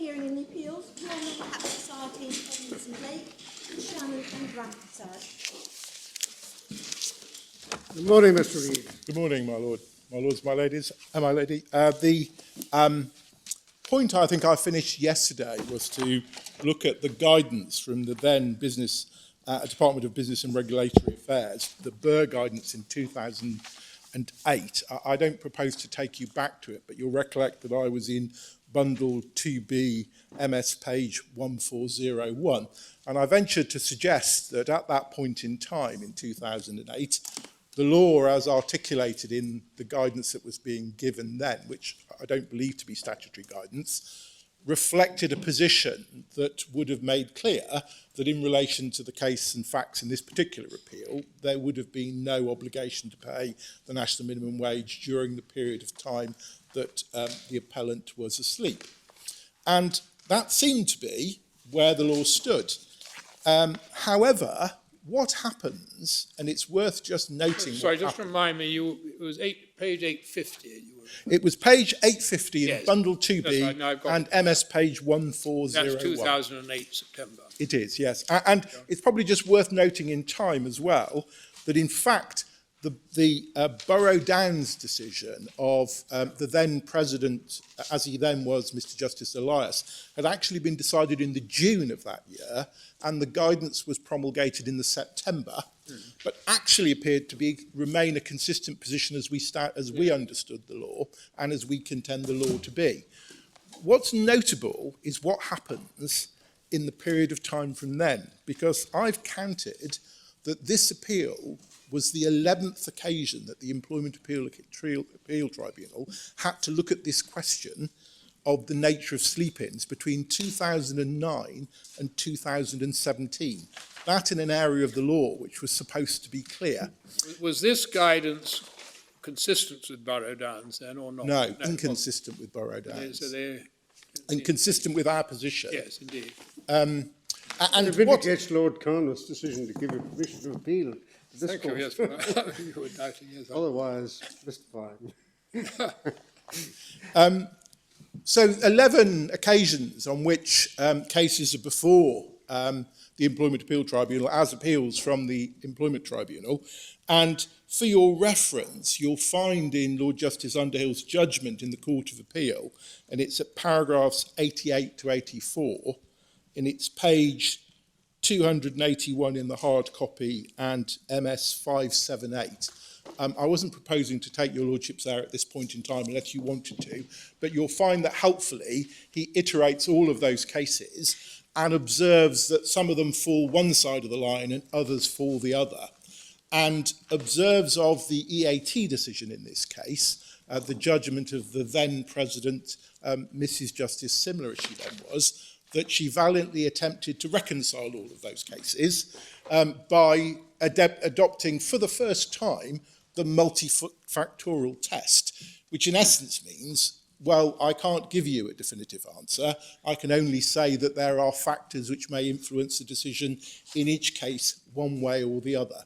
appearing in the appeals, your Mencap Society and Tomlinson-Blake, and Shannon and Rampersad. Good morning, Mr. Reid. Good morning, my lord. My lords, my ladies, and my lady. The point I think I finished yesterday was to look at the guidance from the then Department of Business and Regulatory Affairs, the Burr guidance in 2008. I don't propose to take you back to it, but you'll recollect that I was in Bundle 2B, MS page 1401, and I ventured to suggest that at that point in time, in 2008, the law as articulated in the guidance that was being given then, which I don't believe to be statutory guidance, reflected a position that would have made clear that in relation to the case and facts in this particular appeal, there would have been no obligation to pay the national minimum wage during the period of time that the appellant was asleep. And that seemed to be where the law stood. However, what happens, and it's worth just noting... Sorry, just remind me, it was page 850. It was page 850 yes, in Bundle 2B right, no, and MS page 1401. That's 2008, September. It is, yes. And it's probably just worth noting in time as well that, in fact, the Borough Downs decision of the then President, as he then was, Mr Justice Elias, had actually been decided in the June of that year, and the guidance was promulgated in the September, but actually appeared to remain a consistent position as we understood the law and as we contend the law to be. What's notable is what happens in the period of time from then, because I've counted that this appeal was the 11th occasion that the Employment Appeal Tribunal had to look at this question of the nature of sleep-ins between 2009 and 2017. That in an area of the law which was supposed to be clear. Was this guidance consistent with Borough Downs then or not? No, inconsistent with Borough Downs. And consistent with our position. Yes, indeed. And it vindicates Lord Connor's decision to give you permission to appeal. Thank you, yes. You were doubting, yes. Otherwise, mystifying. So 11 occasions on which cases are before the Employment Appeal Tribunal as appeals from the Employment Tribunal. And for your reference, you'll find in Lord Justice Underhill's judgment in the Court of Appeal, and it's at paragraphs 88 to 84, and it's page 281 in the hard copy and MS 578. I wasn't proposing to take your lordships there at this point in time unless you wanted to, but you'll find that helpfully he iterates all of those cases and observes that some of them fall one side of the line and others fall the other, and observes of the EAT decision in this case, the judgment of the then President, Mrs Justice Simler as she then was, that she valiantly attempted to reconcile all of those cases by adopting for the first time the multifactorial test, which in essence means, well, I can't give you a definitive answer. I can only say that there are factors which may influence the decision in each case one way or the other.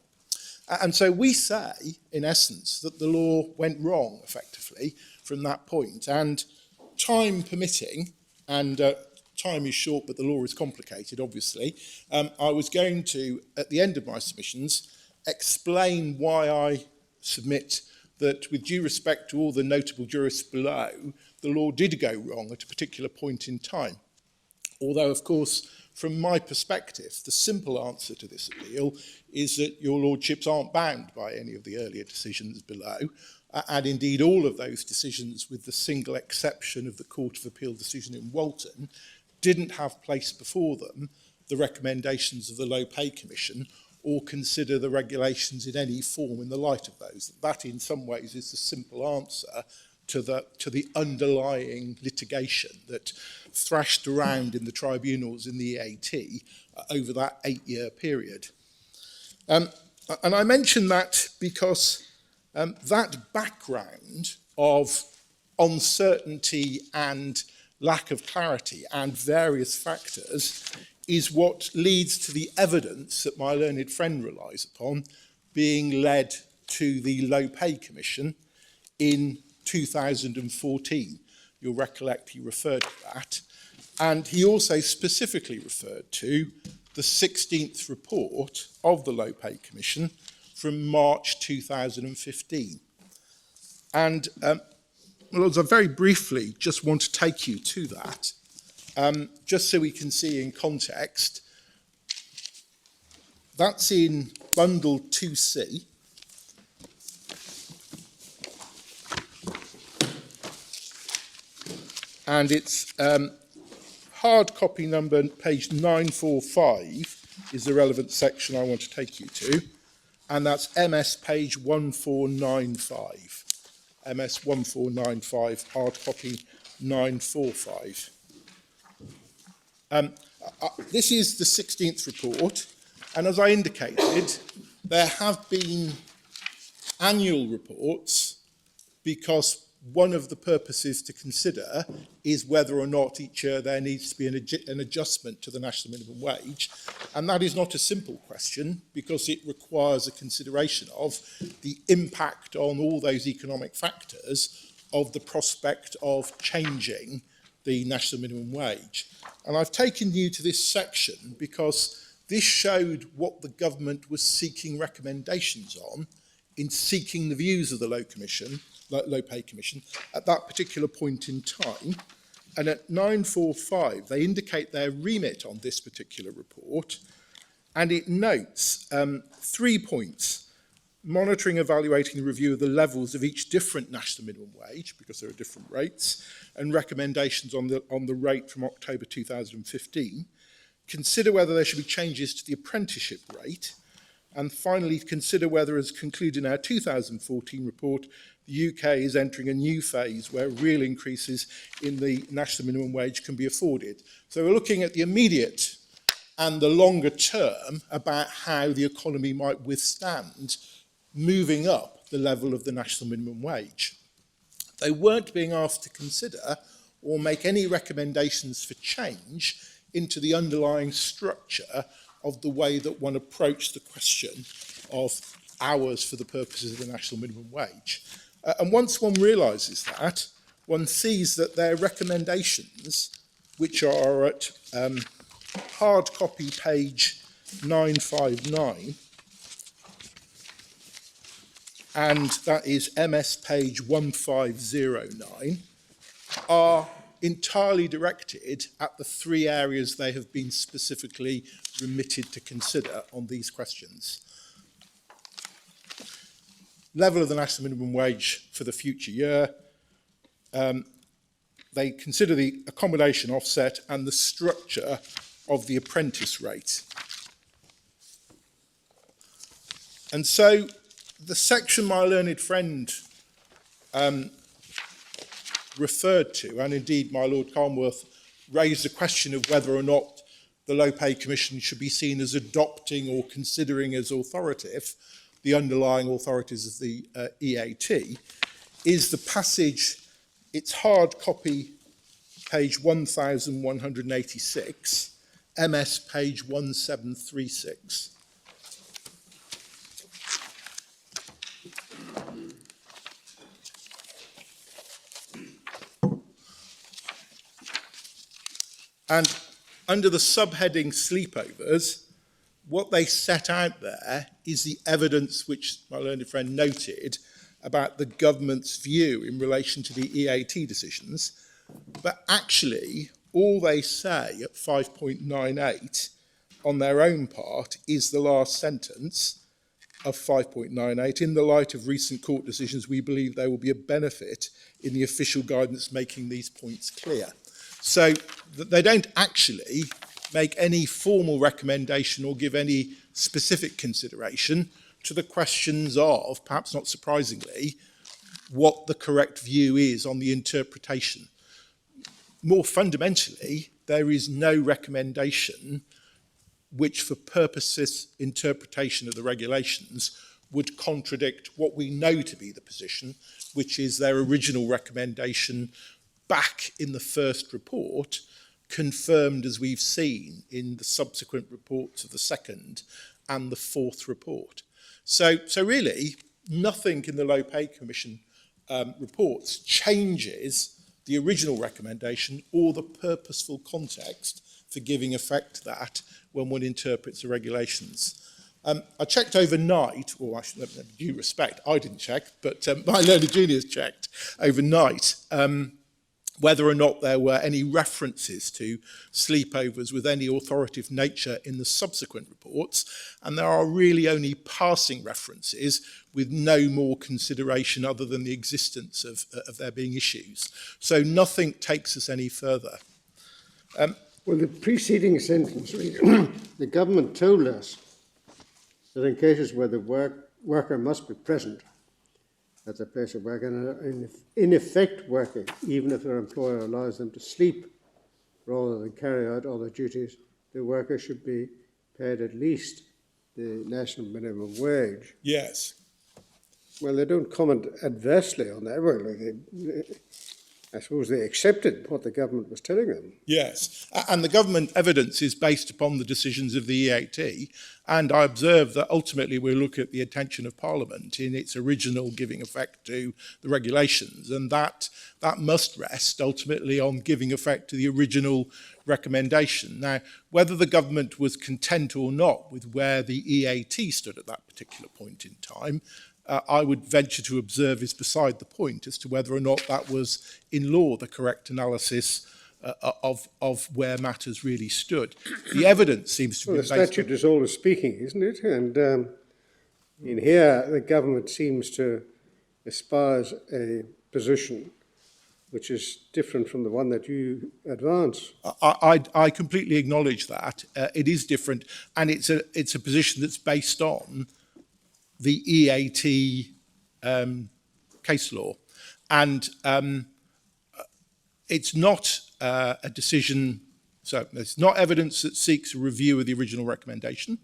And so we say, in essence, that the law went wrong, effectively, from that point. And time permitting, and time is short, but the law is complicated, obviously, I was going to, at the end of my submissions, explain why I submit that, with due respect to all the notable jurists below, the law did go wrong at a particular point in time. Although, of course, from my perspective, the simple answer to this appeal is that your lordships aren't bound by any of the earlier decisions below, and indeed all of those decisions, with the single exception of the Court of Appeal decision in Walton, didn't have placed before them the recommendations of the Low Pay Commission or consider the regulations in any form in the light of those. That, in some ways, is the simple answer to the underlying litigation that thrashed around in the tribunals in the EAT over that 8-year period. And I mention that because that background of uncertainty and lack of clarity and various factors is what leads to the evidence that my learned friend relies upon being led to the Low Pay Commission in 2014. You'll recollect he referred to that. And he also specifically referred to the 16th report of the Low Pay Commission from March 2015. And well, I very briefly just want to take you to that, just so we can see in context. That's in Bundle 2C. And it's hard copy number, page 945 is the relevant section I want to take you to. And that's MS page 1495. MS 1495, hard copy 945. This is the 16th report, and as I indicated, there have been annual reports because one of the purposes to consider is whether or not each year there needs to be an adjustment to the national minimum wage. And that is not a simple question because it requires a consideration of the impact on all those economic factors of the prospect of changing the national minimum wage. And I've taken you to this section because this showed what the government was seeking recommendations on in seeking the views of the Low Pay Commission at that particular point in time. And at 945, they indicate their remit on this particular report, and it notes 3 points: monitoring, evaluating, and review of the levels of each different national minimum wage, because there are different rates, and recommendations on the rate from October 2015. Consider whether there should be changes to the apprenticeship rate, and finally consider whether, as concluded in our 2014 report, the UK is entering a new phase where real increases in the national minimum wage can be afforded. So we're looking at the immediate and the longer term about how the economy might withstand moving up the level of the national minimum wage. They weren't being asked to consider or make any recommendations for change into the underlying structure of the way that one approached the question of hours for the purposes of the national minimum wage. And once one realises that, one sees that their recommendations, which are at hard copy page 959, and that is MS page 1509, are entirely directed at the 3 areas they have been specifically remitted to consider on these questions. Level of the national minimum wage for the future year. They consider the accommodation offset and the structure of the apprentice rate. And so the section my learned friend referred to, and indeed my Lord Carnworth raised the question of whether or not the Low Pay Commission should be seen as adopting or considering as authoritative the underlying authorities of the EAT, is the passage, it's hard copy page 1186, MS page 1736. And under the subheading sleepovers, what they set out there is the evidence which my learned friend noted about the government's view in relation to the EAT decisions. But actually, all they say at 5.98 on their own part is the last sentence of 5.98. In the light of recent court decisions, we believe there will be a benefit in the official guidance making these points clear. So they don't actually make any formal recommendation or give any specific consideration to the questions of, perhaps not surprisingly, what the correct view is on the interpretation. More fundamentally, there is no recommendation which, for purposes interpretation of the regulations, would contradict what we know to be the position, which is their original recommendation back in the first report, confirmed as we've seen in the subsequent reports of the second and the fourth report. So really, nothing in the Low Pay Commission reports changes the original recommendation or the purposeful context for giving effect to that when one interprets the regulations. I checked overnight, or I should have due respect, I didn't check, but my learned juniors checked overnight whether or not there were any references to sleepovers with any authoritative nature in the subsequent reports, and there are really only passing references with no more consideration other than the existence of there being issues. So nothing takes us any further. Well, the preceding sentence, the government told us that in cases where the worker must be present at the place of work and in effect working, even if their employer allows them to sleep rather than carry out other duties, the worker should be paid at least the national minimum wage. Yes. Well, they don't comment adversely on that. Well, I suppose they accepted what the government was telling them. Yes, and the government evidence is based upon the decisions of the EAT, and I observe that ultimately we'll look at the intention of Parliament in its original giving effect to the regulations, and that must rest ultimately on giving effect to the original recommendation. Now, whether the government was content or not with where the EAT stood at that particular point in time, I would venture to observe is beside the point as to whether or not that was in law the correct analysis of where matters really stood. The evidence seems to be the statute is always speaking, isn't it? And in here, the government seems to espouse a position which is different from the one that you advance. I completely acknowledge that. It is different, and it's a position that's based on the EAT case law, and it's not a decision, so there's not evidence that seeks a review of the original recommendation,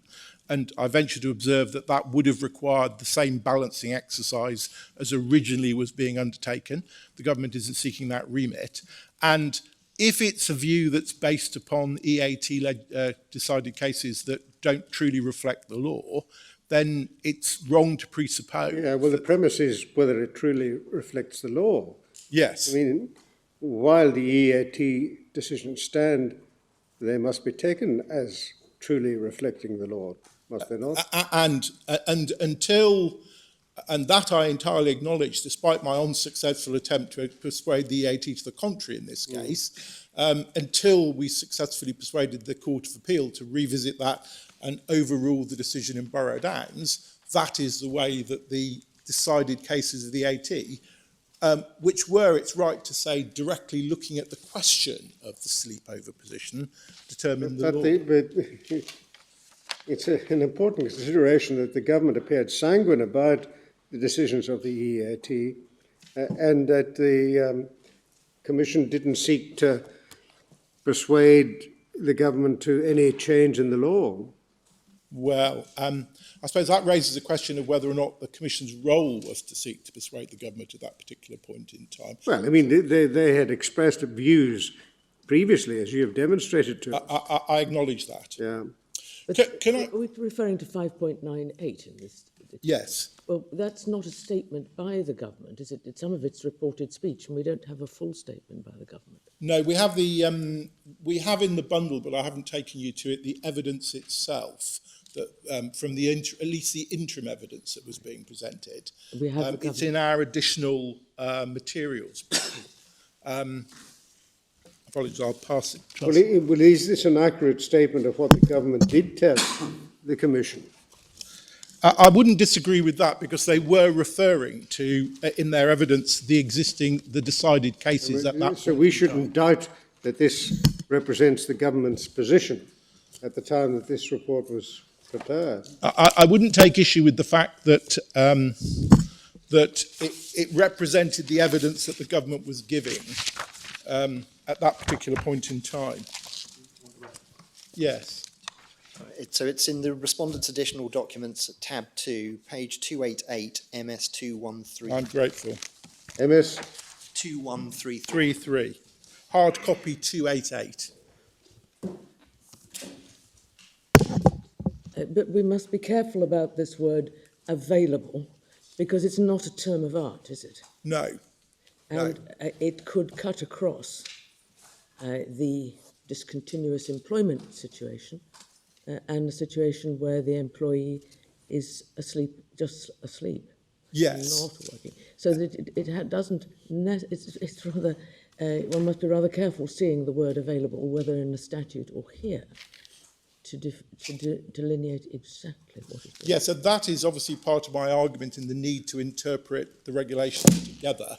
and I venture to observe that that would have required the same balancing exercise as originally was being undertaken. The government isn't seeking that remit, and if it's a view that's based upon EAT decided cases that don't truly reflect the law, then it's wrong to presuppose. Yeah, well, the premise is whether it truly reflects the law. Yes. I mean, while the EAT decisions stand, they must be taken as truly reflecting the law, must they not? And until, and that I entirely acknowledge, despite my unsuccessful attempt to persuade the EAT to the contrary in this case, until we successfully persuaded the Court of Appeal to revisit that and overrule the decision in Borough Downs, that is the way that the decided cases of the AT, which were, it's right to say, directly looking at the question of the sleepover position, determined the law. It's an important consideration that the government appeared sanguine about the decisions of the EAT and that the Commission didn't seek to persuade the government to any change in the law. Well, I suppose that raises a question of whether or not the Commission's role was to seek to persuade the government at that particular point in time. Well, I mean, they had expressed views previously, as you have demonstrated to us. I acknowledge that. Yeah. Can I? Are we referring to 5.98 in this? Yes. Well, that's not a statement by the government, is it? Some of it's reported speech, and we don't have a full statement by the government. No, we have we have in the bundle, but I haven't taken you to it, the evidence itself that from the at least the interim evidence that was being presented. We have it's in our additional materials. Apologies, I'll pass it. Well, is this an accurate statement of what the government did tell the Commission? I wouldn't disagree with that because they were referring to, in their evidence, the decided cases at that point. So we shouldn't doubt that this represents the government's position at the time that this report was prepared. I wouldn't take issue with the fact that that it represented the evidence that the government was giving at that particular point in time. Yes. So it's in the Respondents' additional documents, tab 2, page 288, MS 213. I'm grateful. MS 2133. 3.3. Hard copy 288. But we must be careful about this word available, because it's not a term of art, is it? No. And it could cut across the discontinuous employment situation and a situation where the employee is asleep, just asleep. Yes. Not working. So that it's rather, one must be rather careful seeing the word available, whether in the statute or here, to delineate exactly what it is. Yeah, so that is obviously part of my argument in the need to interpret the regulations together,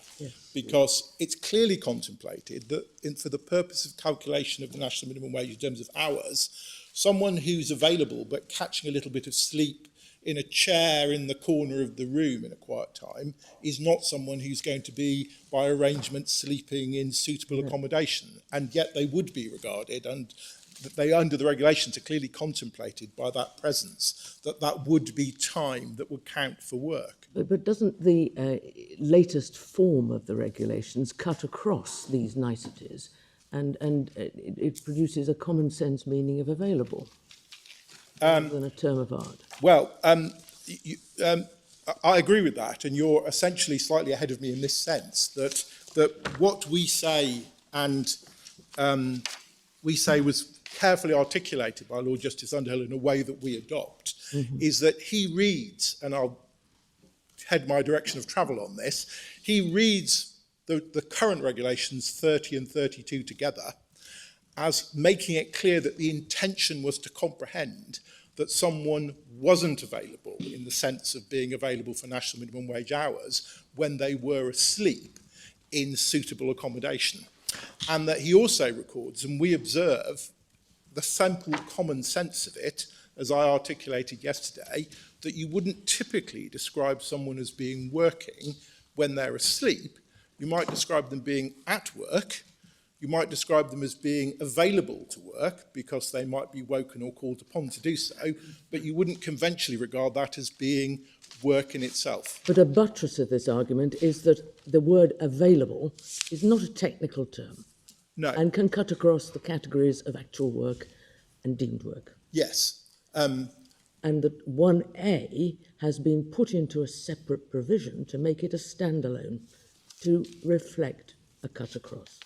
because it's clearly contemplated that for the purpose of calculation of the national minimum wage in terms of hours, someone who's available but catching a little bit of sleep in a chair in the corner of the room in a quiet time is not someone who's going to be, by arrangement, sleeping in suitable accommodation, and yet they would be regarded, and they, under the regulations, are clearly contemplated by that presence, that would be time that would count for work. But doesn't the latest form of the regulations cut across these niceties, and it produces a common sense meaning of available rather than a term of art? Well, I agree with that, and you're essentially slightly ahead of me in this sense, that what we say was carefully articulated by Lord Justice Underhill in a way that we adopt, is that he reads, and I'll head my direction of travel on this, he reads the current regulations 30 and 32 together as making it clear that the intention was to comprehend that someone wasn't available in the sense of being available for national minimum wage hours when they were asleep in suitable accommodation. And that he also records, and we observe the simple common sense of it, as I articulated yesterday, that you wouldn't typically describe someone as being working when they're asleep. You might describe them being at work. You might describe them as being available to work because they might be woken or called upon to do so, but you wouldn't conventionally regard that as being work in itself. But a buttress of this argument is that the word available is not a technical term. No. And can cut across the categories of actual work and deemed work. Yes. And that 1A has been put into a separate provision to make it a standalone, to reflect a cut across.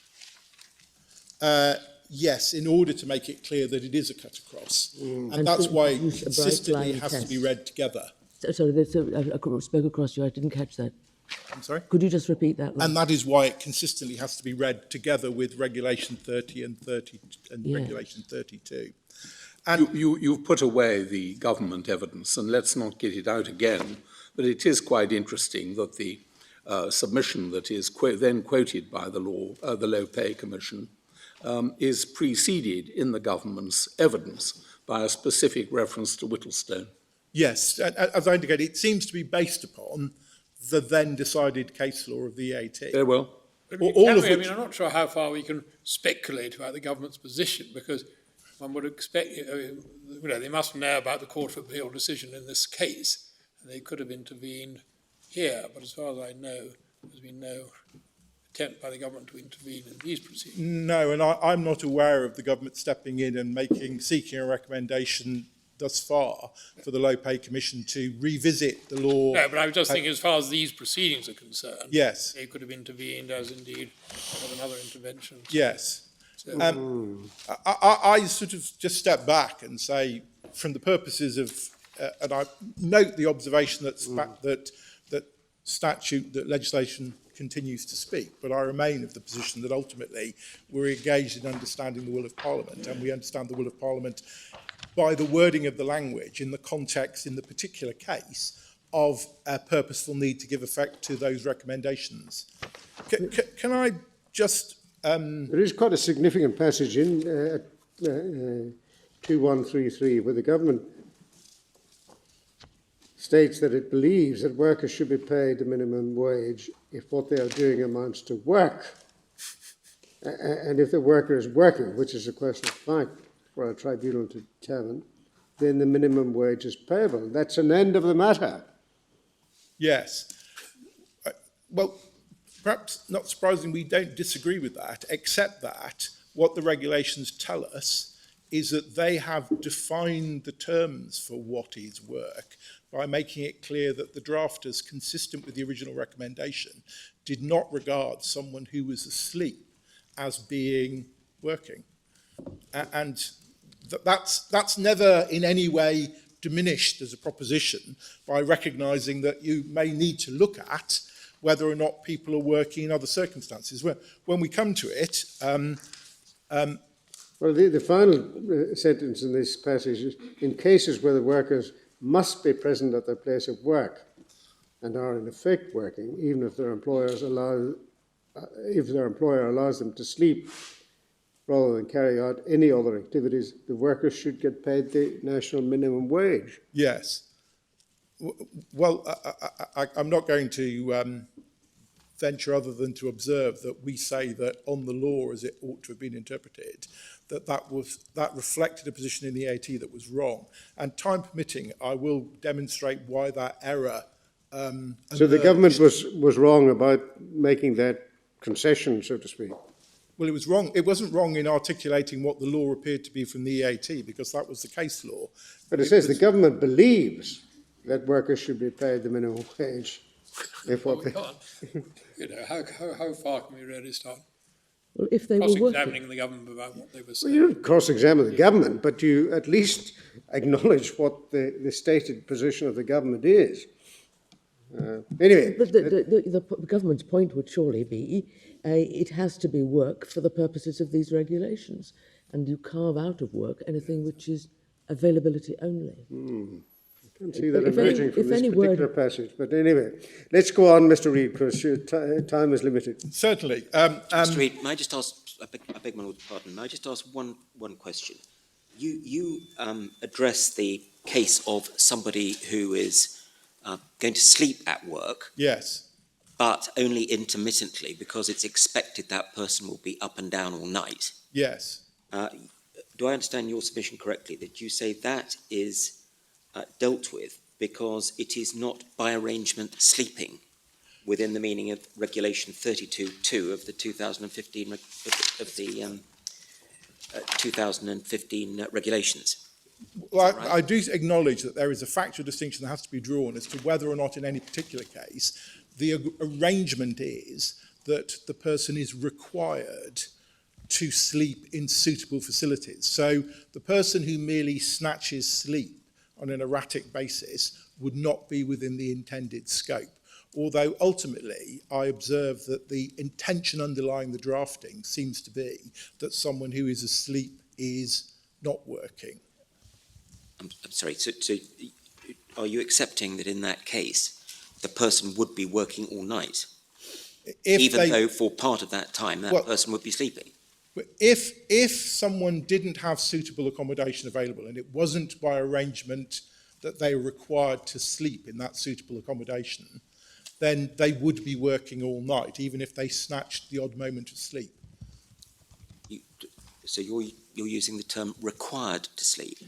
Yes, in order to make it clear that it is a cut across. And that's why consistently it has to be read together. Sorry, I spoke across you, I didn't catch that. I'm sorry? Could you just repeat that? And that is why it consistently has to be read together with Regulation 30 and 30 and Regulation 32. And you've put away the government evidence, and let's not get it out again, but it is quite interesting that the submission that is then quoted by the Low Pay Commission is preceded in the government's evidence by a specific reference to Whittlestone. yes, as I indicated, it seems to be based upon the then decided case law of the EAT. Very well. I mean, I'm not sure how far we can speculate about the government's position, because one would expect, they must know about the Court of Appeal decision in this case, and they could have intervened here. But as far as I know, there's been no attempt by the government to intervene in these proceedings. No, and I'm not aware of the government stepping in and seeking a recommendation thus far for the Low Pay Commission to revisit the law. No, but I was just thinking, as far as these proceedings are concerned, yes, they could have intervened, as indeed with another intervention. Yes. So, I sort of just step back and say, from the purposes of, and I note the observation that legislation continues to speak, but I remain of the position that ultimately we're engaged in understanding the will of Parliament, and we understand the will of Parliament by the wording of the language in the context, in the particular case, of a purposeful need to give effect to those recommendations. Can I just... There is quite a significant passage in 2133 where the government states that it believes that workers should be paid the minimum wage if what they are doing amounts to work. And if the worker is working, which is a question of fact for a tribunal to determine, then the minimum wage is payable. That's an end of the matter. Yes. Well, perhaps not surprising, we don't disagree with that, except that what the regulations tell us is that they have defined the terms for what is work by making it clear that the drafters, consistent with the original recommendation, did not regard someone who was asleep as being working. And that's never in any way diminished as a proposition by recognising that you may need to look at whether or not people are working in other circumstances. When we come to it, well, the final sentence in this passage is, in cases where the workers must be present at their place of work and are in effect working, even if their employer allows them to sleep rather than carry out any other activities, the workers should get paid the national minimum wage. yes. Well, I'm not going to venture other than to observe that we say that on the law as it ought to have been interpreted, that reflected a position in the AT that was wrong. And time permitting, I will demonstrate why that error So the government was wrong about making that concession, so to speak. Well, it was wrong. It wasn't wrong in articulating what the law appeared to be from the EAT, because that was the case law. But it says the government believes that workers should be paid the minimum wage. Well, we can't. How far can we really start Well, if they were working, cross-examining the government about what they were Well, saying? you don't cross-examine the government, but you at least acknowledge what the stated position of the government is. Anyway. but the government's point would surely be it has to be work for the purposes of these regulations, and you carve out of work anything which is availability only. I can see that emerging from this particular passage. But anyway, let's go on, Mr. Reid, because your time is limited. Certainly. Mr. Reid, may I just ask, I beg my pardon, may I just ask one question? You address the case of somebody who is going to sleep at work. Yes. But only intermittently, because it's expected that person will be up and down all night. Yes. Do I understand your submission correctly, that you say that is dealt with because it is not by arrangement sleeping within the meaning of Regulation 32.2 of the 2015 2015 regulations? Well, right? I do acknowledge that there is a factual distinction that has to be drawn as to whether or not in any particular case the arrangement is that the person is required to sleep in suitable facilities. So the person who merely snatches sleep on an erratic basis would not be within the intended scope. Although ultimately I observe that the intention underlying the drafting seems to be that someone who is asleep is not working. I'm sorry, so are you accepting that in that case the person would be working all night, even though for part of that time that person would be sleeping? If someone didn't have suitable accommodation available and it wasn't by arrangement that they were required to sleep in that suitable accommodation, then they would be working all night, even if they snatched the odd moment of sleep. So you're using the term required to sleep?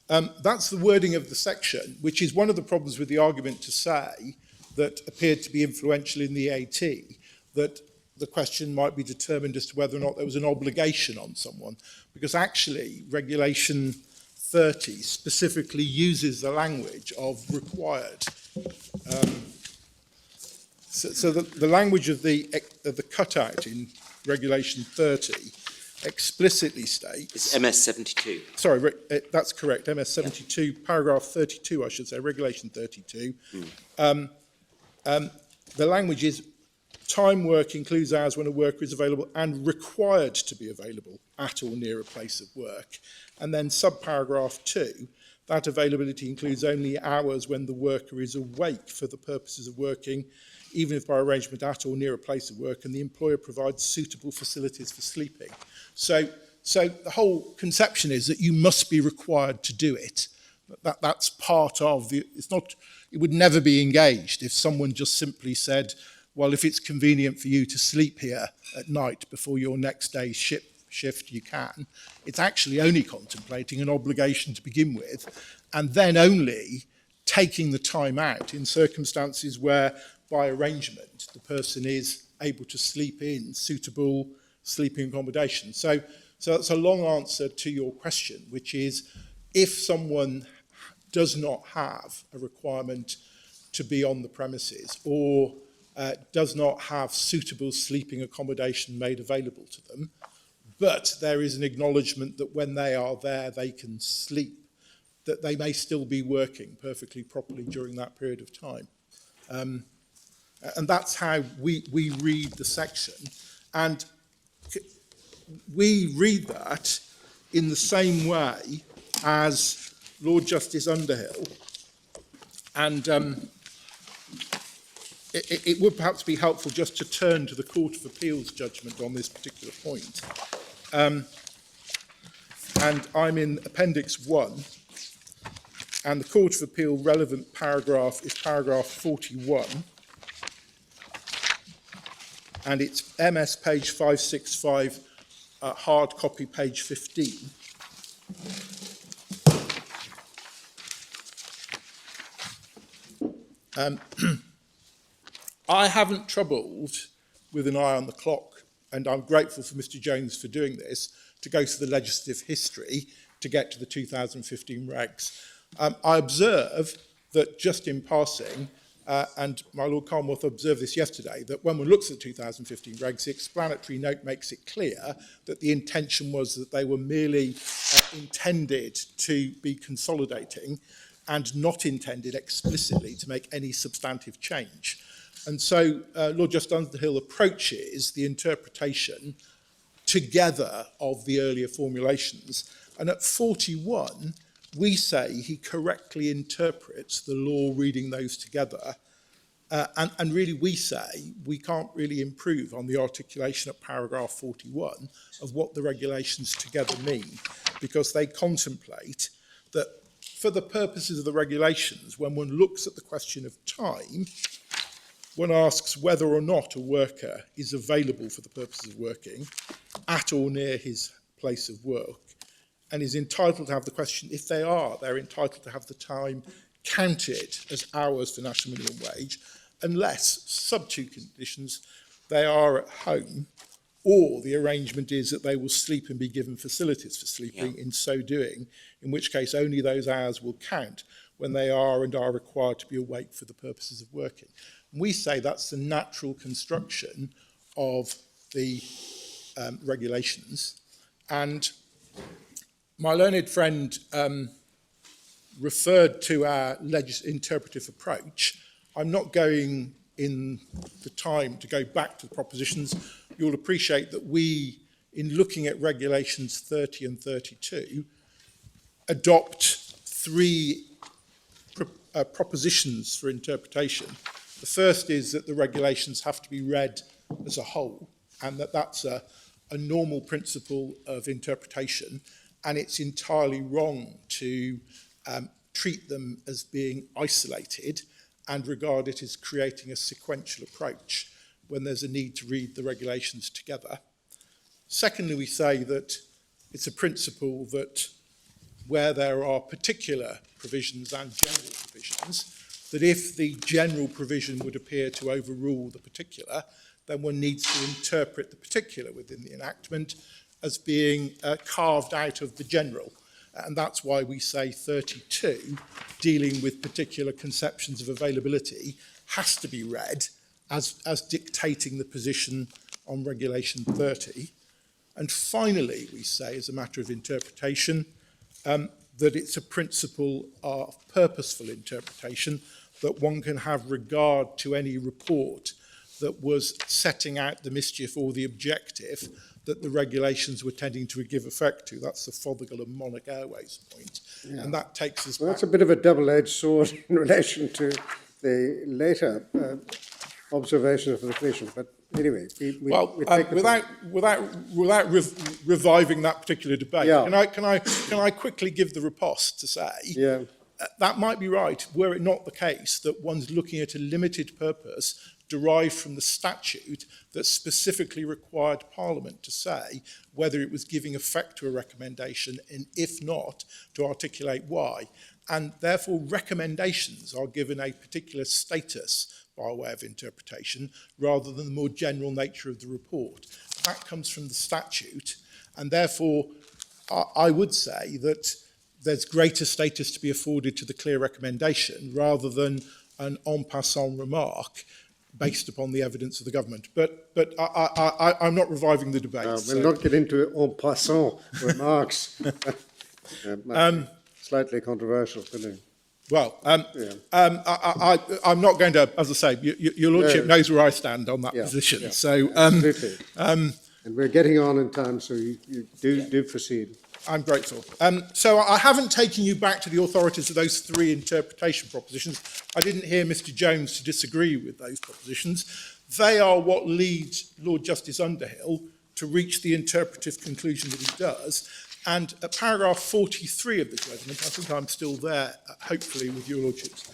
That's the wording of the section, which is one of the problems with the argument to say that appeared to be influential in the AT, that the question might be determined as to whether or not there was an obligation on someone, because actually Regulation 30 specifically uses the language of required. So the language of the cutout in Regulation 30 explicitly states... It's MS 72. Sorry, that's correct, MS 72, yeah. Paragraph 32, I should say, Regulation 32. The language is, time work includes hours when a worker is available and required to be available at or near a place of work. And then subparagraph 2, that availability includes only hours when the worker is awake for the purposes of working, even if by arrangement at or near a place of work, and the employer provides suitable facilities for sleeping. So the whole conception is that you must be required to do it. That's part of the, it would never be engaged if someone just simply said, well, if it's convenient for you to sleep here at night before your next day's shift, you can. It's actually only contemplating an obligation to begin with, and then only taking the time out in circumstances where, by arrangement, the person is able to sleep in suitable sleeping accommodation. So So that's a long answer to your question, which is if someone does not have a requirement to be on the premises or does not have suitable sleeping accommodation made available to them, but there is an acknowledgement that when they are there they can sleep, that they may still be working perfectly properly during that period of time. And that's how we read the section. And we read that in the same way as Lord Justice Underhill. And it would perhaps be helpful just to turn to the Court of Appeal's judgment on this particular point. And I'm in Appendix 1, and the Court of Appeal relevant paragraph is paragraph 41, and it's MS page 565, hard copy page 15. I haven't troubled with an eye on the clock, and I'm grateful for Mr. Jones for doing this, to go through the legislative history to get to the 2015 regs. I observe that, just in passing, and my Lord Carnwath observed this yesterday, that when one looks at the 2015 regs, the explanatory note makes it clear that the intention was that they were merely intended to be consolidating and not intended explicitly to make any substantive change. And so Lord Justice Underhill approaches the interpretation together of the earlier formulations. And at 41, we say he correctly interprets the law reading those together. And really we say we can't really improve on the articulation at paragraph 41 of what the regulations together mean, because they contemplate that for the purposes of the regulations, when one looks at the question of time, one asks whether or not a worker is available for the purposes of working at or near his place of work, and is entitled to have the question, if they are, they're entitled to have the time counted as hours for national minimum wage, unless, sub two conditions, they are at home, or the arrangement is that they will sleep and be given facilities for sleeping in so doing, in which case only those hours will count when they are and are required to be awake for the purposes of working. And we say that's the natural construction of the regulations. And my learned friend referred to our interpretive approach. I'm not going in the time to go back to the propositions. You'll appreciate that we, in looking at regulations 30 and 32, adopt three propositions for interpretation. The first is that the regulations have to be read as a whole, and that's a normal principle of interpretation, and it's entirely wrong to treat them as being isolated and regard it as creating a sequential approach when there's a need to read the regulations together. Secondly, we say that it's a principle that where there are particular provisions and general provisions, that if the general provision would appear to overrule the particular, then one needs to interpret the particular within the enactment as being carved out of the general. And that's why we say 32, dealing with particular conceptions of availability, has to be read as dictating the position on Regulation 30. And finally, we say, as a matter of interpretation, that it's a principle of purposeful interpretation, that one can have regard to any report that was setting out the mischief or the objective that the regulations were tending to give effect to. That's the Fothergill and Monarch Airways point. Yeah. And that takes us back. That's a bit of a double-edged sword in relation to the later observation of the Commission. But anyway, without reviving that particular debate, can I quickly give the riposte to say that might be right, were it not the case that one's looking at a limited purpose derived from the statute that specifically required Parliament to say whether it was giving effect to a recommendation, and if not, to articulate why. And therefore, recommendations are given a particular status by way of interpretation, rather than the more general nature of the report. That comes from the statute, And therefore, I would say that there's greater status to be afforded to the clear recommendation rather than an en passant remark based upon the evidence of the government. But I'm not reviving the debate. We'll not get into en passant remarks. Slightly controversial, isn't it? Well, I'm not going to, as I say, your Lordship knows where I stand on that position. Yeah, so, absolutely. And we're getting on in time, so you do proceed. I'm grateful. So I haven't taken you back to the authorities of those three interpretation propositions. I didn't hear Mr. Jones to disagree with those propositions. They are what leads Lord Justice Underhill to reach the interpretive conclusion that he does. And at paragraph 43 of the judgment, I think I'm still there, hopefully, with your Lordships.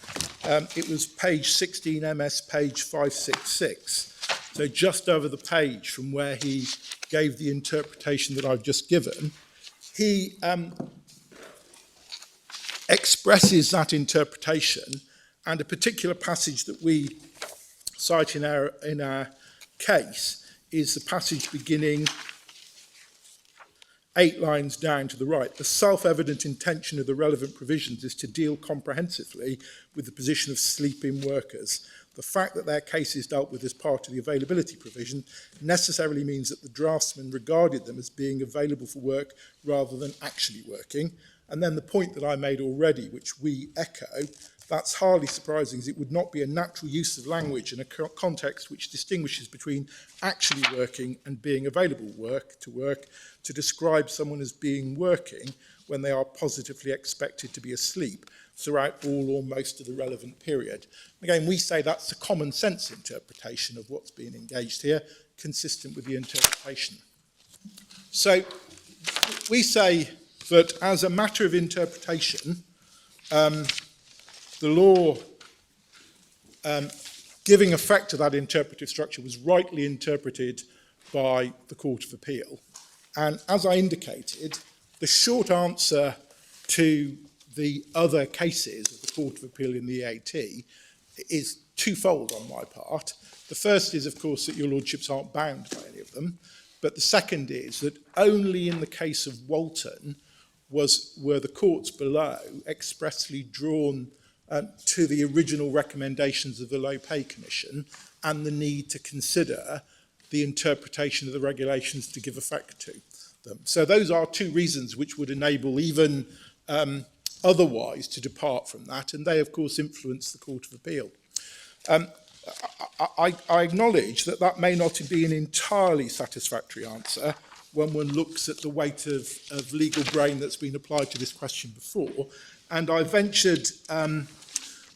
It was page 16 MS, page 566. So just over the page from where he gave the interpretation that I've just given. He expresses that interpretation, and a particular passage that we cite in our case is the passage beginning 8 lines down to the right. The self-evident intention of the relevant provisions is to deal comprehensively with the position of sleeping workers. The fact that their case is dealt with as part of the availability provision necessarily means that the draftsman regarded them as being available for work rather than actually working. And then the point that I made already, which we echo, that's hardly surprising, as it would not be a natural use of language in a context which distinguishes between actually working and being available to describe someone as being working when they are positively expected to be asleep throughout all or most of the relevant period. Again, we say that's a common sense interpretation of what's being engaged here, consistent with the interpretation. So we say that as a matter of interpretation, the law giving effect to that interpretive structure was rightly interpreted by the Court of Appeal. And as I indicated, the short answer to the other cases of the Court of Appeal in the EAT is twofold on my part. The first is, of course, that your Lordships aren't bound by any of them. But the second is that only in the case of Walton were the courts below expressly drawn to the original recommendations of the Low Pay Commission and the need to consider the interpretation of the regulations to give effect to them. So those are two reasons which would enable even otherwise to depart from that, and they, of course, influence the Court of Appeal. I acknowledge that that may not be an entirely satisfactory answer when one looks at the weight of legal brain that's been applied to this question before, and I ventured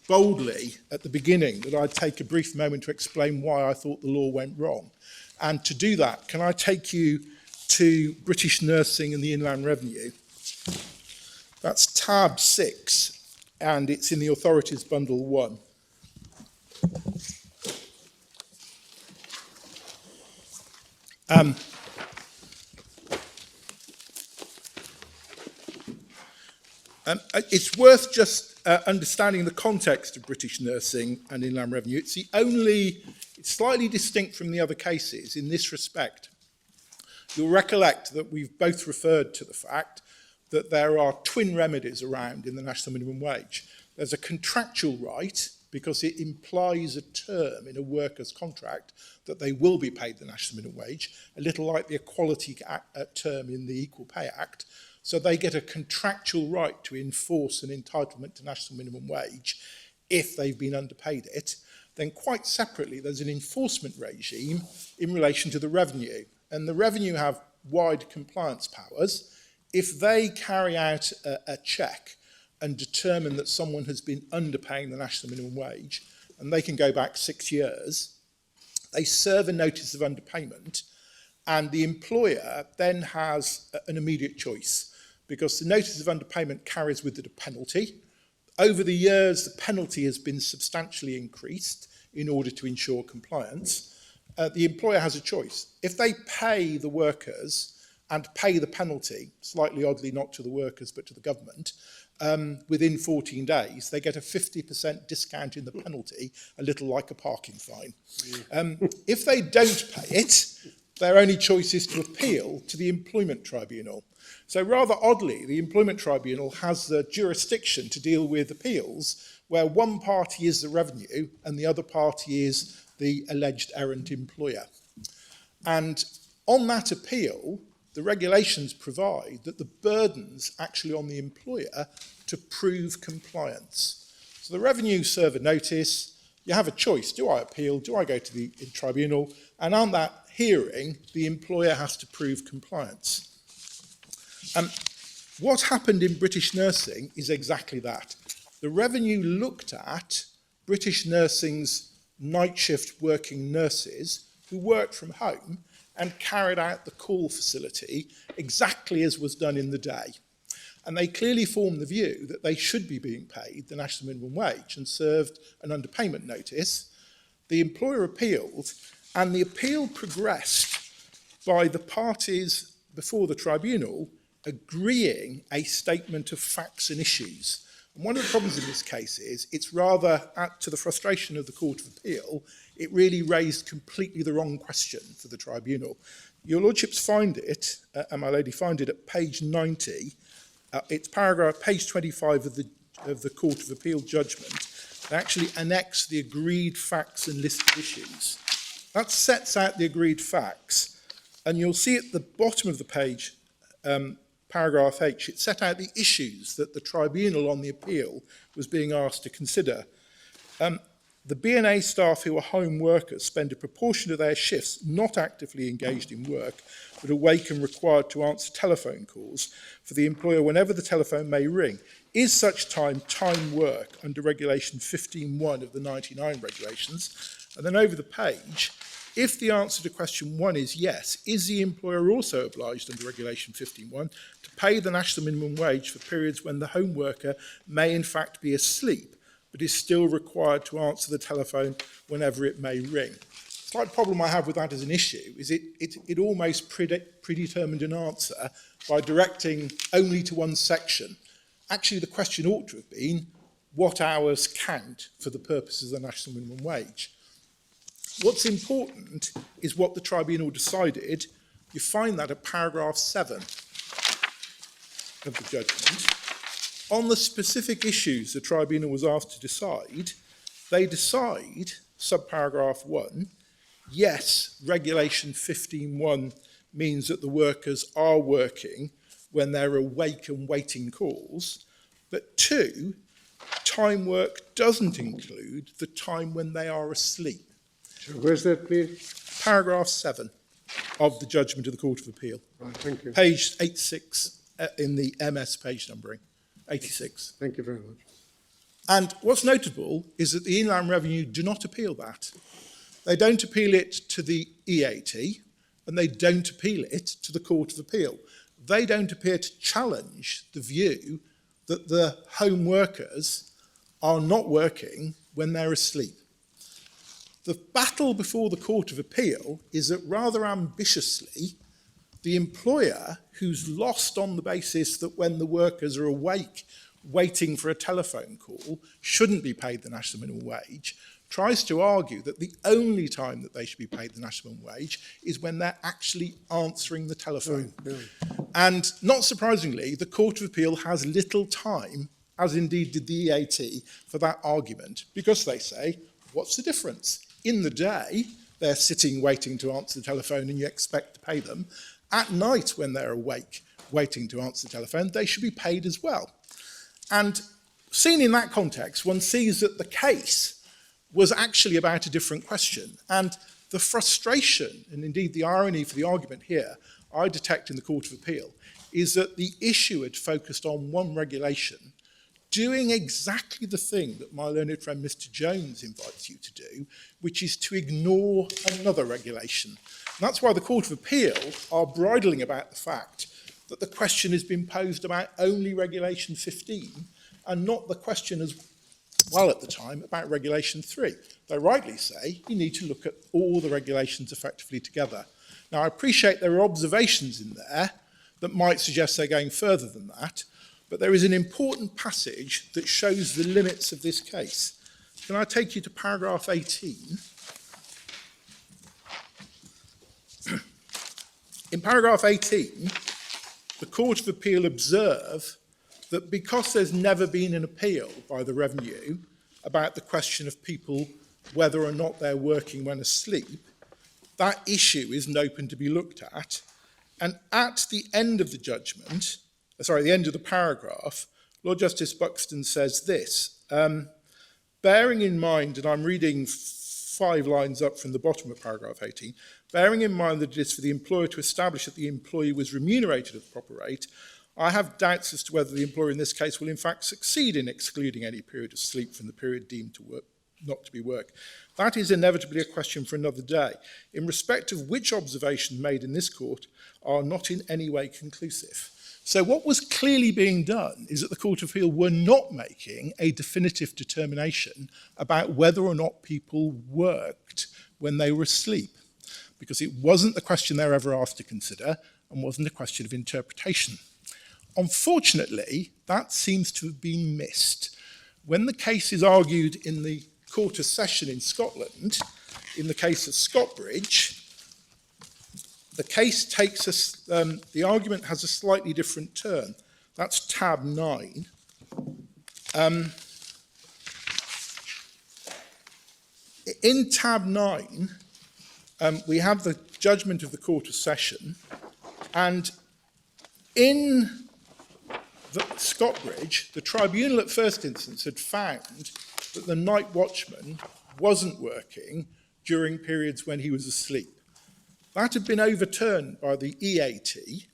boldly at the beginning that I'd take a brief moment to explain why I thought the law went wrong. And to do that, can I take you to British Nursing and the Inland Revenue? That's tab 6, and it's in the Authorities Bundle 1. It's worth just understanding the context of British Nursing and Inland Revenue. It's slightly distinct from the other cases in this respect. You'll recollect that we've both referred to the fact that there are twin remedies around in the national minimum wage. There's a contractual right, because it implies a term in a worker's contract that they will be paid the national minimum wage, a little like the Equality term in the Equal Pay Act. So they get a contractual right to enforce an entitlement to national minimum wage if they've been underpaid it. Then quite separately, there's an enforcement regime in relation to the revenue. And the revenue have wide compliance powers. If they carry out a check and determine that someone has been underpaying the national minimum wage, and they can go back 6 years, they serve a notice of underpayment, and the employer then has an immediate choice, because the notice of underpayment carries with it a penalty. Over the years, the penalty has been substantially increased in order to ensure compliance. The employer has a choice. If they pay the workers and pay the penalty, slightly oddly not to the workers but to the government, within 14 days, they get a 50% discount in the penalty, a little like a parking fine. If they don't pay it, their only choice is to appeal to the Employment Tribunal. So rather oddly, the Employment Tribunal has the jurisdiction to deal with appeals where one party is the revenue and the other party is the alleged errant employer. And on that appeal, the regulations provide that the burden's actually on the employer to prove compliance. So the revenue serve a notice, you have a choice, do I appeal, do I go to the tribunal? And on that hearing, the employer has to prove compliance. What happened in British nursing is exactly that. The revenue looked at British nursing's night shift working nurses who worked from home and carried out the call facility exactly as was done in the day. And they clearly formed the view that they should be being paid the national minimum wage and served an underpayment notice. The employer appealed, and the appeal progressed by the parties before the tribunal agreeing a statement of facts and issues. And one of the problems in this case is it's rather, to the frustration of the Court of Appeal, it really raised completely the wrong question for the tribunal. Your Lordships find it, and my lady find it at page 90, it's page 25 of the Court of Appeal judgment. They actually annex the agreed facts and list of issues. That sets out the agreed facts, and you'll see at the bottom of the page, paragraph H, it set out the issues that the tribunal on the appeal was being asked to consider. The B&A staff who are home workers spend a proportion of their shifts not actively engaged in work, but awake and required to answer telephone calls for the employer whenever the telephone may ring. Is such time work under Regulation 15.1 of the 99 regulations? And then over the page, if the answer to question 1 is yes, is the employer also obliged under Regulation 15.1 to pay the national minimum wage for periods when the home worker may in fact be asleep, but is still required to answer the telephone whenever it may ring? The slight problem I have with that as an issue is it almost predetermined an answer by directing only to one section. Actually, the question ought to have been, what hours count for the purposes of the national minimum wage? What's important is what the tribunal decided. You find that at paragraph 7 of the judgment. On the specific issues the tribunal was asked to decide, they decide, subparagraph 1, yes, Regulation 15.1 means that the workers are working when they're awake and waiting calls, but 2, time work doesn't include the time when they are asleep. So where's that, please? Paragraph 7 of the judgment of the Court of Appeal. Right, thank you. Page 86 in the MS page numbering, 86. Thank you very much. And what's notable is that the Inland Revenue do not appeal that. They don't appeal it to the EAT, and they don't appeal it to the Court of Appeal. They don't appear to challenge the view that the home workers are not working when they're asleep. The battle before the Court of Appeal is that rather ambitiously, the employer who's lost on the basis that when the workers are awake waiting for a telephone call shouldn't be paid the national minimum wage, tries to argue that the only time that they should be paid the national minimum wage is when they're actually answering the telephone. And not surprisingly, the Court of Appeal has little time, as indeed did the EAT, for that argument, because they say, what's the difference? In the day, they're sitting waiting to answer the telephone and you expect to pay them. At night, when they're awake waiting to answer the telephone, they should be paid as well. And seen in that context, one sees that the case was actually about a different question. And the frustration, and indeed the irony for the argument here, I detect in the Court of Appeal, is that the issue had focused on one regulation, doing exactly the thing that my learned friend Mr. Jones invites you to do, which is to ignore another regulation. And that's why the Court of Appeal are bridling about the fact that the question has been posed about only Regulation 15 and not the question as well at the time about Regulation 3. They rightly say you need to look at all the regulations effectively together. Now, I appreciate there are observations in there that might suggest they're going further than that, but there is an important passage that shows the limits of this case. Can I take you to paragraph 18? In paragraph 18, the Court of Appeal observe that because there's never been an appeal by the Revenue about the question of people whether or not they're working when asleep, that issue isn't open to be looked at. And at the end of the judgment, the end of the paragraph, Lord Justice Buxton says this, bearing in mind, and I'm reading 5 lines up from the bottom of paragraph 18, bearing in mind that it is for the employer to establish that the employee was remunerated at the proper rate, I have doubts as to whether the employer in this case will in fact succeed in excluding any period of sleep from the period deemed to work, not to be work. That is inevitably a question for another day, in respect of which observations made in this court are not in any way conclusive. So what was clearly being done is that the Court of Appeal were not making a definitive determination about whether or not people worked when they were asleep, because it wasn't the question they were ever asked to consider and wasn't a question of interpretation. Unfortunately, that seems to have been missed. When the case is argued in the Court of Session in Scotland, in the case of Scotbridge, the case takes the argument has a slightly different turn. That's tab 9. In tab 9, we have the judgment of the Court of Session, and in Scotbridge, the tribunal at first instance had found that the night watchman wasn't working during periods when he was asleep. That had been overturned by the EAT,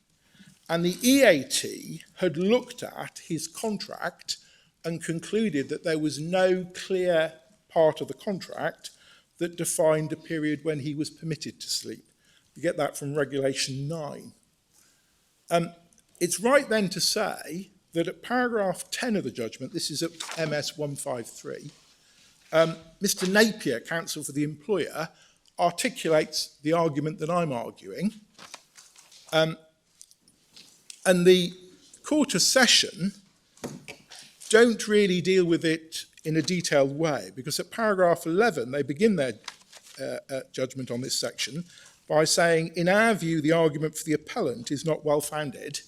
and the EAT had looked at his contract and concluded that there was no clear part of the contract that defined a period when he was permitted to sleep. You get that from Regulation 9. It's right then to say that at paragraph 10 of the judgment, this is at MS 153, Mr. Napier, counsel for the employer, articulates the argument that I'm arguing. And the Court of Session don't really deal with it in a detailed way, because at paragraph 11, they begin their judgment on this section by saying, in our view, the argument for the appellant is not well founded.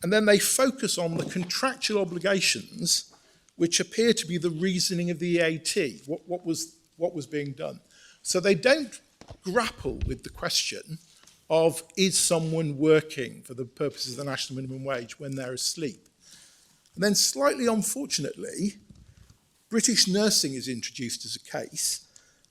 And then they focus on the contractual obligations which appear to be the reasoning of the EAT, what was being done. So they don't grapple with the question of, is someone working for the purposes of the national minimum wage when they're asleep? And then slightly unfortunately, British nursing is introduced as a case,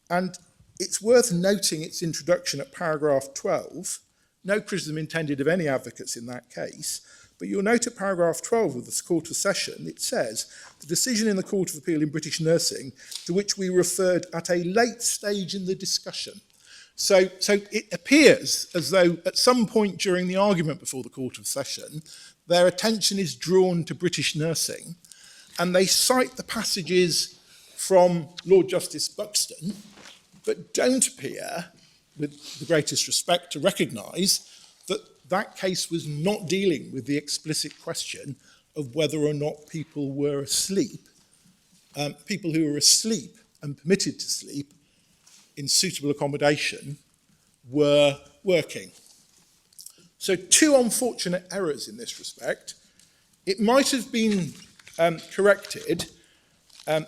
and it's worth noting its introduction at paragraph 12. No criticism intended of any advocates in that case, but you'll note at paragraph 12 of the Court of Session, it says, the decision in the Court of Appeal in British nursing, to which we referred at a late stage in the discussion. So it appears as though at some point during the argument before the Court of Session, their attention is drawn to British nursing, and they cite the passages from Lord Justice Buxton, but don't appear, with the greatest respect, to recognise that that case was not dealing with the explicit question of whether or not people were asleep, people who were asleep and permitted to sleep in suitable accommodation were working. So 2 unfortunate errors in this respect. It might have been corrected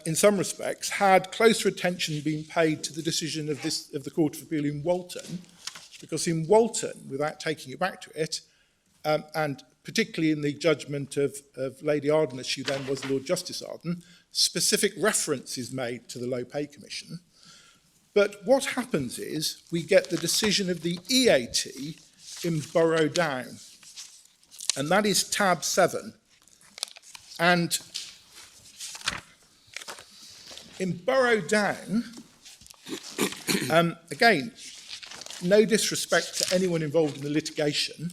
in some respects had closer attention been paid to the decision of the Court of Appeal in Walton, because in Walton, without taking you back to it, and particularly in the judgment of Lady Arden, as she then was Lord Justice Arden, specific reference is made to the Low Pay Commission. But what happens is we get the decision of the EAT in Borough Down, and that is tab 7. And in Borough Down, again, no disrespect to anyone involved in the litigation,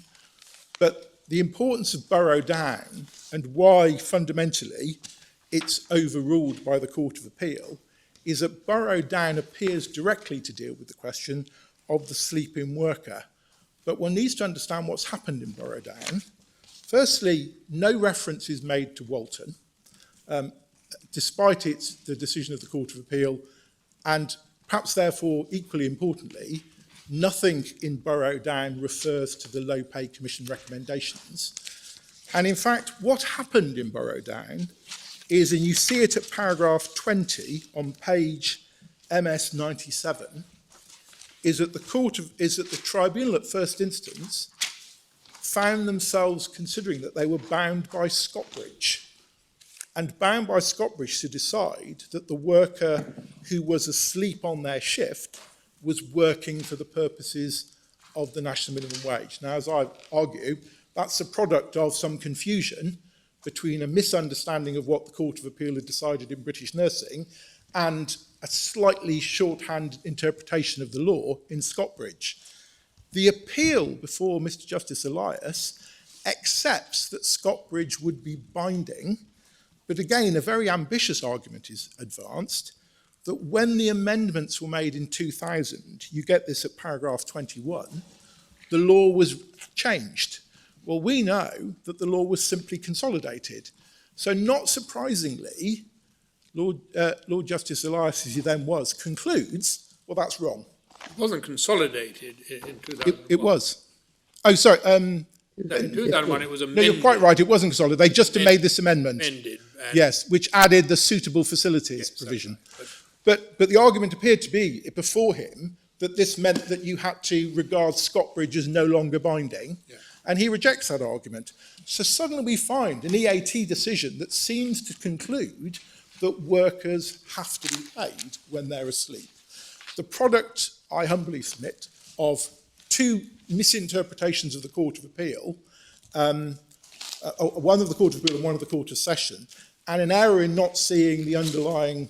but the importance of Borough Down and why fundamentally it's overruled by the Court of Appeal is that Borough Down appears directly to deal with the question of the sleeping worker. But one needs to understand what's happened in Borough Down. Firstly, no reference is made to Walton, despite the decision of the Court of Appeal, and perhaps therefore equally importantly, Nothing in Borough Down refers to the Low Pay Commission recommendations. And in fact, what happened in Borough Down is, and you see it at paragraph 20 on page MS 97, is that the tribunal at first instance found themselves considering that they were bound by Scottbridge, and bound by Scottbridge to decide that the worker who was asleep on their shift was working for the purposes of the national minimum wage. Now, as I argue, that's a product of some confusion between a misunderstanding of what the Court of Appeal had decided in British nursing and a slightly shorthand interpretation of the law in Scottbridge. The appeal before Mr. Justice Elias accepts that Scottbridge would be binding, but again, a very ambitious argument is advanced that when the amendments were made in 2000, you get this at paragraph 21, the law was changed. Well, we know that the law was simply consolidated. So not surprisingly, Lord Justice Elias, as he then was, concludes, well, that's wrong. It wasn't consolidated in 2001. It was. Oh, sorry. No, in 2001 it was No, amended. you're quite right, it wasn't consolidated. They just made this amendment. Amended. Yes, which added the suitable facilities provision. But the argument appeared to be before him that this meant that you had to regard Scottbridge as no longer binding, and he rejects that argument. So suddenly we find an EAT decision that seems to conclude that workers have to be paid when they're asleep. The product, I humbly submit, of two misinterpretations of the Court of Appeal, one of the Court of Appeal and one of the Court of Session, and an error in not seeing the underlying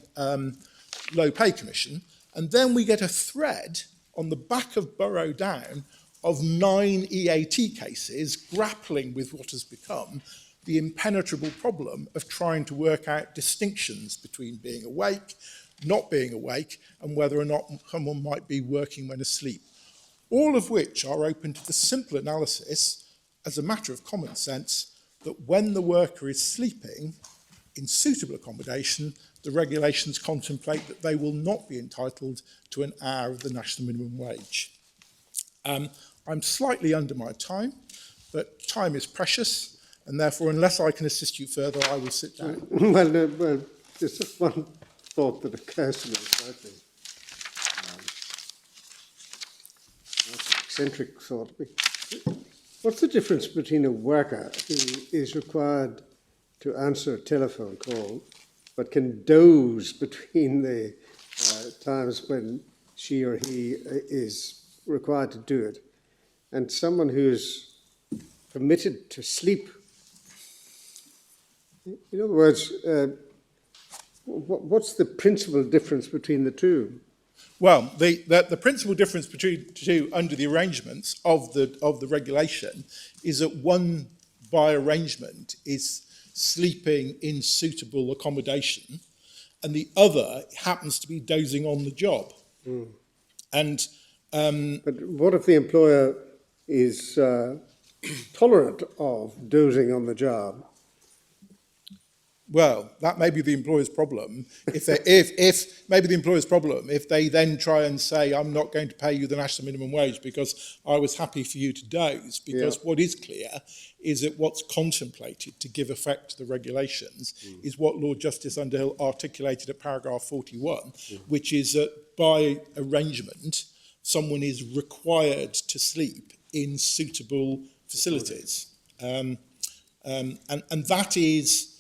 Low Pay Commission, and then we get a thread on the back of Borough Down of 9 EAT cases grappling with what has become the impenetrable problem of trying to work out distinctions between being awake, not being awake, and whether or not someone might be working when asleep. All of which are open to the simple analysis, as a matter of common sense, that when the worker is sleeping in suitable accommodation, the regulations contemplate that they will not be entitled to an hour of the national minimum wage. I'm slightly under my time, but time is precious, and therefore, unless I can assist you further, I will sit down. Well, there's just one thought that occurs to me slightly. Eccentric thought. What's the difference between a worker who is required to answer a telephone call but can doze between the times when she or he is required to do it, and someone who's permitted to sleep? In other words, what's the principal difference between the two? Well, the principal difference between the two under the arrangements of the regulation is that one, by arrangement, is sleeping in suitable accommodation, and the other happens to be dozing on the job. And but what if the employer is tolerant of dozing on the job? Well, that may be the employer's problem. If they then try and say, I'm not going to pay you the national minimum wage because I was happy for you to doze, because what is clear is that what's contemplated to give effect to the regulations is what Lord Justice Underhill articulated at paragraph 41, which is that by arrangement, someone is required to sleep in suitable facilities. And that is,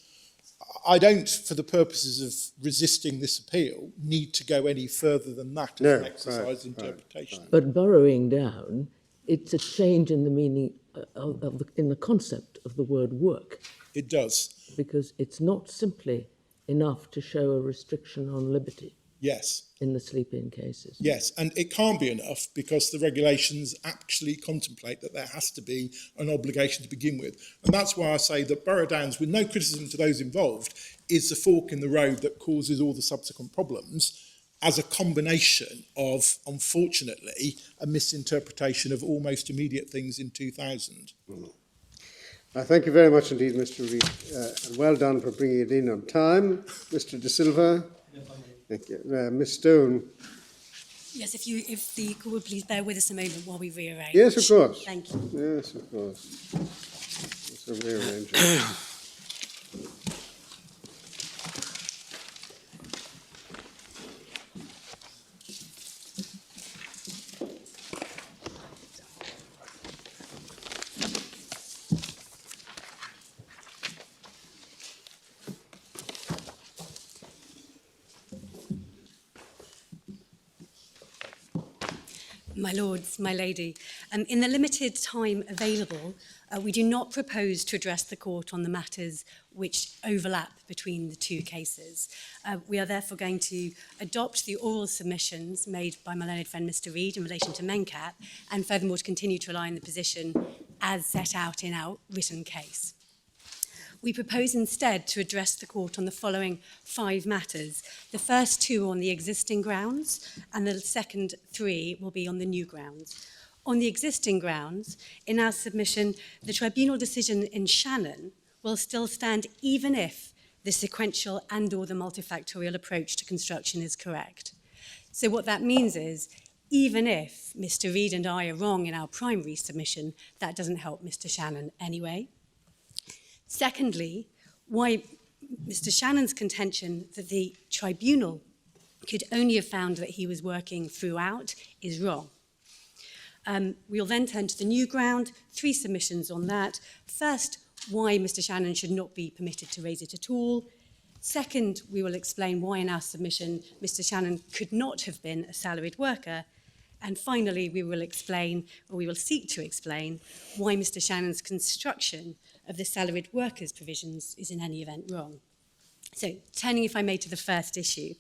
I don't, for the purposes of resisting this appeal, need to go any further than that as an exercise interpretation. But burrowing down, it's a change in the meaning in the concept of the word work. It does. Because it's not simply enough to show a restriction on liberty. Yes. In the sleep-in cases. Yes, and it can't be enough because the regulations actually contemplate that there has to be an obligation to begin with. And that's why I say that Borough Downs, with no criticism to those involved, is the fork in the road that causes all the subsequent problems, as a combination of, unfortunately, a misinterpretation of almost immediate things in 2000. Thank you very much indeed, Mr. Reid, and well done for bringing it in on time. Mr. De Silva. Thank you. Ms. Stone, Yes, if the court would please bear with us a moment while we rearrange. Yes, of course. Thank you. Yes, of course. So rearrange it. My lords, my lady, in the limited time available, we do not propose to address the court on the matters which overlap between the two cases. We are therefore going to adopt the oral submissions made by my learned friend Mr. Reid in relation to Mencap, and furthermore to continue to rely on the position as set out in our written case. We propose instead to address the court on the following 5 matters. The first 2 on the existing grounds, and the second 3 will be on the new grounds. On the existing grounds, in our submission, the tribunal decision in Shannon will still stand even if the sequential and/or the multifactorial approach to construction is correct. So what that means is, even if Mr. Reid and I are wrong in our primary submission, that doesn't help Mr. Shannon anyway. Secondly, why Mr. Shannon's contention that the tribunal could only have found that he was working throughout is wrong. We'll then turn to the new ground, 3 submissions on that. First, why Mr. Shannon should not be permitted to raise it at all. Second, we will explain why in our submission Mr. Shannon could not have been a salaried worker. And finally, we will explain, or we will seek to explain, why Mr. Shannon's construction of the salaried workers provisions is in any event wrong. So, turning, if I may, to the first issue.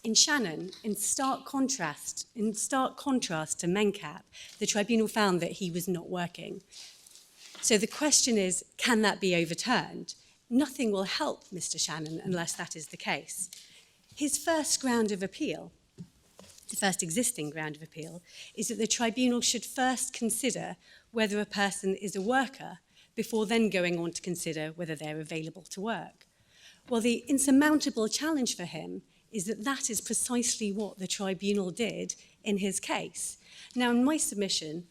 In Shannon, in stark contrast to Mencap, the tribunal found that he was not working. So the question is, can that be overturned? Nothing will help Mr. Shannon unless that is the case. His first ground of appeal, the first existing ground of appeal, is that the tribunal should first consider whether a person is a worker before then going on to consider whether they're available to work. Well, the insurmountable challenge for him is that that is precisely what the tribunal did in his case. Now, in my submission,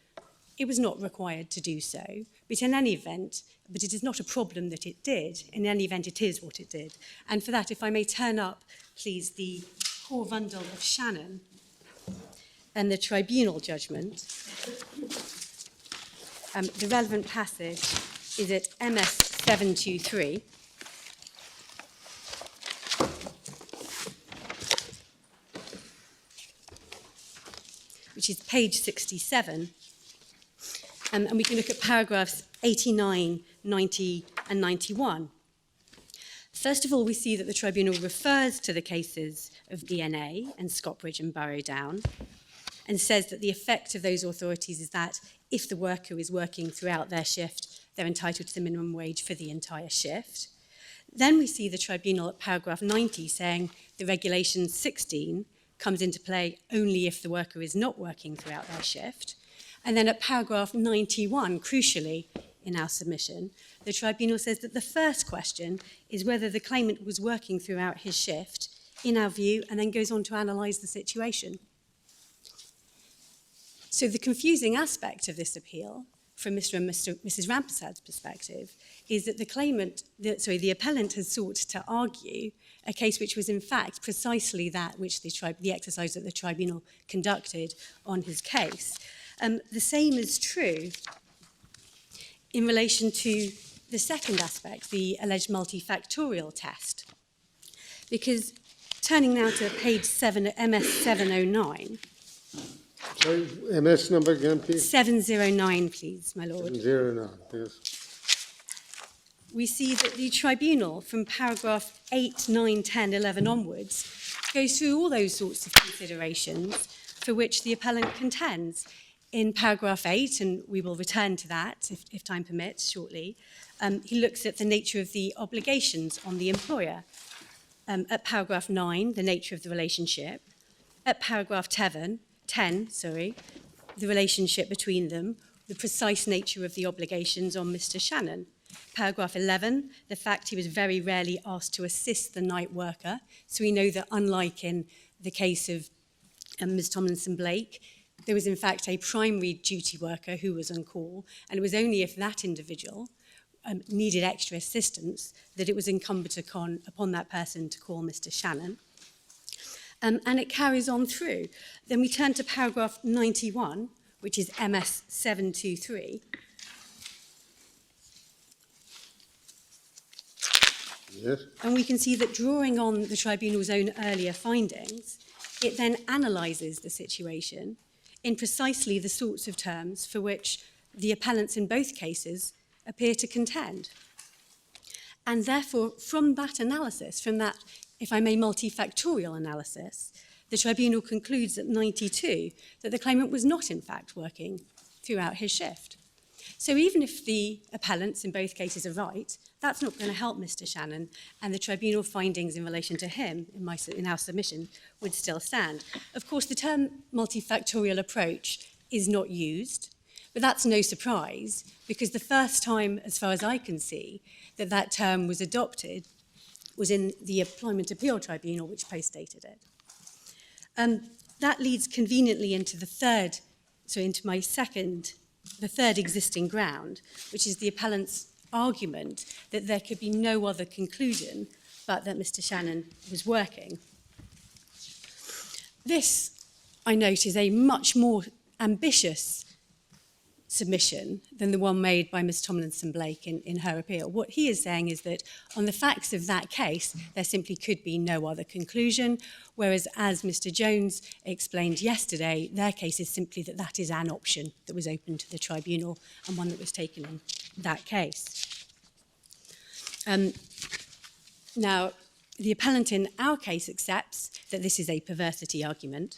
it was not required to do so, but in any event, but it is not a problem that it did. In any event, it is what it did. And for that, if I may turn up, please, the core bundle of Shannon and the tribunal judgment. The relevant passage is at MS 723. Which is page 67. And we can look at paragraphs 89, 90, and 91. First of all, we see that the tribunal refers to the cases of DNA and Scottbridge and Barrowdown, and says that the effect of those authorities is that if the worker is working throughout their shift, they're entitled to the minimum wage for the entire shift. Then we see the tribunal at paragraph 90 saying the regulation 16 comes into play only if the worker is not working throughout their shift. And then at paragraph 91, crucially in our submission, the tribunal says that the first question is whether the claimant was working throughout his shift, in our view, and then goes on to analyse the situation. So the confusing aspect of this appeal, from Mr. and Mrs. Rampersad's perspective, is that the appellant has sought to argue a case which was in fact precisely that which the exercise that the tribunal conducted on his case. The same is true in relation to the second aspect, the alleged multifactorial test. Because turning now to page 7, MS 709. Sorry, MS number again, please? 709, please, my lord. 709, yes. We see that the tribunal, from paragraph 8, 9, 10, 11 onwards, goes through all those sorts of considerations for which the appellant contends. In paragraph 8, and we will return to that if time permits shortly, he looks at the nature of the obligations on the employer. At paragraph 9, the nature of the relationship. At paragraph 10, the relationship between them, the precise nature of the obligations on Mr. Shannon. Paragraph 11, the fact he was very rarely asked to assist the night worker. So we know that unlike in the case of Ms Tomlinson-Blake, there was in fact a primary duty worker who was on call, and it was only if that individual needed extra assistance that it was incumbent upon that person to call Mr Shannon. And it carries on through. Then we turn to paragraph 91, which is MS 723. Yes. And we can see that drawing on the tribunal's own earlier findings, it then analyses the situation in precisely the sorts of terms for which the appellants in both cases appear to contend. And therefore, from that analysis, from that, if I may, multifactorial analysis, the tribunal concludes at 92 that the claimant was not in fact working throughout his shift. So even if the appellants in both cases are right, that's not going to help Mr Shannon, and the tribunal findings in relation to him in our submission would still stand. Of course, the term multifactorial approach is not used, but that's no surprise, because the first time, as far as I can see, that that term was adopted was in the Employment Appeal Tribunal, which postdated it. That leads conveniently into the third existing ground, which is the appellant's argument that there could be no other conclusion but that Mr Shannon was working. This, I note, is a much more ambitious submission than the one made by Ms Tomlinson-Blake in her appeal. What he is saying is that on the facts of that case, there simply could be no other conclusion, whereas as Mr Jones explained yesterday, their case is simply that that is an option that was open to the tribunal and one that was taken in that case. Now, the appellant in our case accepts that this is a perversity argument.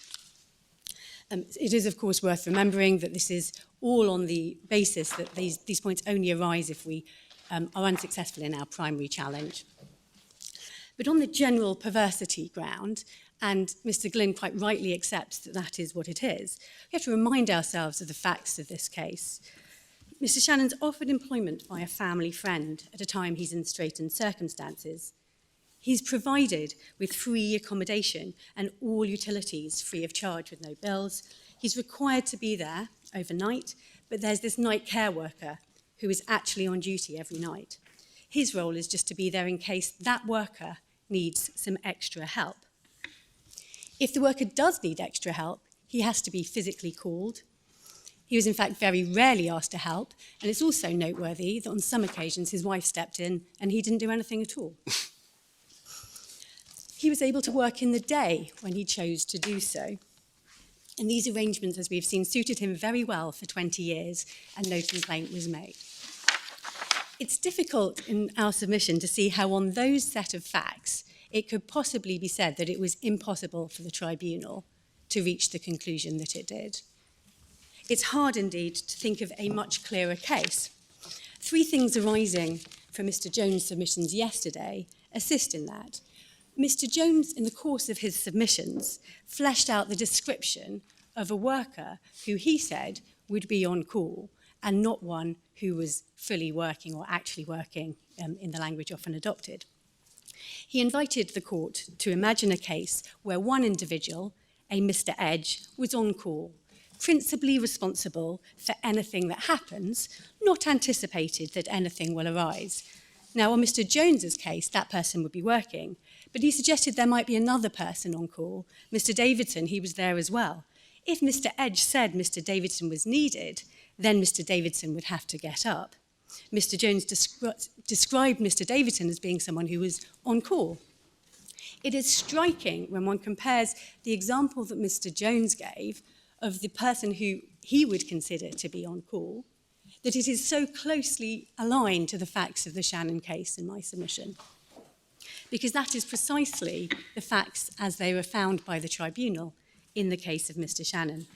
It is, of course, worth remembering that this is all on the basis that these points only arise if we are unsuccessful in our primary challenge. But on the general perversity ground, and Mr Glynn quite rightly accepts that that is what it is, we have to remind ourselves of the facts of this case. Mr Shannon's offered employment by a family friend at a time he's in straitened circumstances. He's provided with free accommodation and all utilities free of charge with no bills. He's required to be there overnight, but there's this night care worker who is actually on duty every night. His role is just to be there in case that worker needs some extra help. If the worker does need extra help, he has to be physically called. He was in fact very rarely asked to help, and it's also noteworthy that on some occasions his wife stepped in and he didn't do anything at all. He was able to work in the day when he chose to do so. And these arrangements, as we've seen, suited him very well for 20 years, and no complaint was made. It's difficult in our submission to see how on those set of facts it could possibly be said that it was impossible for the tribunal to reach the conclusion that it did. It's hard indeed to think of a much clearer case. Three things arising from Mr Jones' submissions yesterday assist in that. Mr Jones, in the course of his submissions, fleshed out the description of a worker who he said would be on call and not one who was fully working or actually working in the language often adopted. He invited the court to imagine a case where one individual, a Mr Edge, was on call, principally responsible for anything that happens, not anticipated that anything will arise. Now, on Mr Jones's case, that person would be working, but he suggested there might be another person on call. Mr Davidson, he was there as well. If Mr Edge said Mr Davidson was needed, then Mr Davidson would have to get up. Mr Jones described Mr Davidson as being someone who was on call. It is striking when one compares the example that Mr Jones gave of the person who he would consider to be on call, that it is so closely aligned to the facts of the Shannon case in my submission. Because that is precisely the facts as they were found by the tribunal in the case of Mr Shannon.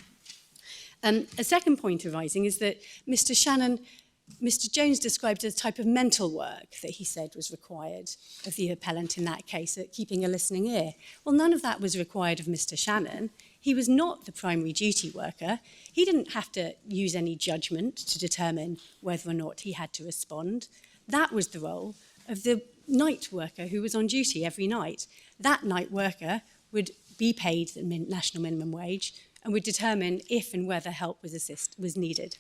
A second point arising is that Mr Jones described a type of mental work that he said was required of the appellant in that case, keeping a listening ear. Well, none of that was required of Mr Shannon. He was not the primary duty worker. He didn't have to use any judgment to determine whether or not he had to respond. That was the role of the night worker who was on duty every night. That night worker would be paid the national minimum wage and would determine if and whether help was needed.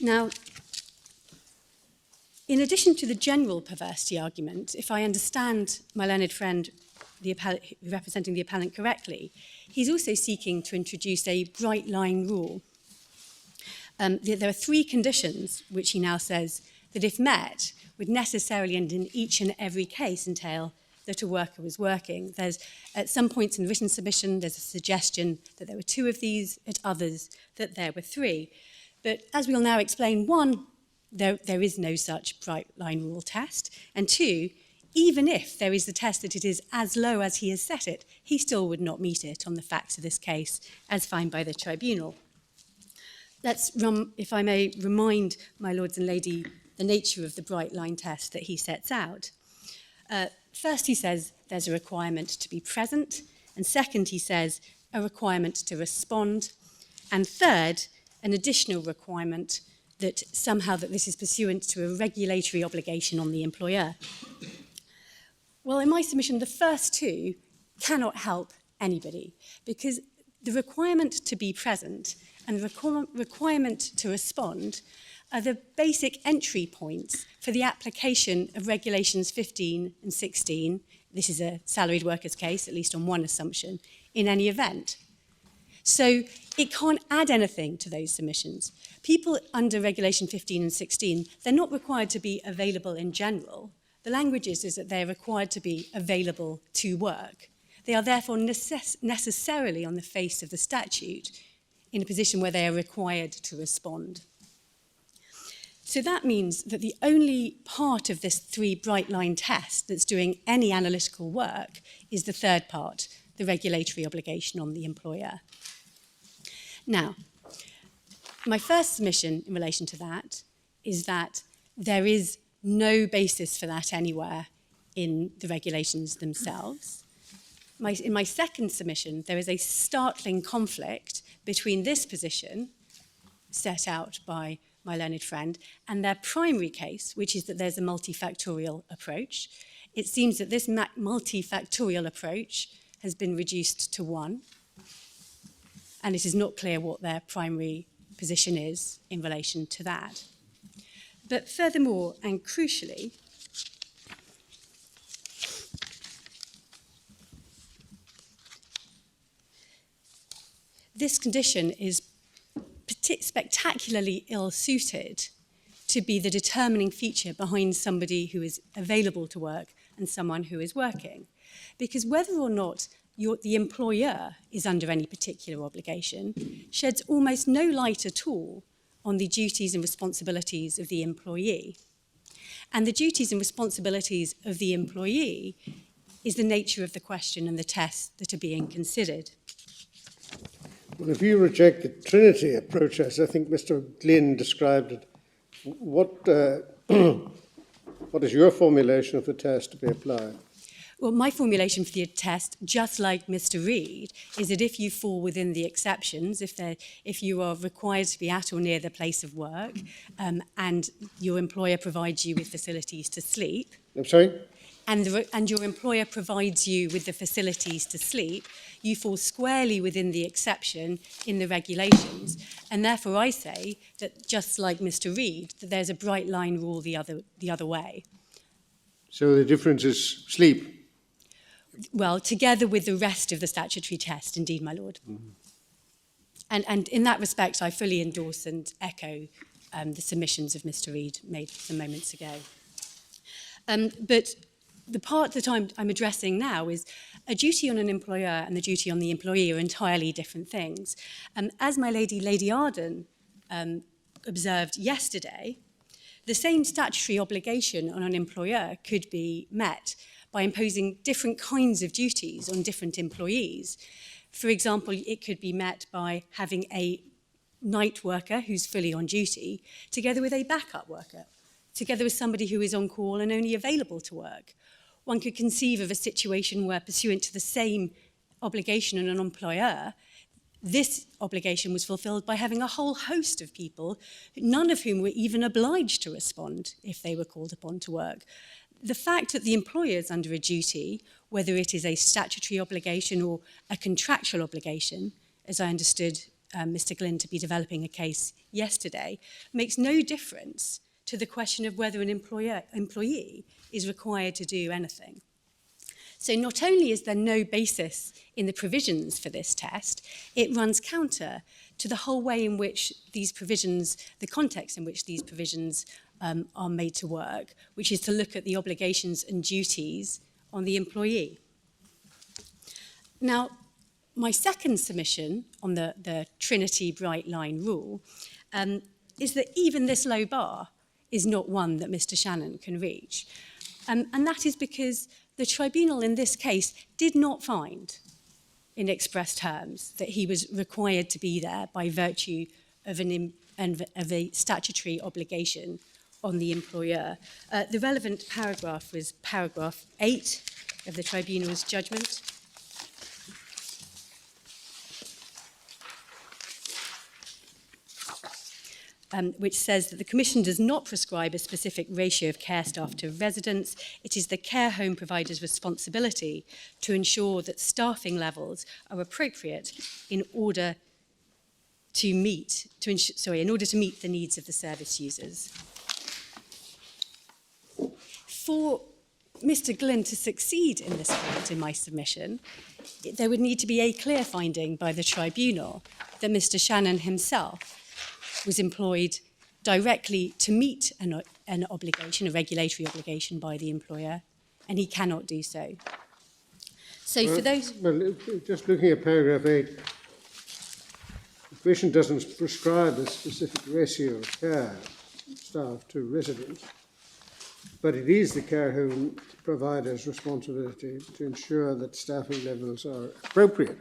Now, in addition to the general perversity argument, if I understand my learned friend representing the appellant correctly, he's also seeking to introduce a bright line rule. There are 3 conditions which he now says that if met would necessarily and in each and every case entail that a worker was working. There's at some points in written submission there's a suggestion that there were 2 of these, at others that there were 3. But as we'll now explain, 1, there is no such bright line rule test, and 2, even if there is the test that it is as low as he has set it, he still would not meet it on the facts of this case as found by the tribunal. If I may remind my lords and lady the nature of the bright line test that he sets out. First, he says there's a requirement to be present, and second, he says a requirement to respond, and third, an additional requirement that somehow that this is pursuant to a regulatory obligation on the employer. Well, in my submission, the first 2 cannot help anybody, because the requirement to be present and the requirement to respond are the basic entry points for the application of regulations 15 and 16. This is a salaried workers case, at least on one assumption, in any event. So it can't add anything to those submissions. People under regulation 15 and 16, they're not required to be available in general. The language is that they're required to be available to work. They are therefore necessarily on the face of the statute in a position where they are required to respond. So that means that the only part of this 3 bright line test that's doing any analytical work is the third part, the regulatory obligation on the employer. Now, my first submission in relation to that is that there is no basis for that anywhere in the regulations themselves. In my second submission, there is a startling conflict between this position set out by my learned friend and their primary case, which is that there's a multifactorial approach. It seems that this multifactorial approach has been reduced to 1, and it is not clear what their primary position is in relation to that. But furthermore, and crucially, this condition is spectacularly ill-suited to be the determining feature behind somebody who is available to work and someone who is working. Because whether or not the employer is under any particular obligation sheds almost no light at all on the duties and responsibilities of the employee. And the duties and responsibilities of the employee is the nature of the question and the tests that are being considered. Well, if you reject the Trinity approach, as I think Mr. Glynn described it, what is your formulation of the test to be applied? Well, my formulation for the test, just like Mr. Reid, is that if you fall within the exceptions, if you are required to be at or near the place of work, and your employer provides you with facilities to sleep. I'm sorry? And your employer provides you with the facilities to sleep, you fall squarely within the exception in the regulations. And therefore I say that, just like Mr. Reid, that there's a bright line rule the other way. So the difference is sleep? Well, together with the rest of the statutory test, indeed, my lord. Mm-hmm. And in that respect, I fully endorse and echo the submissions of Mr. Reid made some moments ago. But the part that I'm addressing now is a duty on an employer and the duty on the employee are entirely different things. As my Lady Arden observed yesterday, the same statutory obligation on an employer could be met by imposing different kinds of duties on different employees. For example, it could be met by having a night worker who's fully on duty, together with a backup worker, together with somebody who is on call and only available to work. One could conceive of a situation where, pursuant to the same obligation on an employer, this obligation was fulfilled by having a whole host of people, none of whom were even obliged to respond if they were called upon to work. the fact that the employer is under a duty, whether it is a statutory obligation or a contractual obligation, as I understood Mr. Glynn to be developing a case yesterday, makes no difference to the question of whether an employee is required to do anything. So not only is there no basis in the provisions for this test, it runs counter to the whole way in which these provisions, the context in which these provisions are made to work, which is to look at the obligations and duties on the employee. Now, my second submission on the Trinity Bright Line rule is that even this low bar is not one that Mr. Shannon can reach. And that is because the tribunal in this case did not find in express terms that he was required to be there by virtue of a statutory obligation on the employer. The relevant paragraph was paragraph 8 of the tribunal's judgment. Which says that the Commission does not prescribe a specific ratio of care staff to residents. It is the care home provider's responsibility to ensure that staffing levels are appropriate in order to meet the needs of the service users. For Mr. Glynn to succeed in this point in my submission, there would need to be a clear finding by the tribunal that Mr. Shannon himself was employed directly to meet an obligation, a regulatory obligation by the employer, and he cannot do so. So for those... Well, just looking at paragraph 8, the Commission doesn't prescribe a specific ratio of care staff to residents, but it is the care home provider's responsibility to ensure that staffing levels are appropriate.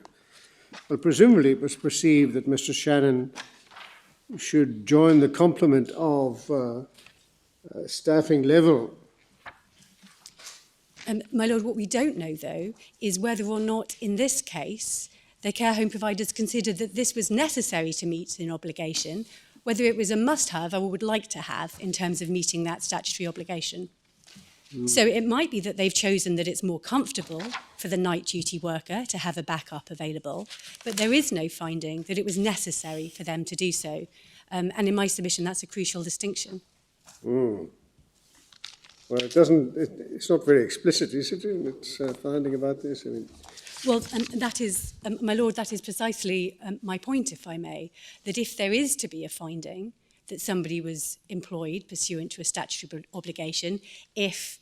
Well, presumably it was perceived that Mr. Shannon should join the complement of staffing level. My Lord, what we don't know, though, is whether or not, in this case, the care home providers considered that this was necessary to meet an obligation, whether it was a must-have or would like to have in terms of meeting that statutory obligation. So it might be that they've chosen that it's more comfortable for the night duty worker to have a backup available, but there is no finding that it was necessary for them to do so. And in my submission, that's a crucial distinction. Well, it's not very explicit, is it, in its finding about this? I mean... Well, that is, my Lord, that is precisely my point, if I may, that if there is to be a finding that somebody was employed pursuant to a statutory obligation, if,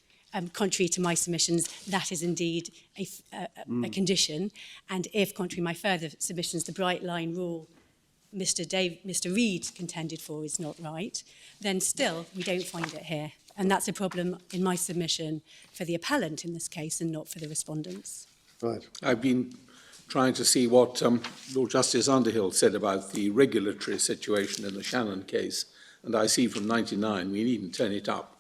contrary to my submissions, that is indeed a condition, and if, contrary to my further submissions, the Bright Line rule Mr. Reid contended for is not right, then still we don't find it here. And that's a problem in my submission for the appellant in this case and not for the respondents. Right. I've been trying to see what Lord Justice Underhill said about the regulatory situation in the Shannon case, and I see from 99, we needn't turn it up,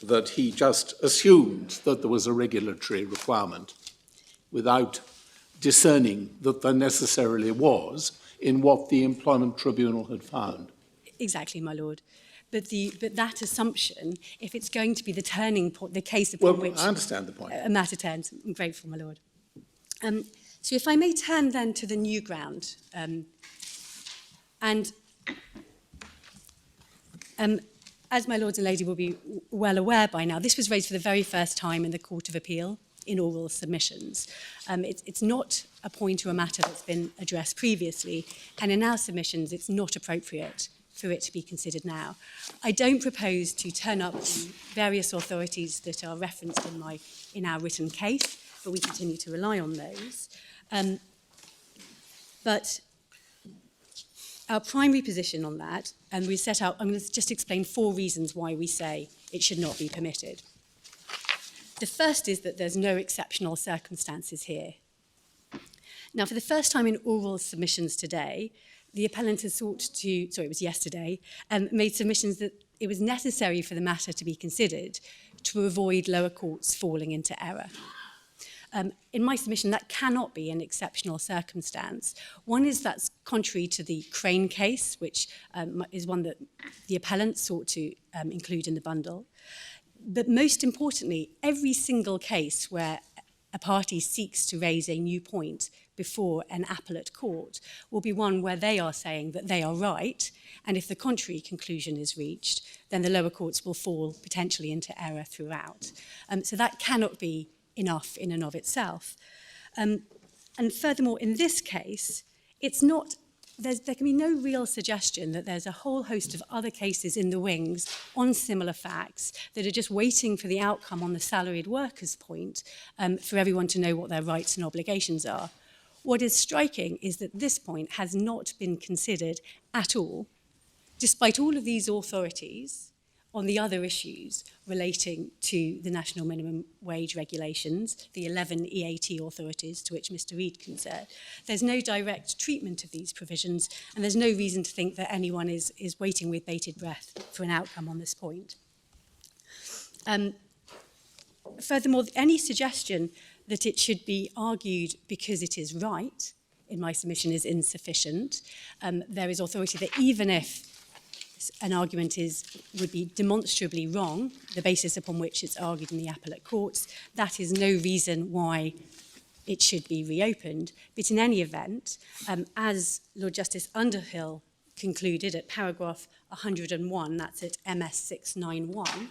that he just assumed that there was a regulatory requirement without discerning that there necessarily was in what the employment tribunal had found. Exactly, my Lord. But that assumption, if it's going to be the turning point, the case upon which I understand the point. A matter turns, I'm grateful, my Lord. So if I may turn then to the new ground, as my Lords and Lady will be well aware by now, this was raised for the very first time in the Court of Appeal in oral submissions. It's not a point or a matter that's been addressed previously, and in our submissions it's not appropriate for it to be considered now. I don't propose to turn up the various authorities that are referenced in our written case, but we continue to rely on those. But our primary position on that, and we set out, I'm going to just explain 4 reasons why we say it should not be permitted. The first is that there's no exceptional circumstances here. Now, for the first time in oral submissions today, the appellant has made submissions that it was necessary for the matter to be considered to avoid lower courts falling into error. In my submission, that cannot be an exceptional circumstance. One is that's contrary to the Crane case, which is one that the appellant sought to include in the bundle. But most importantly, every single case where a party seeks to raise a new point before an appellate court will be one where they are saying that they are right, and if the contrary conclusion is reached, then the lower courts will fall potentially into error throughout. So that cannot be enough in and of itself. And furthermore, in this case, it's not, there can be no real suggestion that there's a whole host of other cases in the wings on similar facts that are just waiting for the outcome on the salaried workers point for everyone to know what their rights and obligations are. What is striking is that this point has not been considered at all, despite all of these authorities on the other issues relating to the national minimum wage regulations, the 11 EAT authorities to which Mr. Reid concerned. There's no direct treatment of these provisions, and there's no reason to think that anyone is waiting with bated breath for an outcome on this point. Furthermore, any suggestion that it should be argued because it is right, in my submission, is insufficient. There is authority that even if an argument would be demonstrably wrong, the basis upon which it's argued in the appellate courts, that is no reason why it should be reopened. But in any event, as Lord Justice Underhill concluded at paragraph 101, that's at MS 691.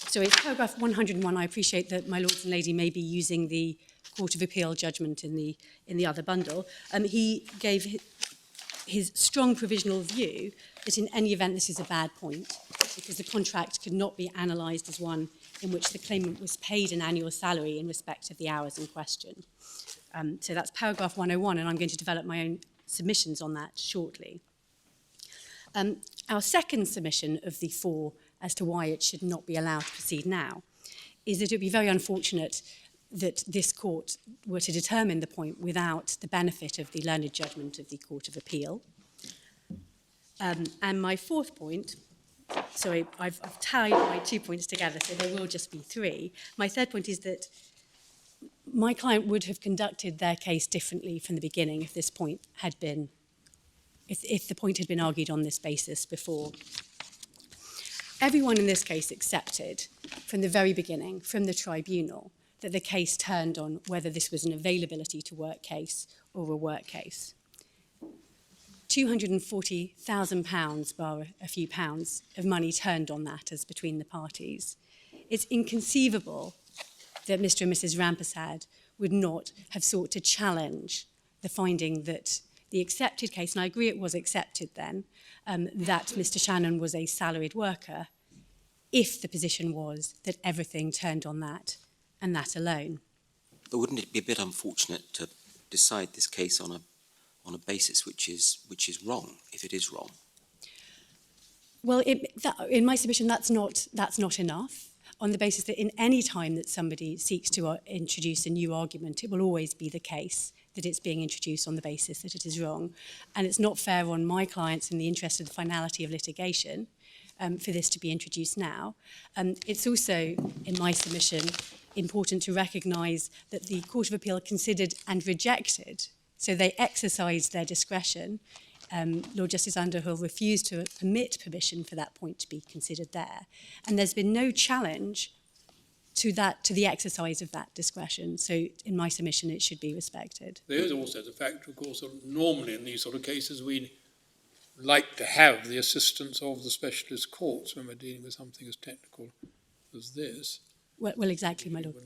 So it's paragraph 101. I appreciate that my lords and lady may be using the Court of Appeal judgment in the other bundle. He gave his strong provisional view that in any event this is a bad point because the contract could not be analysed as one in which the claimant was paid an annual salary in respect of the hours in question. So that's paragraph 101, and I'm going to develop my own submissions on that shortly. Our second submission of the four as to why it should not be allowed to proceed now is that it would be very unfortunate that this court were to determine the point without the benefit of the learned judgment of the Court of Appeal. And my fourth point, sorry, I've tied my 2 points together, so there will just be three. My third point is that my client would have conducted their case differently from the beginning if this point had been, if the point had been argued on this basis before. Everyone in this case accepted from the very beginning, from the tribunal, that the case turned on whether this was an availability to work case or a work case. £240,000, bar a few pounds, of money turned on that as between the parties. It's inconceivable that Mr. and Mrs. Rampersad would not have sought to challenge the finding that the accepted case, and I agree it was accepted then, that Mr. Shannon was a salaried worker, if the position was that everything turned on that and that alone. But wouldn't it be a bit unfortunate to decide this case on a basis which is wrong, if it is wrong? Well, in my submission, that's not enough. On the basis that in any time that somebody seeks to introduce a new argument, it will always be the case that it's being introduced on the basis that it is wrong. And it's not fair on my clients in the interest of the finality of litigation for this to be introduced now. It's also, in my submission, important to recognise that the Court of Appeal considered and rejected, so they exercised their discretion. Lord Justice Underhill refused to permit permission for that point to be considered there. And there's been no challenge to the exercise of that discretion. So in my submission, it should be respected. There is also the fact, of course, that normally in these sort of cases, we like to have the assistance of the specialist courts when we're dealing with something as technical as this. Well, exactly, my lord.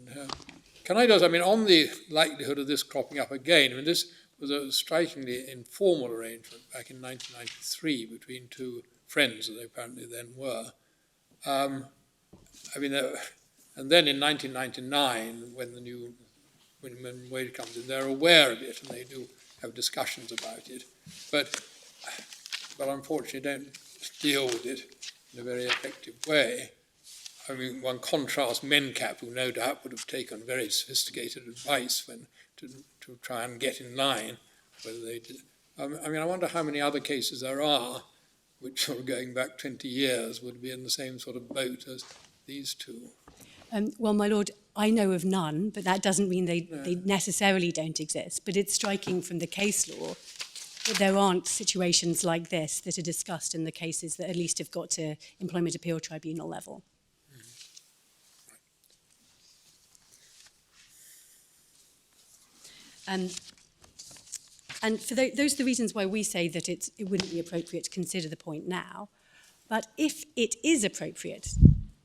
Can I just, on the likelihood of this cropping up again, this was a strikingly informal arrangement back in 1993 between two friends, that they apparently then were. And then in 1999, when the new minimum wage comes in, they're aware of it and they do have discussions about it. But unfortunately don't deal with it in a very effective way. One contrasts Mencap, who no doubt would have taken very sophisticated advice when to try and get in line, whether they did. I wonder how many other cases there are which, sort of going back 20 years, would be in the same sort of boat as these two. Well, my lord, I know of none, but that doesn't mean they necessarily don't exist. But it's striking from the case law that there aren't situations like this that are discussed in the cases that at least have got to Employment Appeal Tribunal level. And for those are the reasons why we say that it wouldn't be appropriate to consider the point now. But if it is appropriate,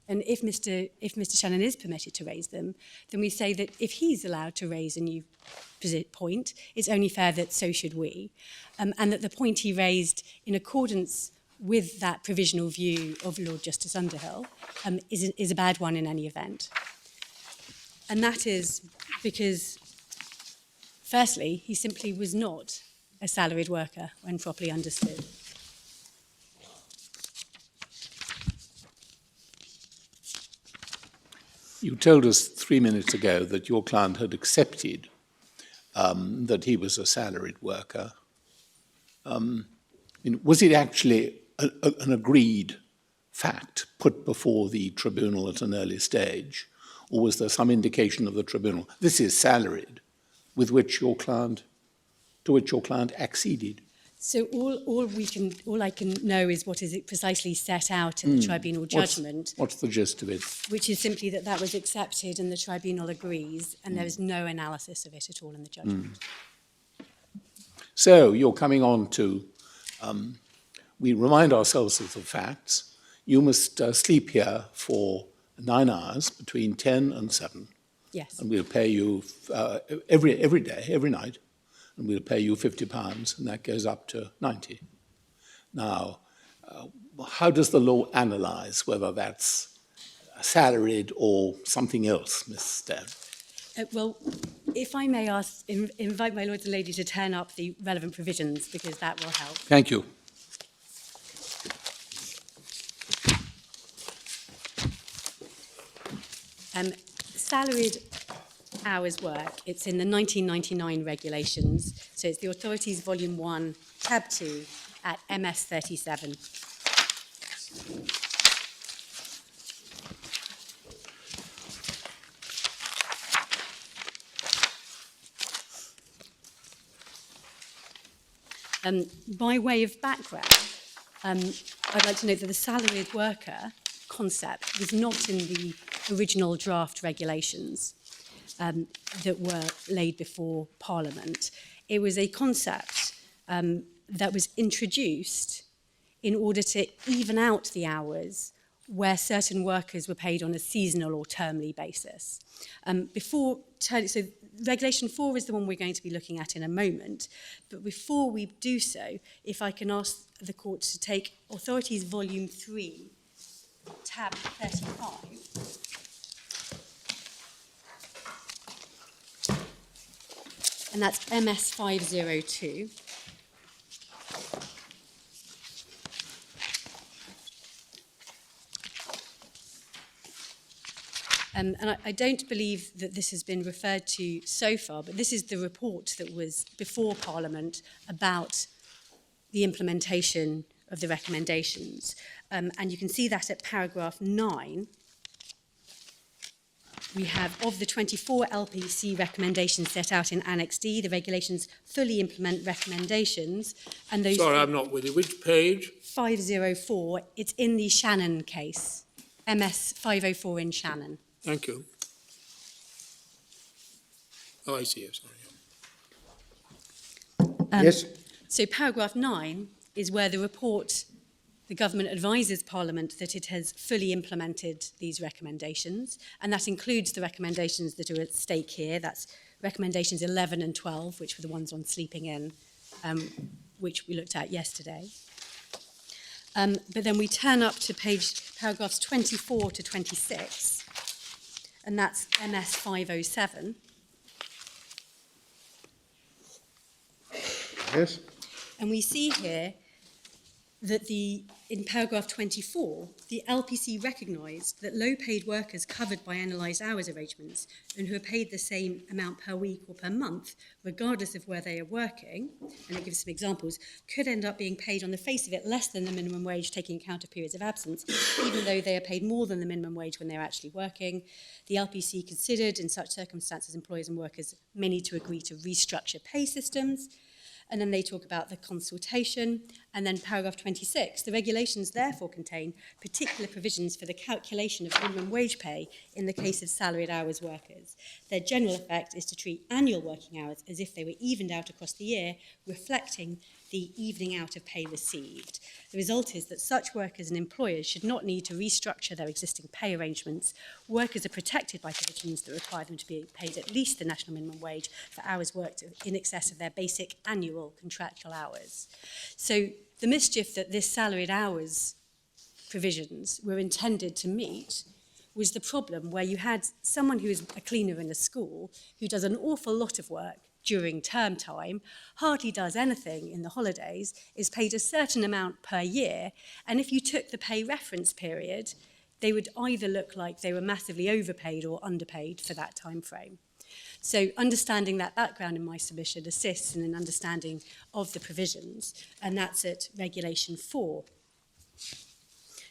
and if Mr. Shannon is permitted to raise them, then we say that if he's allowed to raise a new point, it's only fair that so should we, and that the point he raised in accordance with that provisional view of Lord Justice Underhill is a bad one in any event. And that is because, firstly, he simply was not a salaried worker when properly understood. You told us 3 minutes ago that your client had accepted that he was a salaried worker. Was it actually an agreed fact put before the tribunal at an early stage, or was there some indication of the tribunal, this is salaried, to which your client acceded? So all I can know is what is precisely set out in the tribunal judgment. What's the gist of it? Which is simply that was accepted and the tribunal agrees, and there is no analysis of it at all in the judgment. So you're coming on to, we remind ourselves of the facts. You must sleep here for 9 hours between 10 and 7. Yes. And we'll pay you every day, every night. And we'll pay you £50, and that goes up to 90. Now, how does the law analyse whether that's salaried or something else, Ms. Stead? Well, if I may invite my lords and ladies to turn up the relevant provisions, because that will help. Thank you. Salaried hours work, it's in the 1999 regulations, so it's the Authorities Volume 1, Tab 2, at MS 37. By way of background, I'd like to note that the salaried worker concept was not in the original draft regulations that were laid before Parliament. It was a concept that was introduced in order to even out the hours where certain workers were paid on a seasonal or termly basis. So Regulation 4 is the one we're going to be looking at in a moment, but before we do so, if I can ask the court to take Authorities Volume 3, Tab 35, and that's MS 502. And I don't believe that this has been referred to so far, but this is the report that was before Parliament about the implementation of the recommendations. And you can see that at paragraph 9. We have, of the 24 LPC recommendations set out in Annex D, the regulations fully implement recommendations. And those. Sorry, I'm not with you. Which page? 504. It's in the Shannon case, MS 504 in Shannon. Thank you. Oh, I see. Sorry. Yes. So paragraph 9 is where the government advises Parliament that it has fully implemented these recommendations, and that includes the recommendations that are at stake here. That's recommendations 11 and 12, which were the ones on sleeping in, which we looked at yesterday. But then we turn up to paragraphs 24 to 26, and that's MS 507. Yes. And we see here that in paragraph 24, the LPC recognised that low-paid workers covered by analysed hours arrangements and who are paid the same amount per week or per month, regardless of where they are working, and it gives some examples, could end up being paid on the face of it less than the minimum wage, taking account of periods of absence, even though they are paid more than the minimum wage when they're actually working. The LPC considered, in such circumstances, employers and workers may need to agree to restructure pay systems. And then they talk about the consultation, And then paragraph 26, the regulations therefore contain particular provisions for the calculation of minimum wage pay in the case of salaried hours workers. Their general effect is to treat annual working hours as if they were evened out across the year, reflecting the evening out of pay received. The result is that such workers and employers should not need to restructure their existing pay arrangements. Workers are protected by provisions that require them to be paid at least the national minimum wage for hours worked in excess of their basic annual contractual hours. So the mischief that this salaried hours provisions were intended to meet was the problem where you had someone who is a cleaner in a school who does an awful lot of work during term time, hardly does anything in the holidays, is paid a certain amount per year, and if you took the pay reference period, they would either look like they were massively overpaid or underpaid for that time frame. So understanding that background in my submission assists in an understanding of the provisions, and that's at Regulation 4.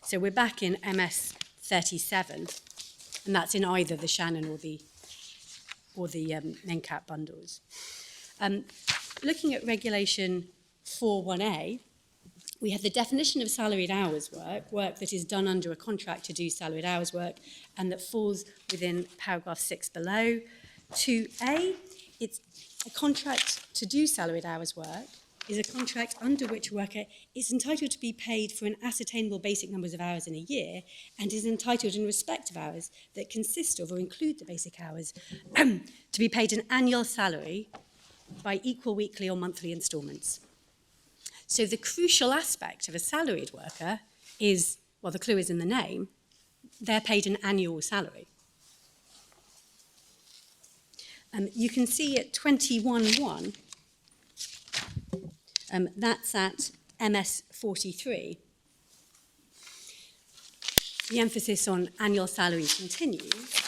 So we're back in MS 37, and that's in either the Shannon or the Mencap bundles. Looking at Regulation 4.1a, we have the definition of salaried hours work that is done under a contract to do salaried hours work, and that falls within paragraph 6 below. 2a, it's a contract to do salaried hours work is a contract under which a worker is entitled to be paid for an ascertainable basic numbers of hours in a year and is entitled in respect of hours that consist of or include the basic hours to be paid an annual salary by equal weekly or monthly instalments. So the crucial aspect of a salaried worker is, well, the clue is in the name, they're paid an annual salary. You can see at 21.1, that's at MS 43. The emphasis on annual salary continues,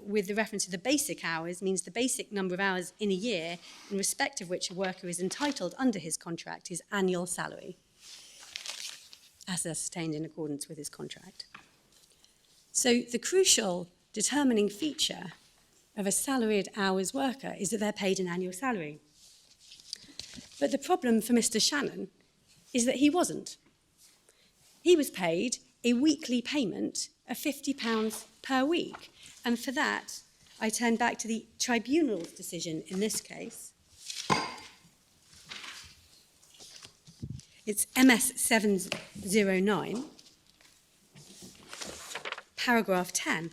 with the reference to the basic hours means the basic number of hours in a year in respect of which a worker is entitled under his contract is annual salary, as ascertained in accordance with his contract. So the crucial determining feature of a salaried hours worker is that they're paid an annual salary. But the problem for Mr. Shannon is that he wasn't. He was paid a weekly payment of £50 per week. And for that, I turn back to the tribunal's decision in this case. It's MS 709, paragraph 10.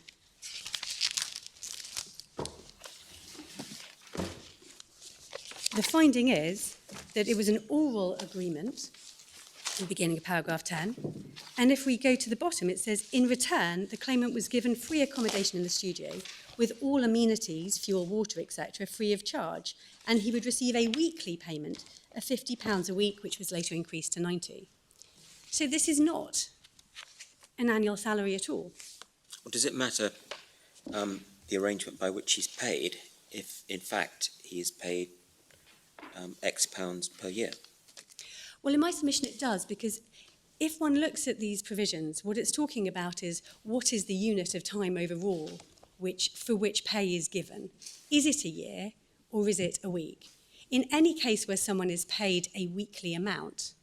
The finding is that it was an oral agreement in the beginning of paragraph 10, and if we go to the bottom, it says, in return, the claimant was given free accommodation in the studio with all amenities, fuel, water, etc., free of charge, and he would receive a weekly payment of £50 a week, which was later increased to 90. So this is not an annual salary at all. Well, does it matter the arrangement by which he's paid if, in fact, he is paid X pounds per year? Well, in my submission it does, because if one looks at these provisions, what it's talking about is what is the unit of time overall for which pay is given. Is it a year or is it a week? In any case where someone is paid a weekly amount,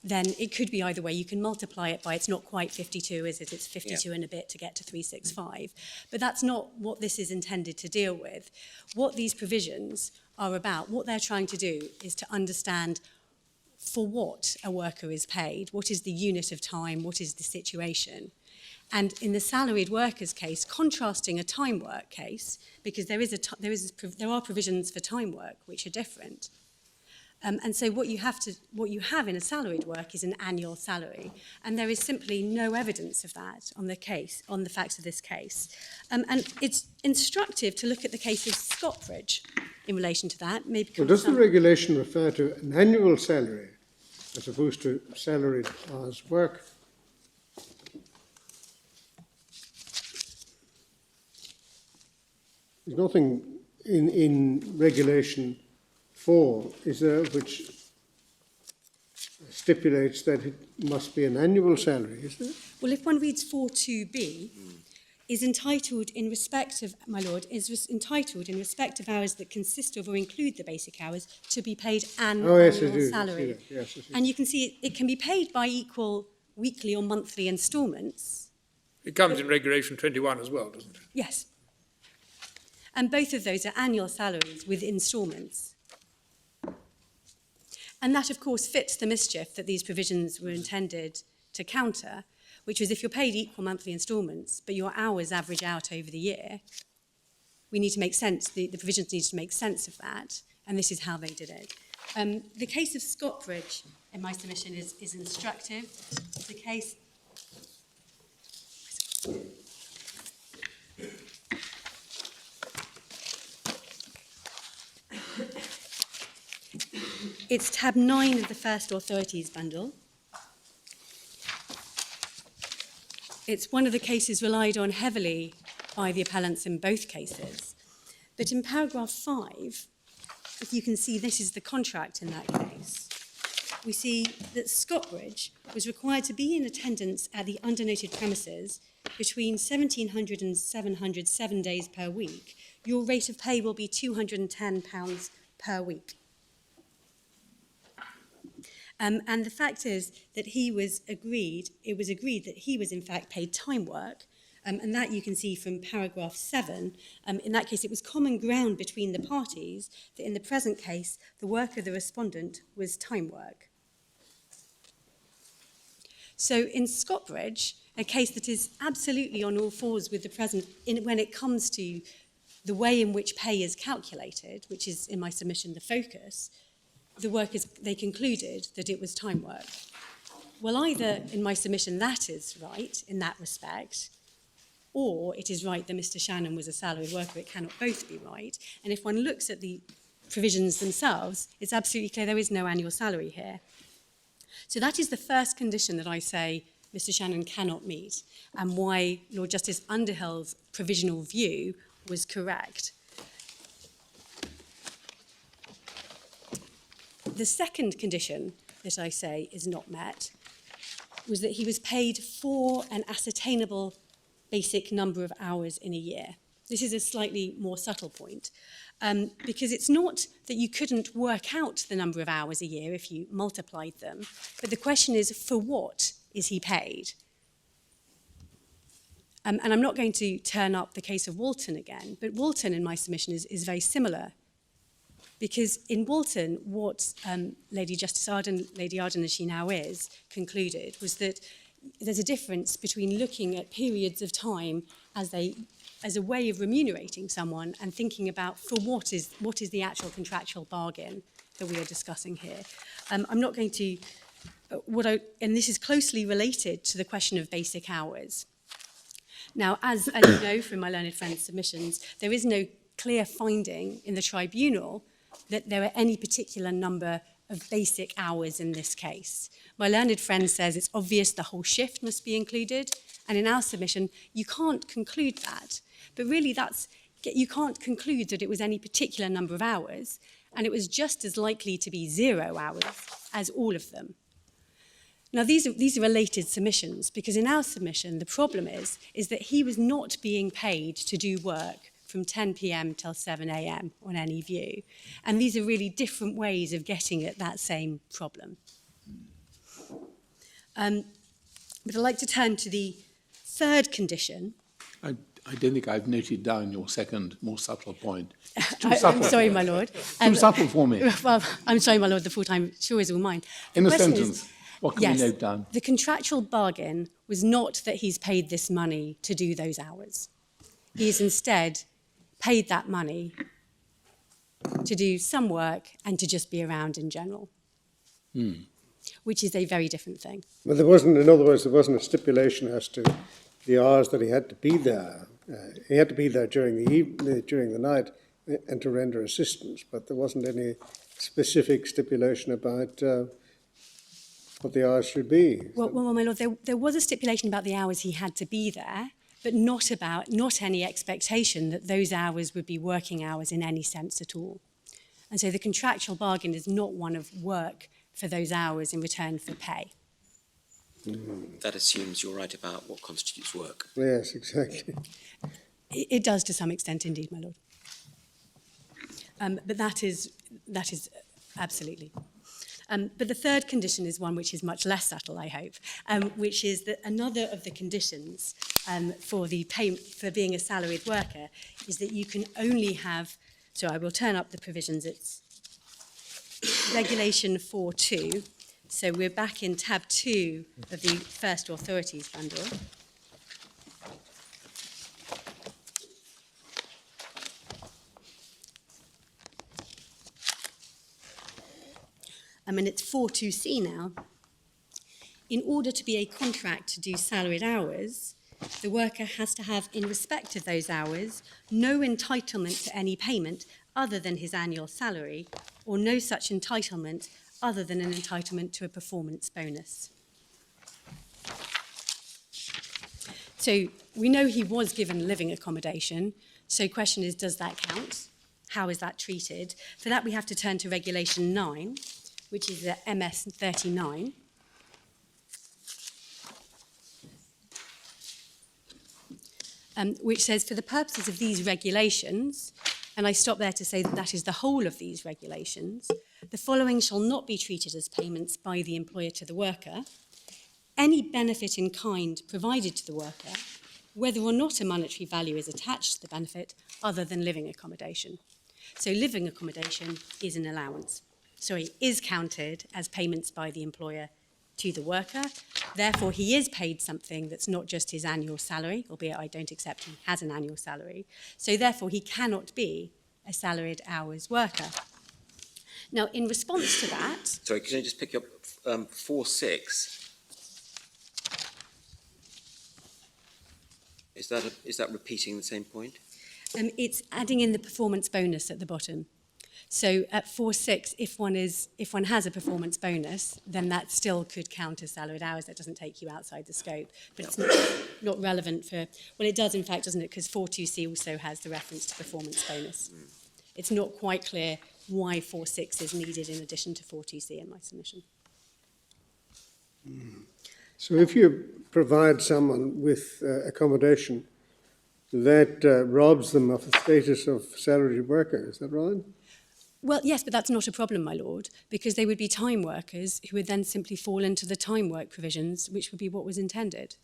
then it could be either way. You can multiply it by, it's not quite 52, is it? It's 52 and a bit to get to 365. But that's not what this is intended to deal with. What these provisions are about, what they're trying to do is to understand for what a worker is paid, what is the unit of time, what is the situation. And in the salaried workers case, contrasting a time work case, because there are provisions for time work which are different. And so what you have in a salaried work is an annual salary, and there is simply no evidence of that on the facts of this case. And it's instructive to look at the case of Scottbridge in relation to that. Maybe well, does the regulation refer to an annual salary as opposed to salaried hours work? There's nothing in Regulation 4, is there, which stipulates that it must be an annual salary, is there? Well, if one reads 4.2b, is entitled in respect of, my lord, entitled in respect of hours that consist of or include the basic hours to be paid an Oh, yes, I annual do. salary. See that. Yes, I see. And you can see it can be paid by equal weekly or monthly instalments. It comes in Regulation 21 as well, doesn't it? Yes. And both of those are annual salaries with instalments. And that, of course, fits the mischief that these provisions were intended to counter, which was if you're paid equal monthly instalments, but your hours average out over the year, we need to make sense, the provisions need to make sense of that, and this is how they did it. The case of Scottbridge, in my submission, is instructive. The case... It's tab 9 of the First Authorities bundle. It's one of the cases relied on heavily by the appellants in both cases. But in paragraph 5, if you can see, this is the contract in that case. We see that Scottbridge was required to be in attendance at the undernoted premises between 1,700 and 700 7 days per week. Your rate of pay will be £210 per week. And the fact is that it was agreed that he was in fact paid time work, and that you can see from paragraph 7. In that case, it was common ground between the parties that in the present case, the work of the respondent was time work. So in Scottbridge, a case that is absolutely on all fours with the present when it comes to the way in which pay is calculated, which is in my submission the focus, they concluded that it was time work. Well, either in my submission that is right in that respect, or it is right that Mr. Shannon was a salaried worker. It cannot both be right. And if one looks at the provisions themselves, it's absolutely clear there is no annual salary here. So that is the first condition that I say Mr. Shannon cannot meet, and why Lord Justice Underhill's provisional view was correct. The second condition that I say is not met was that he was paid for an ascertainable basic number of hours in a year. This is a slightly more subtle point, because it's not that you couldn't work out the number of hours a year if you multiplied them, but the question is, for what is he paid? And I'm not going to turn up the case of Walton again, but Walton, in my submission, is very similar. Because in Walton, what Lady Justice Arden, Lady Arden as she now is, concluded was that there's a difference between looking at periods of time as a way of remunerating someone and thinking about for what is the actual contractual bargain that we are discussing here. I'm not going to, and this is closely related to the question of basic hours. Now, as you know from my learned friend's submissions, there is no clear finding in the tribunal that there are any particular number of basic hours in this case. My learned friend says it's obvious the whole shift must be included, and in our submission, you can't conclude that. But really, you can't conclude that it was any particular number of hours, and it was just as likely to be 0 hours as all of them. Now, these are related submissions, because in our submission, the problem is that he was not being paid to do work from 10 p.m. till 7 a.m. on any view. And these are really different ways of getting at that same problem. But I'd like to turn to the third condition. I don't think I've noted down your second, more subtle point. It's too I'm subtle. sorry, my lord. Too subtle for me. Well, I'm sorry, my lord, the full time sure is all mine. In a question sentence, what can we note down? The contractual bargain was not that he's paid this money to do those hours. He's instead paid that money to do some work and to just be around in general, which is a very different thing. Well, in other words, there wasn't a stipulation as to the hours that he had to be there. He had to be there during the night and to render assistance, but there wasn't any specific stipulation about what the hours should be. Well, my lord, there was a stipulation about the hours he had to be there, but not any expectation that those hours would be working hours in any sense at all. And so the contractual bargain is not one of work for those hours in return for pay. That assumes you're right about what constitutes work. Yes, exactly. It does to some extent indeed, my lord. But that is absolutely. But the third condition is one which is much less subtle, I hope, which is that another of the conditions for being a salaried worker is that you can only have, so I will turn up the provisions, it's Regulation 4.2, so we're back in tab 2 of the First Authorities bundle. And it's 4.2c now. In order to be a contract to do salaried hours, the worker has to have, in respect of those hours, no entitlement to any payment other than his annual salary, or no such entitlement other than an entitlement to a performance bonus. So we know he was given living accommodation, so the question is, does that count? How is that treated? For that, we have to turn to Regulation 9, which is the MS 39. Which says, for the purposes of these regulations, and I stop there to say that that is the whole of these regulations, the following shall not be treated as payments by the employer to the worker. Any benefit in kind provided to the worker, whether or not a monetary value is attached to the benefit, other than living accommodation. So living accommodation is an allowance. Is counted as payments by the employer to the worker. Therefore, he is paid something that's not just his annual salary, albeit I don't accept he has an annual salary. So therefore, he cannot be a salaried hours worker. Now, in response to that... Sorry, can I just pick up 4.6? Is that repeating the same point? It's adding in the performance bonus at the bottom. So at 4.6, if one has a performance bonus, then that still could count as salaried hours. That doesn't take you outside the scope, but it's not relevant for. Well, it does in fact, doesn't it? Because 4.2c also has the reference to performance bonus. It's not quite clear why 4.6 is needed in addition to 4.2c in my submission. So if you provide someone with accommodation, that robs them of the status of salaried worker, is that right? Well, yes, but that's not a problem, my lord, because they would be time workers who would then simply fall into the time work provisions, which would be what was intended.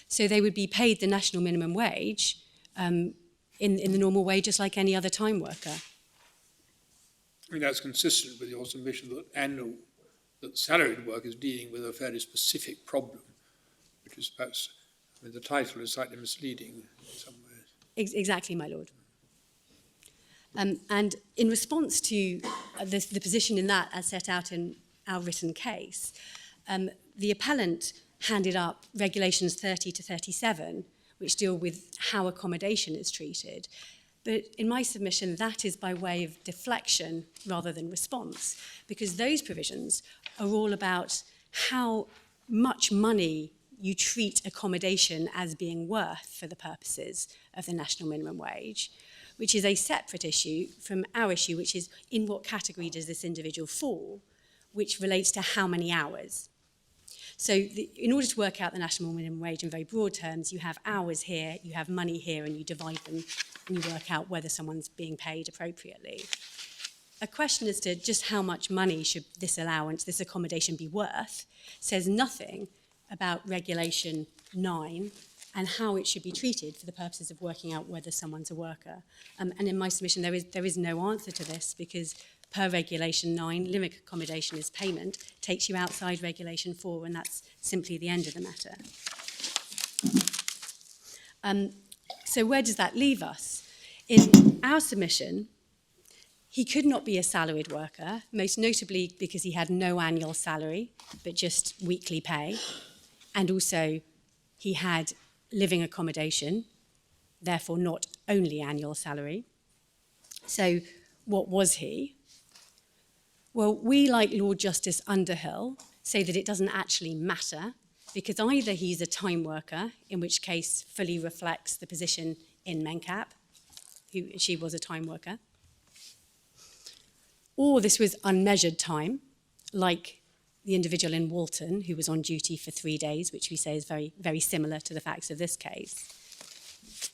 So they would be paid the national minimum wage in the normal way, just like any other time worker. I mean, that's consistent with your submission that salaried work is dealing with a fairly specific problem, which is perhaps, the title is slightly misleading in some ways. Exactly, my lord. And in response to the position in that, as set out in our written case, the appellant handed up regulations 30 to 37, which deal with how accommodation is treated. But in my submission, that is by way of deflection rather than response, because those provisions are all about how much money you treat accommodation as being worth for the purposes of the national minimum wage, which is a separate issue from our issue, which is in what category does this individual fall, which relates to how many hours. So in order to work out the national minimum wage in very broad terms, you have hours here, you have money here, and you divide them, and you work out whether someone's being paid appropriately. A question as to just how much money should this allowance, this accommodation be worth, says nothing about Regulation 9 and how it should be treated for the purposes of working out whether someone's a worker. And in my submission, there is no answer to this, because per Regulation 9, living accommodation is payment, takes you outside Regulation 4, and that's simply the end of the matter. So where does that leave us? In our submission, he could not be a salaried worker, most notably because he had no annual salary, but just weekly pay. And also, he had living accommodation, therefore not only annual salary. So what was he? Well, we, like Lord Justice Underhill, say that it doesn't actually matter, because either he's a time worker, in which case fully reflects the position in Mencap, she was a time worker, or this was unmeasured time, like the individual in Walton who was on duty for 3 days, which we say is very, very similar to the facts of this case.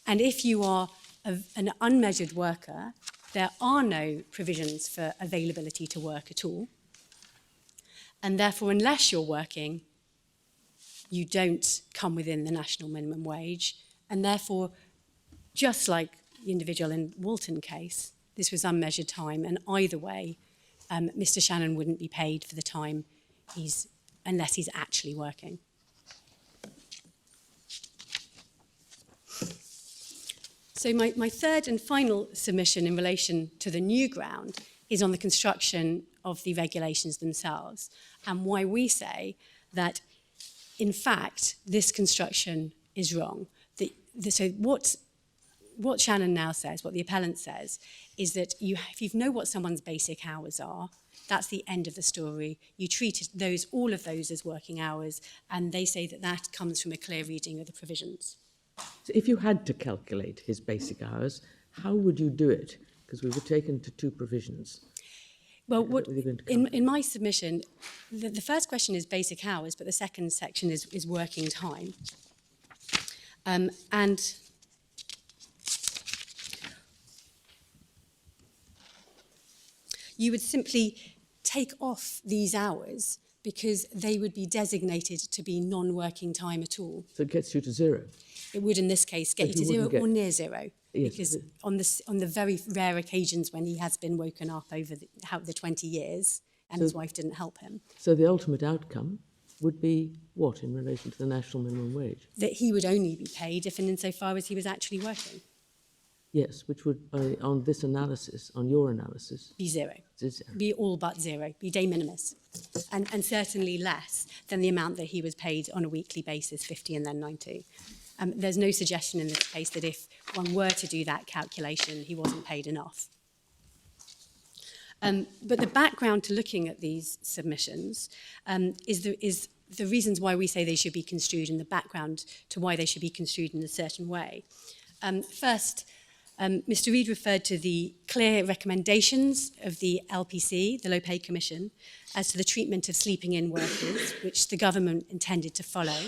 And if you are an unmeasured worker, there are no provisions for availability to work at all. And therefore, unless you're working, you don't come within the national minimum wage. And therefore, just like the individual in Walton case, this was unmeasured time. And either way, Mr. Shannon wouldn't be paid for the time unless he's actually working. So my third and final submission in relation to the new ground is on the construction of the regulations themselves, and why we say that, in fact, this construction is wrong. So what Shannon now says, what the appellant says, is that if you know what someone's basic hours are, that's the end of the story. You treat all of those as working hours, and they say that that comes from a clear reading of the provisions. So if you had to calculate his basic hours, how would you do it? Because we were taken to two provisions. Well, in my submission, the first question is basic hours, but the second section is working time. And you would simply take off these hours because they would be designated to be non-working time at all. So it gets you to zero. It would, in this case, get you to zero or near zero. Yes, because on the very rare occasions when he has been woken up over the 20 years and his wife didn't help him. So the ultimate outcome would be what in relation to the national minimum wage? That he would only be paid if and insofar as he was actually working. Yes, which would, on this analysis, on your analysis, be zero. Zero. Be all but zero, be de minimis. And certainly less than the amount that he was paid on a weekly basis, 50 and then 90. There's no suggestion in this case that if one were to do that calculation, he wasn't paid enough. But the background to looking at these submissions is the reasons why we say they should be construed and the background to why they should be construed in a certain way. First, Mr. Reid referred to the clear recommendations of the LPC, the Low Pay Commission, as to the treatment of sleeping-in workers, which the government intended to follow.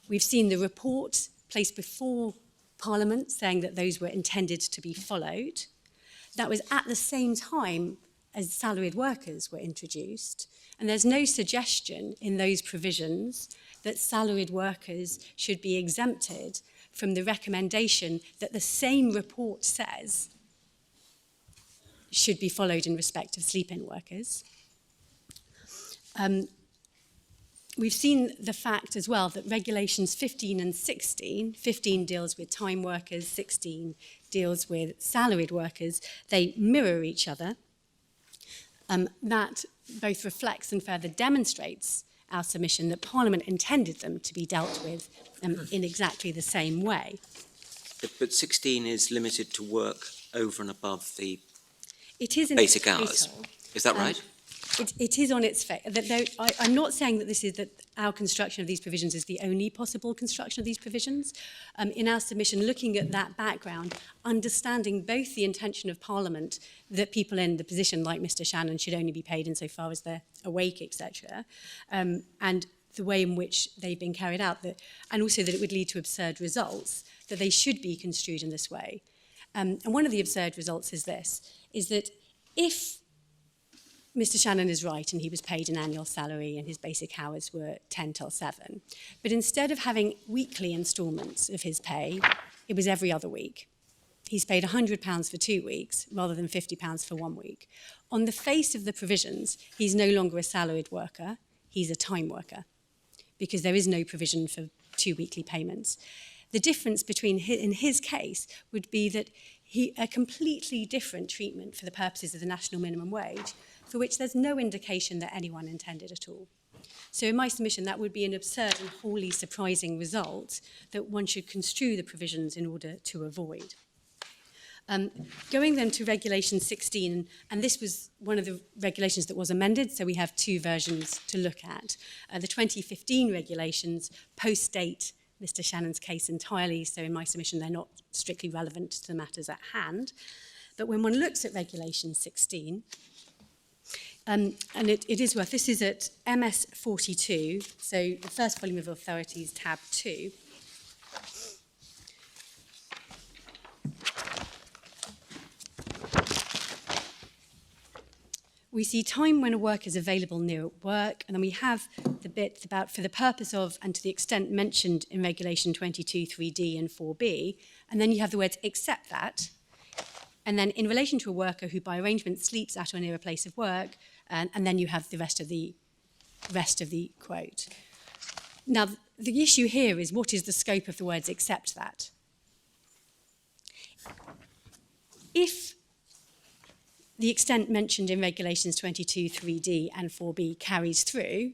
We've seen the report placed before Parliament saying that those were intended to be followed. That was at the same time as salaried workers were introduced, and there's no suggestion in those provisions that salaried workers should be exempted from the recommendation that the same report says should be followed in respect of sleep-in workers. We've seen the fact as well that regulations 15 and 16, 15 deals with time workers, 16 deals with salaried workers, they mirror each other. That both reflects and further demonstrates our submission that Parliament intended them to be dealt with in exactly the same way. But 16 is limited to work over and above the basic hours. Is that right? It is on its face. I'm not saying that our construction of these provisions is the only possible construction of these provisions. In our submission, looking at that background, understanding both the intention of Parliament that people in the position like Mr. Shannon should only be paid insofar as they're awake, etc., and the way in which they've been carried out, and also that it would lead to absurd results, that they should be construed in this way. And one of the absurd results is that if Mr. Shannon is right and he was paid an annual salary and his basic hours were 10 till 7, but instead of having weekly instalments of his pay, it was every other week. He's paid £100 for 2 weeks rather than £50 for 1 week. On the face of the provisions, he's no longer a salaried worker, he's a time worker, because there is no provision for 2 weekly payments. The difference in his case would be that a completely different treatment for the purposes of the national minimum wage, for which there's no indication that anyone intended at all. So in my submission, that would be an absurd and wholly surprising result that one should construe the provisions in order to avoid. Going then to Regulation 16, and this was one of the regulations that was amended, so we have two versions to look at. The 2015 regulations post-date Mr. Shannon's case entirely, so in my submission they're not strictly relevant to the matters at hand. But when one looks at Regulation 16, And it is worth, this is at MS 42, so the first volume of authorities, tab 2. We see time when a work is available near at work, and then we have the bit about for the purpose of and to the extent mentioned in Regulation 22(3)D and 4B, and then you have the words except that, and then in relation to a worker who by arrangement sleeps at or near a place of work, and then you have the rest of the quote. Now, the issue here is what is the scope of the words except that? If the extent mentioned in Regulations 22(3)D and 4B carries through,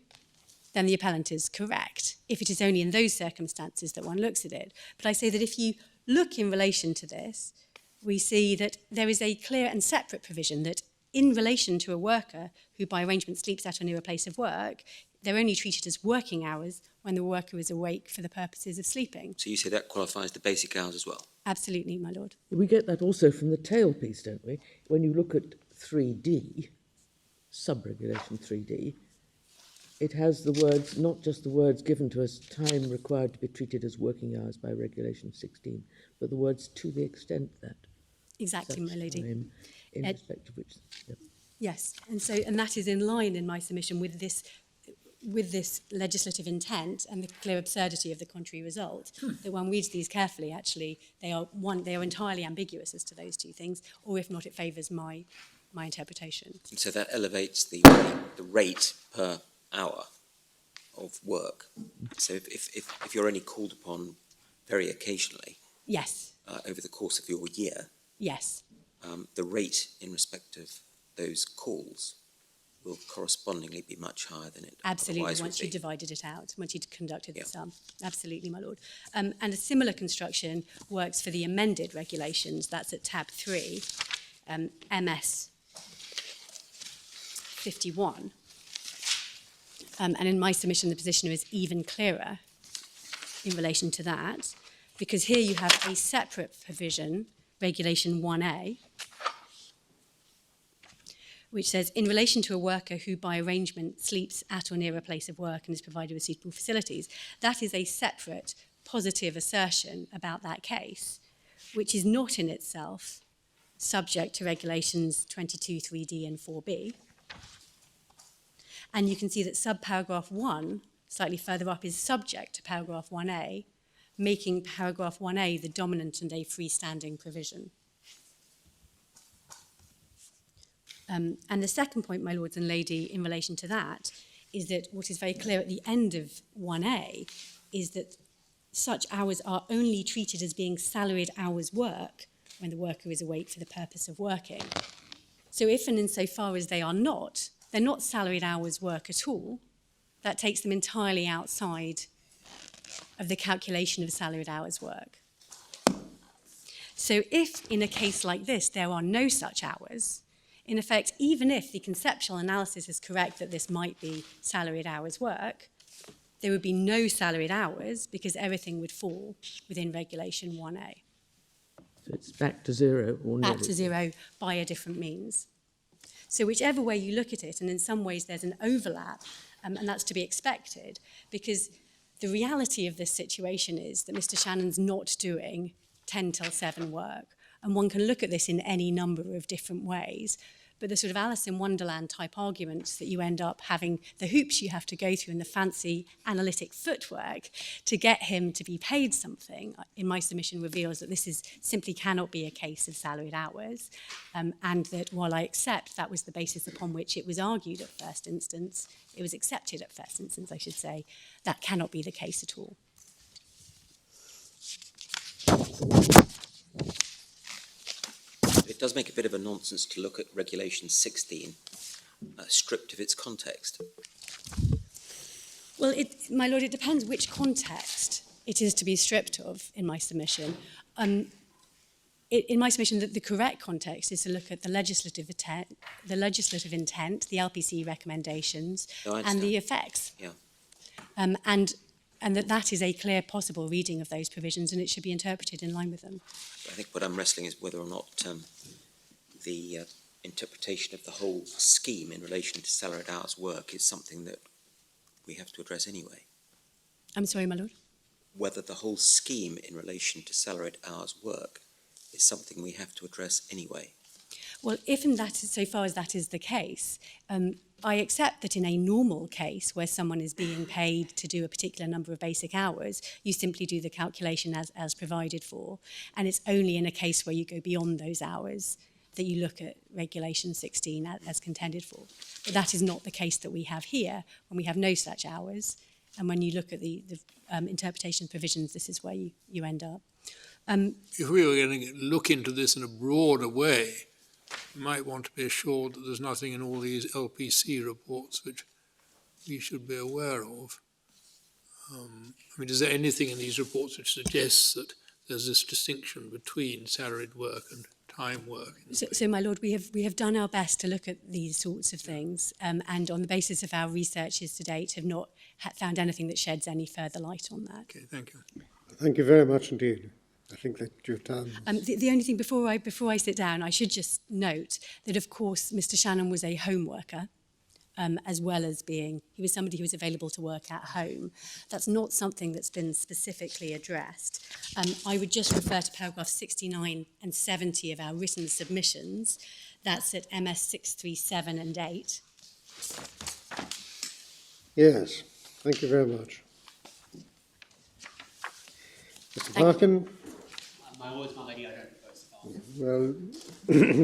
then the appellant is correct, if it is only in those circumstances that one looks at it. But I say that if you look in relation to this, we see that there is a clear and separate provision that in relation to a worker who by arrangement sleeps at or near a place of work, they're only treated as working hours when the worker is awake for the purposes of sleeping. So you say that qualifies the basic hours as well? Absolutely, my lord. We get that also from the tail piece, don't we? When you look at 3D, sub-regulation 3D, it has the words, not just the words given to us, time required to be treated as working hours by Regulation 16, but the words to the extent that. Exactly, my lady. Time in respect of which. Yep. Yes, and that is in line in my submission with this legislative intent and the clear absurdity of the contrary result. That one reads these carefully, actually, they are entirely ambiguous as to those two things, or if not, it favours my interpretation. And so that elevates the rate per hour of work. So if you're only called upon very occasionally, Yes. Over the course of your year, Yes. The rate in respect of those calls will correspondingly be much higher than it Absolutely, otherwise once would you be. divided it out, once you conducted Yep. the sum. Absolutely, my lord. And a similar construction works for the amended regulations. That's at tab 3, MS 51. And in my submission, the position is even clearer in relation to that, because here you have a separate provision, Regulation 1A, which says, in relation to a worker who by arrangement sleeps at or near a place of work and is provided with suitable facilities, that is a separate positive assertion about that case, which is not in itself subject to Regulations 22(3)D and 4B. And you can see that subparagraph 1, slightly further up, is subject to paragraph 1A, making paragraph 1A the dominant and a freestanding provision. And the second point, my lords and lady, in relation to that, is that what is very clear at the end of 1A is that such hours are only treated as being salaried hours work when the worker is awake for the purpose of working. So if and insofar as they are not, they're not salaried hours work at all, that takes them entirely outside of the calculation of salaried hours work. So if in a case like this there are no such hours, in effect, even if the conceptual analysis is correct that this might be salaried hours work, there would be no salaried hours because everything would fall within Regulation 1A. So it's back to zero. Or Back to zero by a different means. So whichever way you look at it, and in some ways there's an overlap, and that's to be expected, because the reality of this situation is that Mr. Shannon's not doing 10 till 7 work. And one can look at this in any number of different ways. But the sort of Alice in Wonderland type arguments that you end up having, the hoops you have to go through and the fancy analytic footwork to get him to be paid something, in my submission reveals that this simply cannot be a case of salaried hours. And that while I accept that was the basis upon which it was argued at first instance, it was accepted at first instance, I should say, that cannot be the case at all. It does make a bit of a nonsense to look at Regulation 16 stripped of its context. Well, my lord, it depends which context it is to be stripped of in my submission. In my submission, the correct context is to look at the legislative intent, the LPC recommendations, and the effects. Yeah. And that is a clear possible reading of those provisions, and it should be interpreted in line with them. I think what I'm wrestling is whether or not the interpretation of the whole scheme in relation to salaried hours work is something that we have to address anyway. I'm sorry, my lord. Whether the whole scheme in relation to salaried hours work is something we have to address anyway. Well, if in that, so far as that is the case, I accept that in a normal case where someone is being paid to do a particular number of basic hours, you simply do the calculation as provided for. And it's only in a case where you go beyond those hours that you look at Regulation 16 as contended for. But that is not the case that we have here, when we have no such hours. And when you look at the interpretation provisions, this is where you end up. If we were going to look into this in a broader way, we might want to be assured that there's nothing in all these LPC reports which we should be aware of. I mean, is there anything in these reports which suggests that there's this distinction between salaried work and time work? So, my lord, we have done our best to look at these sorts of things, and on the basis of our researches to date, have not found anything that sheds any further light on that. Okay, thank you. Thank you very much indeed. I think that you've done. The only thing before I sit down, I should just note that, of course, Mr. Shannon was a home worker, as well as he was somebody who was available to work at home. That's not something that's been specifically addressed. I would just refer to paragraph 69 and 70 of our written submissions. That's at MS 637 and 8. Yes, thank you very much. Mr. Parkin? My lord's my lady, I don't propose to pass. Well,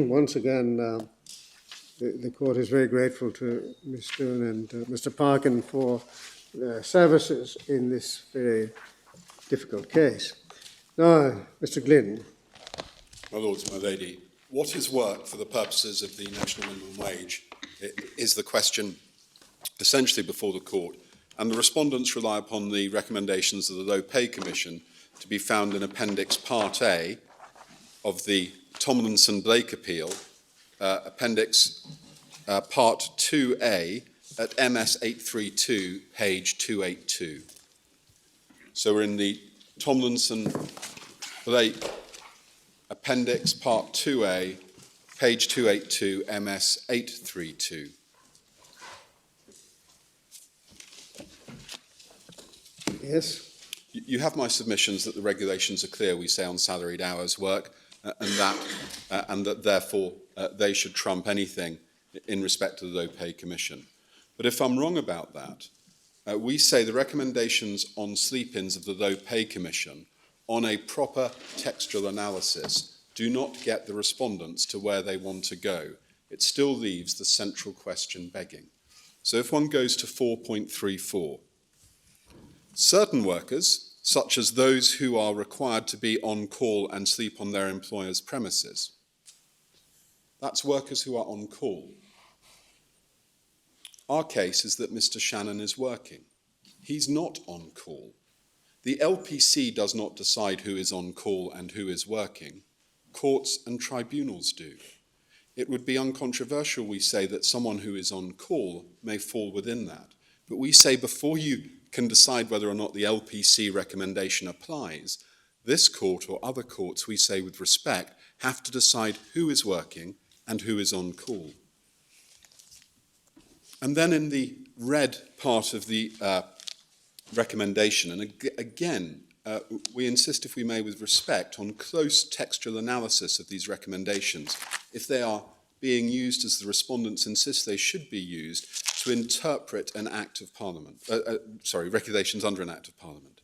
once again, the court is very grateful to Ms. Stone and Mr. Parkin for their services in this very difficult case. Now, Mr. Glynn. My lords, my lady, what is work for the purposes of the national minimum wage is the question essentially before the court, and the respondents rely upon the recommendations of the Low Pay Commission to be found in Appendix Part A of the Tomlinson-Blake appeal, Appendix Part 2A at MS 832, page 282. So we're in the Tomlinson-Blake Appendix Part 2A, page 282, MS 832. Yes. You have my submissions that the regulations are clear, we say, on salaried hours work, and that therefore they should trump anything in respect to the Low Pay Commission. But if I'm wrong about that, we say the recommendations on sleep-ins of the Low Pay Commission on a proper textual analysis do not get the respondents to where they want to go. It still leaves the central question begging. So if one goes to 4.34, certain workers, such as those who are required to be on call and sleep on their employer's premises, that's workers who are on call. Our case is that Mr. Shannon is working. He's not on call. The LPC does not decide who is on call and who is working. Courts and tribunals do. It would be uncontroversial, we say, that someone who is on call may fall within that. But we say before you can decide whether or not the LPC recommendation applies, this court or other courts, we say with respect, have to decide who is working and who is on call. And then in the red part of the recommendation, and again, we insist, if we may, with respect, on close textual analysis of these recommendations, if they are being used as the respondents insist they should be used to interpret an act of Parliament, regulations under an act of Parliament.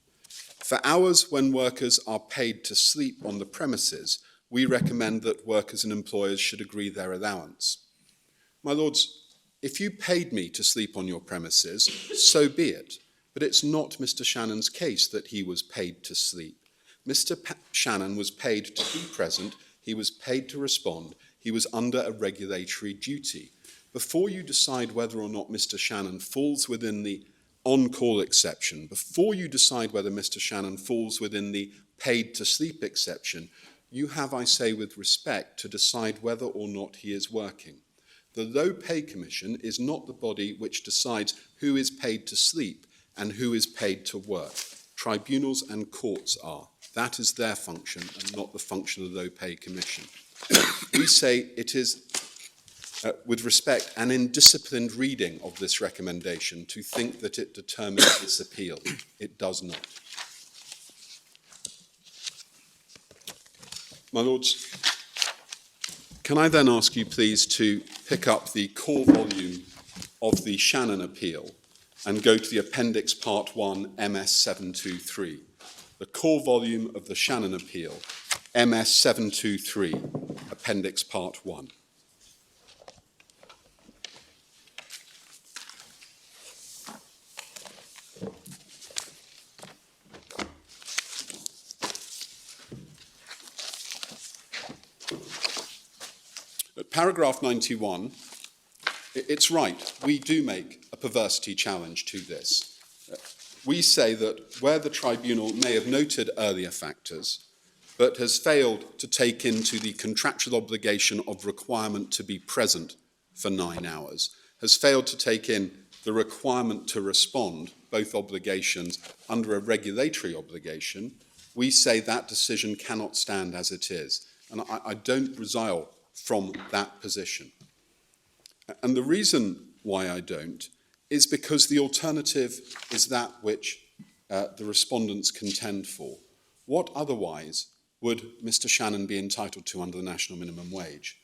For hours when workers are paid to sleep on the premises, we recommend that workers and employers should agree their allowance. My lords, if you paid me to sleep on your premises, so be it. But it's not Mr. Shannon's case that he was paid to sleep. Mr. Shannon was paid to be present, he was paid to respond, he was under a regulatory duty. Before you decide whether or not Mr. Shannon falls within the on-call exception, before you decide whether Mr. Shannon falls within the paid to sleep exception, you have, I say with respect, to decide whether or not he is working. The Low Pay Commission is not the body which decides who is paid to sleep and who is paid to work. Tribunals and courts are. That is their function and not the function of the Low Pay Commission. We say it is with respect and in disciplined reading of this recommendation, to think that it determines this appeal. It does not. My Lords, can I then ask you please to pick up the core volume of the Shannon appeal and go to the Appendix Part 1, MS 723. The core volume of the Shannon appeal, MS 723, Appendix Part 1. At paragraph 91, it's right, we do make a perversity challenge to this. We say that where the tribunal may have noted earlier factors, but has failed to take into the contractual obligation of requirement to be present for 9 hours, has failed to take in the requirement to respond, both obligations under a regulatory obligation, we say that decision cannot stand as it is. And I don't resile from that position. And the reason why I don't is because the alternative is that which the respondents contend for. What otherwise would Mr. Shannon be entitled to under the national minimum wage?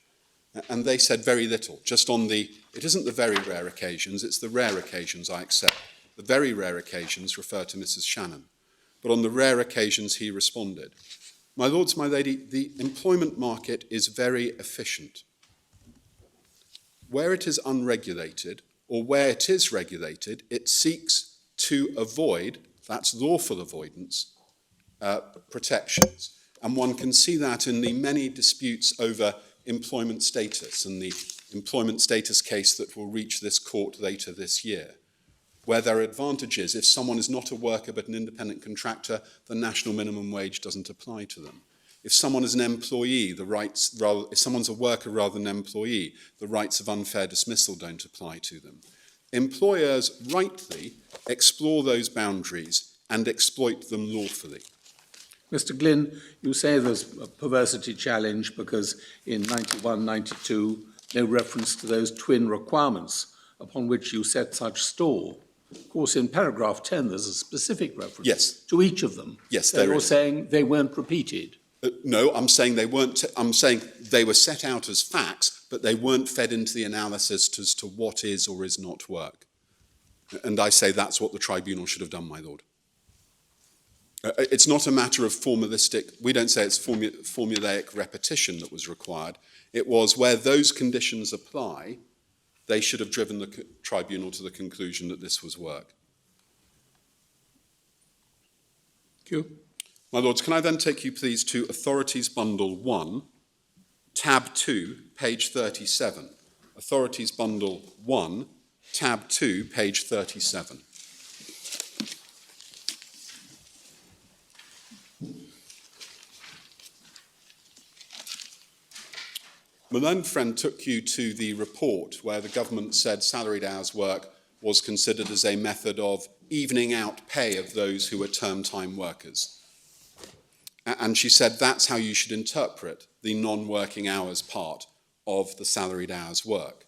And they said very little, just on the, it isn't the very rare occasions, it's the rare occasions I accept. The very rare occasions refer to Mrs. Shannon. But on the rare occasions he responded. My lords, my lady, the employment market is very efficient. Where it is unregulated, or where it is regulated, it seeks to avoid, that's lawful avoidance, protections. And one can see that in the many disputes over employment status, and the employment status case that will reach this court later this year, where there are advantages. If someone is not a worker but an independent contractor, the national minimum wage doesn't apply to them. If someone is an employee, if someone's a worker rather than an employee, the rights of unfair dismissal don't apply to them. Employers rightly explore those boundaries and exploit them lawfully. Mr. Glynn, you say there's a perversity challenge because in 91, 92, no reference to those twin requirements upon which you set such store. Of course, in paragraph 10, there's a specific reference to each of them. Yes, so there you're is. saying they weren't repeated. No, I'm saying they weren't. I'm saying they were set out as facts, but they weren't fed into the analysis as to what is or is not work. And I say that's what the tribunal should have done, my lord. It's not a matter of formalistic, we don't say it's formulaic repetition that was required. It was where those conditions apply, they should have driven the tribunal to the conclusion that this was work. Thank you. My lords, can I then take you please to Authorities Bundle 1, Tab 2, page 37. Authorities Bundle 1, Tab 2, page 37. My learned friend took you to the report where the government said salaried hours work was considered as a method of evening out pay of those who were term-time workers. And she said that's how you should interpret the non-working hours part of the salaried hours work.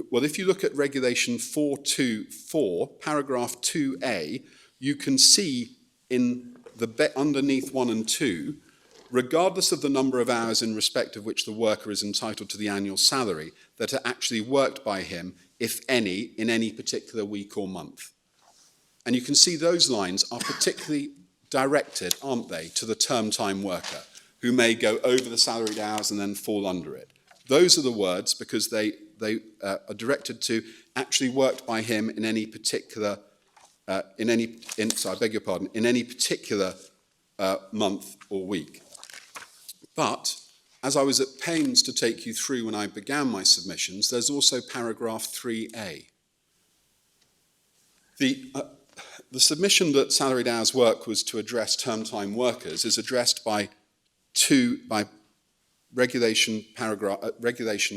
Well, if you look at Regulation 424, paragraph 2A, you can see in the underneath 1 and 2, regardless of the number of hours in respect of which the worker is entitled to the annual salary, that are actually worked by him, if any, in any particular week or month. And you can see those lines are particularly directed, aren't they, to the term-time worker, who may go over the salaried hours and then fall under it. Those are the words because they are directed to actually worked by him in any particular, in any particular month or week. But, as I was at pains to take you through when I began my submissions, there's also paragraph 3A. The submission that salaried hours work was to address term-time workers is addressed by Regulation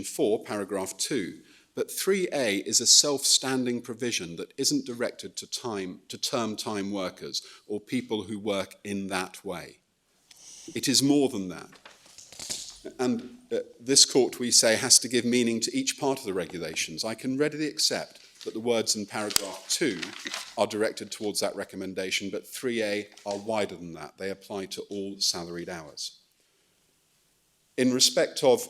4, paragraph 2. But 3A is a self-standing provision that isn't directed to term-time workers or people who work in that way. It is more than that. And this court, we say, has to give meaning to each part of the regulations. I can readily accept that the words in paragraph 2 are directed towards that recommendation, but 3A are wider than that. They apply to all salaried hours. In respect of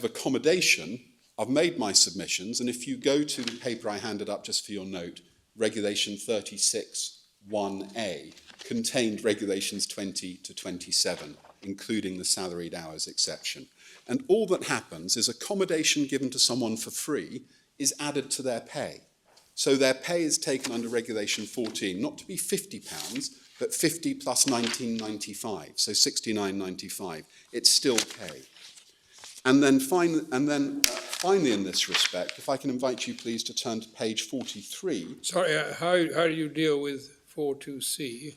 accommodation, I've made my submissions, and if you go to the paper I handed up just for your note, Regulation 36(1)A contained regulations 20 to 27, including the salaried hours exception. And all that happens is accommodation given to someone for free is added to their pay. So their pay is taken under Regulation 14, not to be £50, but 50 plus 19.95, so 69.95. It's still pay. And then finally, in this respect, if I can invite you, please, to turn to page 43. Sorry, how do you deal with 42C?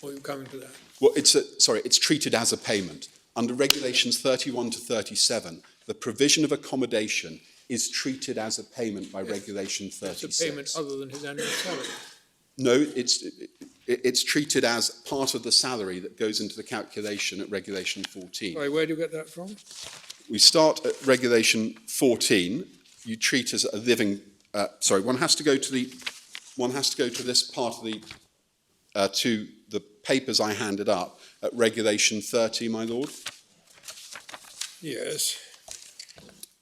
Or are you coming to that? Well, it's treated as a payment. Under Regulations 31 to 37, the provision of accommodation is treated as a payment by Regulation 36. It's a payment other than his annual salary. No, it's treated as part of the salary that goes into the calculation at Regulation 14. Sorry, where do you get that from? We start at Regulation 14. You treat as a living. One has to go to this part of the to the papers I handed up at Regulation 30, my lord. Yes.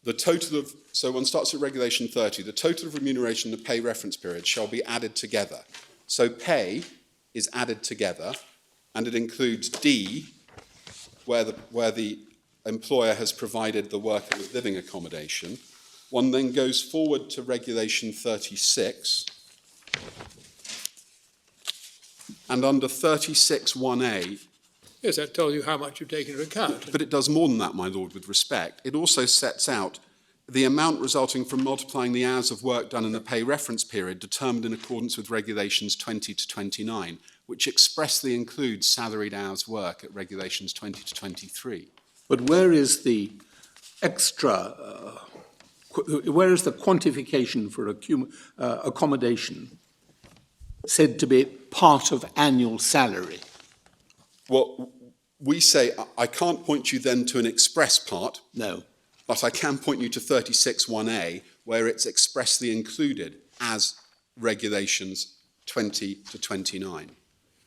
The total of one starts at Regulation 30. The total of remuneration and the pay reference period shall be added together. So pay is added together, and it includes D, where the employer has provided the worker with living accommodation. One then goes forward to Regulation 36, and under 36(1)A. Yes, that tells you how much you take into account. But it does more than that, my lord, with respect. It also sets out the amount resulting from multiplying the hours of work done in the pay reference period determined in accordance with Regulations 20 to 29, which expressly includes salaried hours work at Regulations 20 to 23. But where is the extra, where is the quantification for accommodation said to be part of annual salary? Well, we say, I can't point you then to an express part. No. But I can point you to 36(1)A, where it's expressly included as Regulations 20 to 29.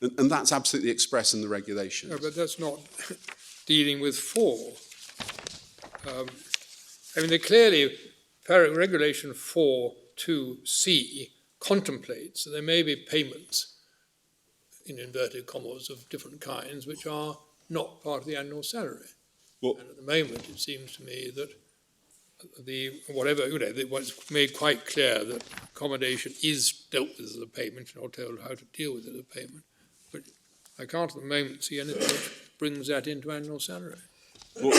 And that's absolutely expressed in the regulations. No, but that's not dealing with 4. They clearly, Regulation 4(2)C contemplates that there may be payments, in inverted commas, of different kinds, which are not part of the annual salary. Well, and at the moment, it seems to me that what's made quite clear that accommodation is dealt with as a payment, and not told how to deal with it as a payment. But I can't at the moment see anything which brings that into annual salary. Well,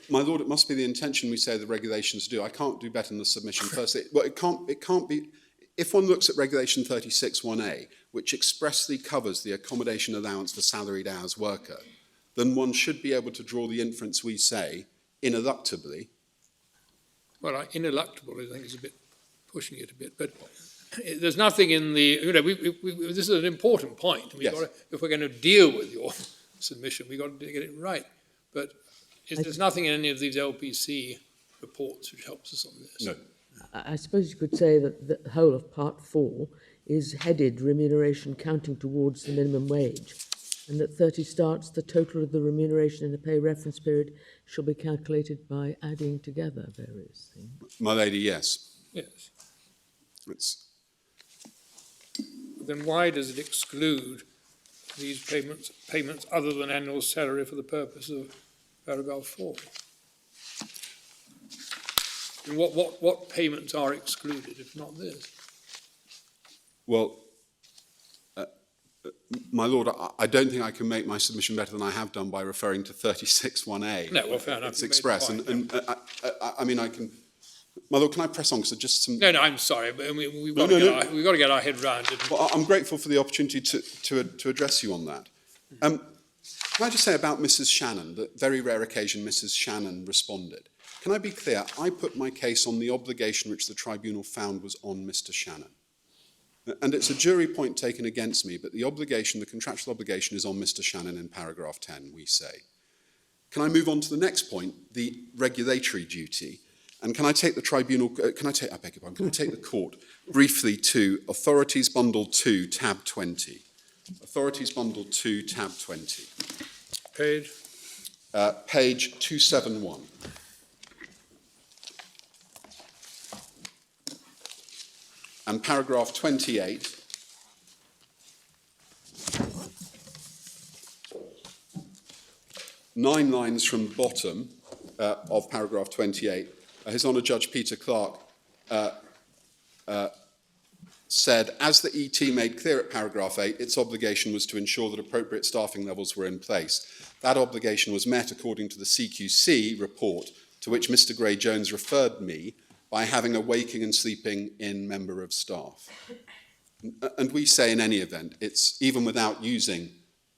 my lord, it must be the intention we say the regulations do. I can't do better than the submission first. Well, it can't be. If one looks at Regulation 36(1)A, which expressly covers the accommodation allowance for salaried hours worker, then one should be able to draw the inference we say, ineluctably. Well, ineluctable, I think, is a bit pushing it a bit, but there's nothing in the, this is an important point. Yes. If we're going to deal with your submission, we've got to get it right. But there's nothing in any of these LPC reports which helps us on this. No. I suppose you could say that the whole of Part 4 is headed remuneration counting towards the minimum wage, and that 30 starts the total of the remuneration in the pay reference period shall be calculated by adding together various things. My lady, yes. Yes. Then why does it exclude these payments other than annual salary for the purpose of paragraph 4? And what payments are excluded, if not this? Well, my lord, I don't think I can make my submission better than I have done by referring to 36(1)A. No, well, fair enough. It's expressed, I mean, I can. My lord, can I press on? Because just some. No, I'm sorry, but we've got to get our head round it. Well, I'm grateful for the opportunity to address you on that. Can I just say about Mrs. Shannon, the very rare occasion Mrs. Shannon responded? Can I be clear? I put my case on the obligation which the tribunal found was on Mr. Shannon. And it's a jury point taken against me, but the obligation, the contractual obligation, is on Mr. Shannon in paragraph 10, we say. Can I move on to the next point, the regulatory duty? And can I take the tribunal, can I take the court briefly to Authorities Bundle 2, tab 20. Authorities Bundle 2, tab 20. Page? Page 271. And paragraph 28. Nine lines from the bottom of paragraph 28. His Honour Judge Peter Clark said, as the ET made clear at paragraph 8, its obligation was to ensure that appropriate staffing levels were in place. That obligation was met according to the CQC report, to which Mr. Gray-Jones referred me, by having a waking and sleeping in member of staff. And we say in any event, it's even without using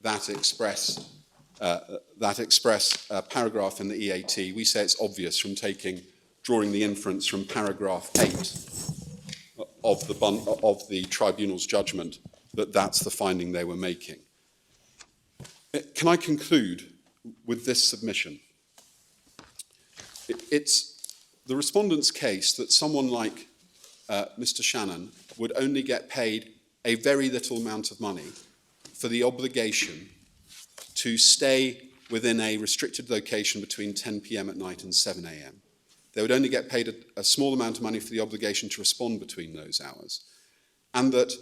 that express paragraph in the EAT, we say it's obvious from drawing the inference from paragraph 8 of the tribunal's judgment that that's the finding they were making. Can I conclude with this submission? It's the respondent's case that someone like Mr. Shannon would only get paid a very little amount of money for the obligation to stay within a restricted location between 10 p.m. at night and 7 a.m. They would only get paid a small amount of money for the obligation to respond between those hours. And that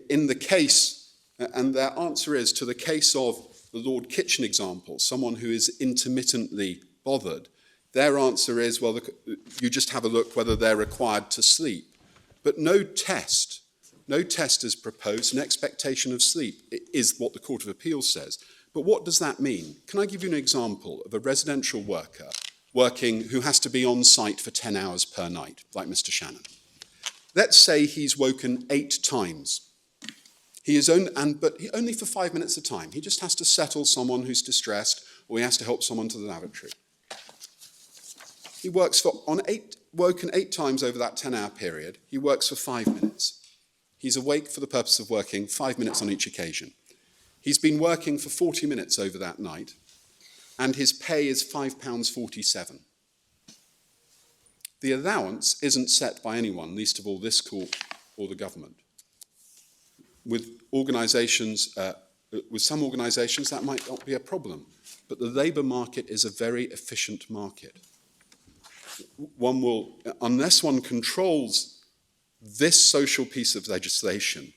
in the case, and their answer is to the case of the Lord Kitchen example, someone who is intermittently bothered, their answer is, well, you just have a look whether they're required to sleep. But no test is proposed, an expectation of sleep is what the Court of Appeal says. But what does that mean? Can I give you an example of a residential worker who has to be on site for 10 hours per night, like Mr. Shannon? Let's say he's woken 8 times. But only for 5 minutes at a time. He just has to settle someone who's distressed, or he has to help someone to the lavatory. He works woken 8 times over that 10-hour period. He works for 5 minutes. He's awake for the purpose of working 5 minutes on each occasion. He's been working for 40 minutes over that night, and his pay is £5.47. The allowance isn't set by anyone, least of all this court or the government. With some organisations, that might not be a problem, but the labour market is a very efficient market. Unless one controls this social piece of legislation,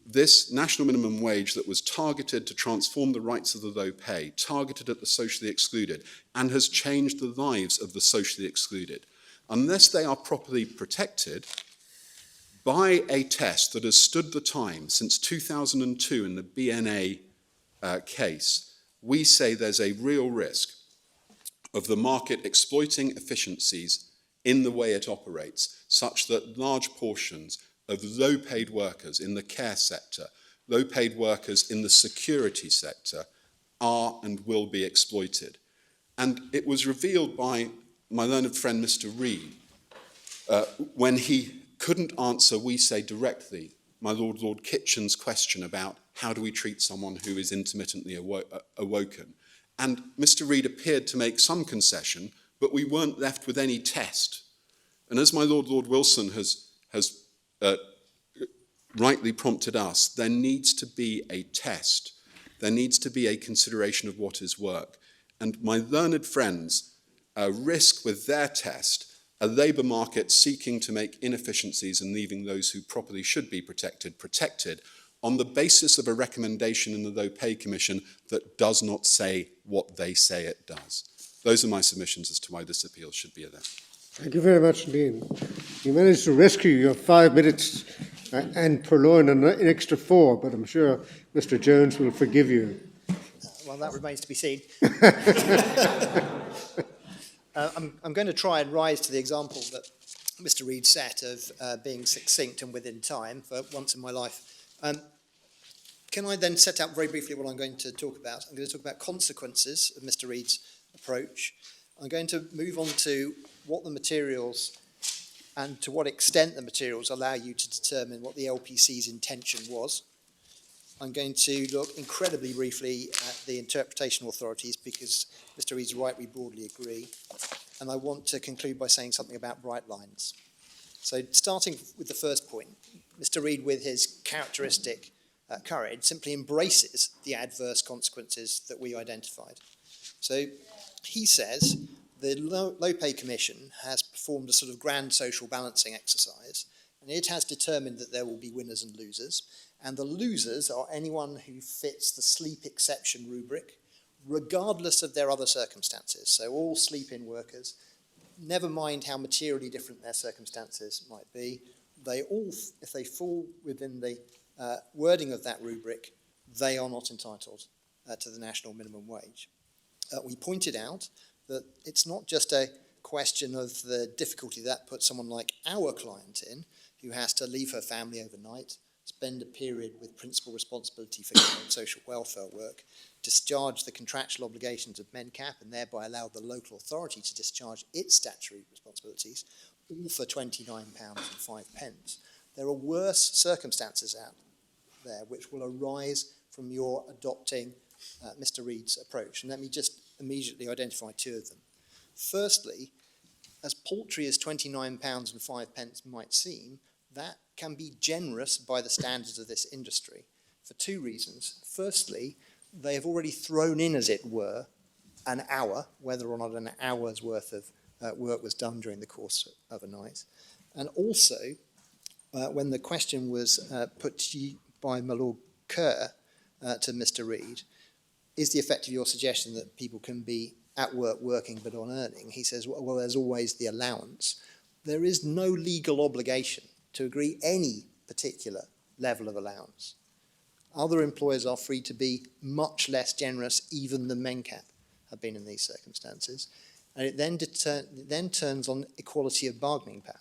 this national minimum wage that was targeted to transform the rights of the low pay, targeted at the socially excluded, and has changed the lives of the socially excluded, unless they are properly protected by a test that has stood the time since 2002 in the BNA case, we say there's a real risk of the market exploiting efficiencies in the way it operates, such that large portions of low-paid workers in the care sector, low-paid workers in the security sector, are and will be exploited. And it was revealed by my learned friend Mr. Reid when he couldn't answer, we say directly, my Lord Kitchen's question about how do we treat someone who is intermittently awoken. And Mr. Reid appeared to make some concession, but we weren't left with any test. And as my Lord Wilson has rightly prompted us, there needs to be a test. There needs to be a consideration of what is work. And my learned friends risk with their test a labour market seeking to make inefficiencies and leaving those who properly should be protected on the basis of a recommendation in the Low Pay Commission that does not say what they say it does. Those are my submissions as to why this appeal should be allowed. Thank you very much indeed. You managed to rescue your 5 minutes and purloin an extra 4, but I'm sure Mr. Jones will forgive you. Well, that remains to be seen. I'm going to try and rise to the example that Mr. Reid set of being succinct and within time for once in my life. Can I then set out very briefly what I'm going to talk about? I'm going to talk about consequences of Mr. Reid's approach. I'm going to move on to what the materials and to what extent the materials allow you to determine what the LPC's intention was. I'm going to look incredibly briefly at the interpretation authorities because Mr. Reed's right, we broadly agree. And I want to conclude by saying something about bright lines. So starting with the first point, Mr. Reed, with his characteristic courage, simply embraces the adverse consequences that we identified. So he says the Low Pay Commission has performed a sort of grand social balancing exercise, and it has determined that there will be winners and losers, and the losers are anyone who fits the sleep exception rubric, regardless of their other circumstances. So all sleep-in workers, never mind how materially different their circumstances might be, they all, if they fall within the wording of that rubric, they are not entitled to the national minimum wage. We pointed out that it's not just a question of the difficulty that puts someone like our client in, who has to leave her family overnight, spend a period with principal responsibility for care and social welfare work, discharge the contractual obligations of Mencap, and thereby allow the local authority to discharge its statutory responsibilities, all for £29.05. There are worse circumstances out there which will arise from your adopting Mr. Reed's approach. And let me just immediately identify two of them. Firstly, as paltry as £29.05 might seem, that can be generous by the standards of this industry for two reasons. Firstly, they have already thrown in, as it were, an hour, whether or not an hour's worth of work was done during the course of a night. And also, when the question was put to you by my Lord Kerr to Mr. Reed, is the effect of your suggestion that people can be at work working but on earning? He says, well, there's always the allowance. There is no legal obligation to agree any particular level of allowance. Other employers are free to be much less generous even than Mencap have been in these circumstances. And it then turns on equality of bargaining power.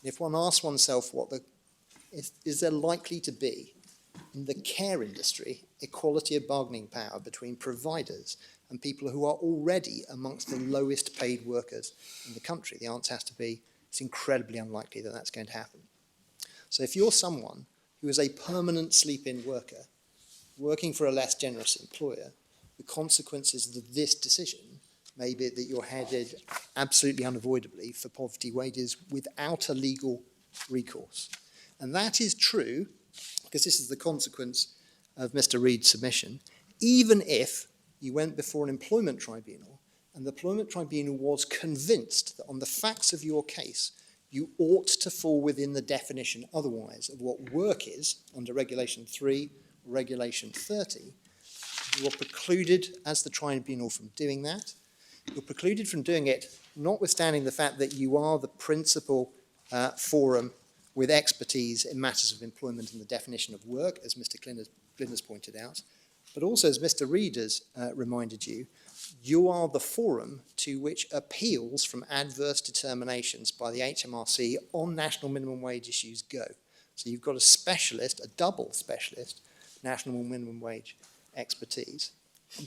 If one asks oneself is there likely to be in the care industry equality of bargaining power between providers and people who are already amongst the lowest paid workers in the country? The answer has to be it's incredibly unlikely that that's going to happen. So if you're someone who is a permanent sleep-in worker working for a less generous employer, the consequences of this decision may be that you're headed absolutely unavoidably for poverty wages without a legal recourse. And that is true, because this is the consequence of Mr. Reed's submission, even if you went before an employment tribunal and the employment tribunal was convinced that on the facts of your case, you ought to fall within the definition otherwise of what work is under Regulation 3 or Regulation 30, you are precluded as the tribunal from doing that. You're precluded from doing it, notwithstanding the fact that you are the principal forum with expertise in matters of employment and the definition of work, as Mr. Glynn has pointed out, but also, as Mr. Reed has reminded you, you are the forum to which appeals from adverse determinations by the HMRC on national minimum wage issues go. So you've got a specialist, a double specialist, national minimum wage expertise.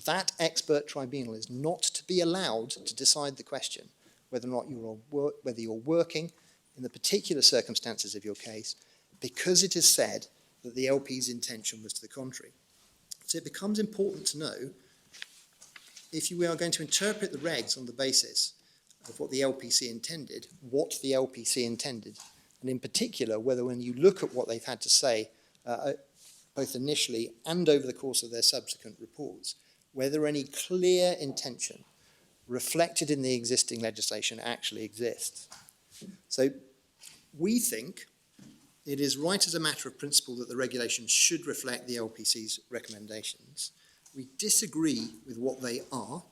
That expert tribunal is not to be allowed to decide the question whether or not you're working in the particular circumstances of your case, because it is said that the LP's intention was to the contrary. So it becomes important to know, if we are going to interpret the regs on the basis of what the LPC intended, what the LPC intended, and in particular, whether when you look at what they've had to say, both initially and over the course of their subsequent reports, whether any clear intention reflected in the existing legislation actually exists. So we think it is right as a matter of principle that the regulation should reflect the LPC's recommendations. We disagree with what they are.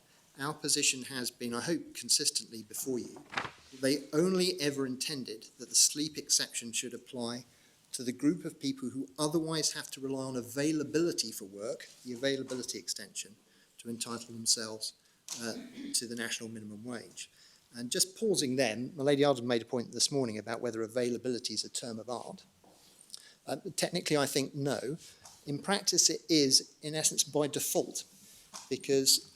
Our position has been, I hope, consistently before you. They only ever intended that the sleep exception should apply to the group of people who otherwise have to rely on availability for work, the availability extension, to entitle themselves to the national minimum wage. And just pausing then, my Lady Arden made a point this morning about whether availability is a term of art. Technically, I think no. In practice, it is, in essence, by default, because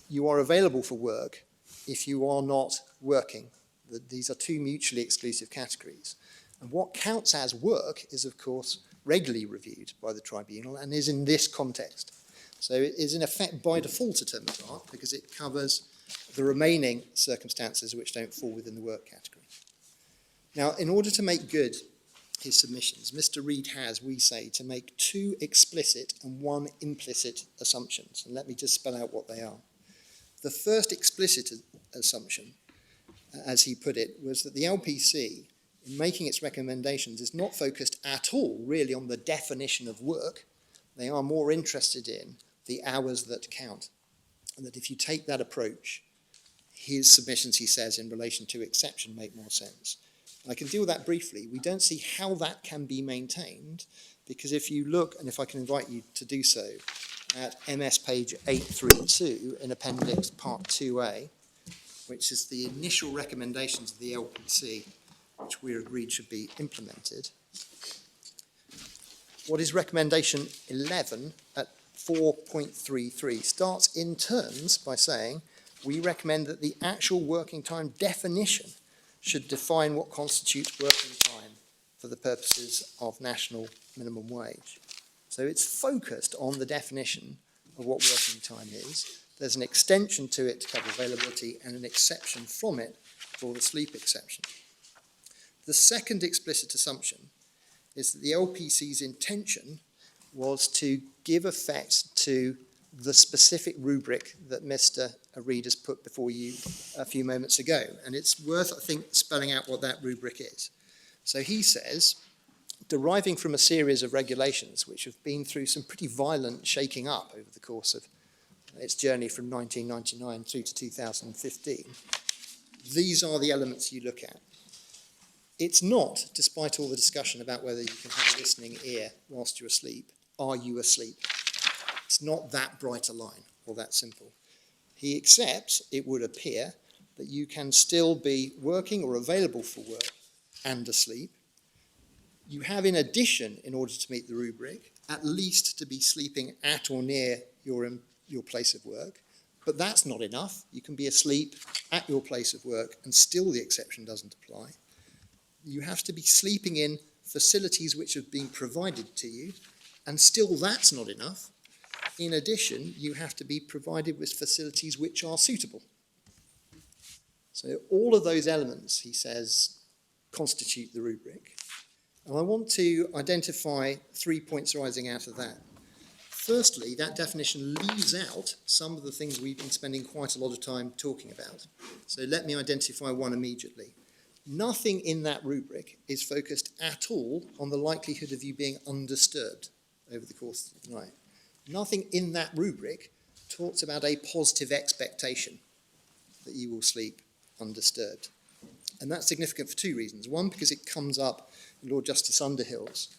you are available for work if you are not working that these are two mutually exclusive categories. And what counts as work is, of course, regularly reviewed by the tribunal and is in this context. So it is in effect by default a term of art because it covers the remaining circumstances which don't fall within the work category. Now, in order to make good his submissions, Mr. Reid has, we say, to make 2 explicit and 1 implicit assumptions. And let me just spell out what they are. The first explicit assumption, as he put it, was that the LPC, in making its recommendations, is not focused at all really on the definition of work. They are more interested in the hours that count. And that if you take that approach, his submissions, he says, in relation to exception make more sense. I can deal with that briefly. We don't see how that can be maintained, because if you look, and if I can invite you to do so, at MS page 832 in Appendix Part 2A, which is the initial recommendations of the LPC, which we agreed should be implemented. What is recommendation 11 at 4.33 starts in terms by saying, we recommend that the actual working time definition should define what constitutes working time for the purposes of national minimum wage. So it's focused on the definition of what working time is. There's an extension to it to cover availability and an exception from it for the sleep exception. The second explicit assumption is that the LPC's intention was to give effect to the specific rubric that Mr. Reid has put before you a few moments ago. And it's worth, I think, spelling out what that rubric is. So he says, deriving from a series of regulations which have been through some pretty violent shaking up over the course of its journey from 1999 through to 2015, these are the elements you look at. It's not, despite all the discussion about whether you can have a listening ear whilst you're asleep, are you asleep? It's not that bright a line or that simple. He accepts, it would appear, that you can still be working or available for work and asleep. You have, in addition, in order to meet the rubric, at least to be sleeping at or near your place of work. But that's not enough. You can be asleep at your place of work and still the exception doesn't apply. You have to be sleeping in facilities which have been provided to you, and still that's not enough. In addition, you have to be provided with facilities which are suitable. So all of those elements, he says, constitute the rubric. And I want to identify 3 points arising out of that. Firstly, that definition leaves out some of the things we've been spending quite a lot of time talking about. So let me identify one immediately. Nothing in that rubric is focused at all on the likelihood of you being undisturbed over the course of the night. Nothing in that rubric talks about a positive expectation that you will sleep undisturbed. And that's significant for 2 reasons. One, because it comes up in Lord Justice Underhill's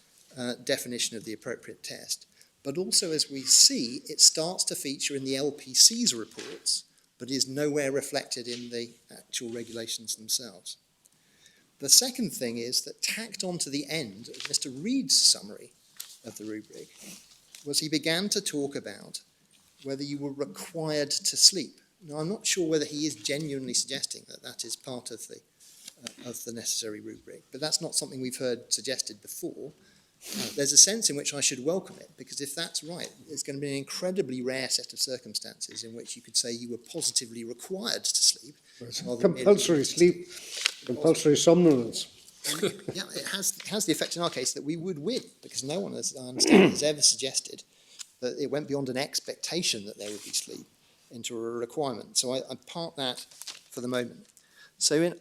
definition of the appropriate test. But also, as we see, it starts to feature in the LPC's reports, but is nowhere reflected in the actual regulations themselves. The second thing is that tacked onto the end of Mr. Reid's summary of the rubric was he began to talk about whether you were required to sleep. Now, I'm not sure whether he is genuinely suggesting that that is part of the necessary rubric, but that's not something we've heard suggested before. There's a sense in which I should welcome it, because if that's right, it's going to be an incredibly rare set of circumstances in which you could say you were positively required to sleep. Compulsory sleep, compulsory somnolence. And yeah, it has the effect in our case that we would win, because no one, as I understand, has ever suggested that it went beyond an expectation that there would be sleep into a requirement. So I park that for the moment. So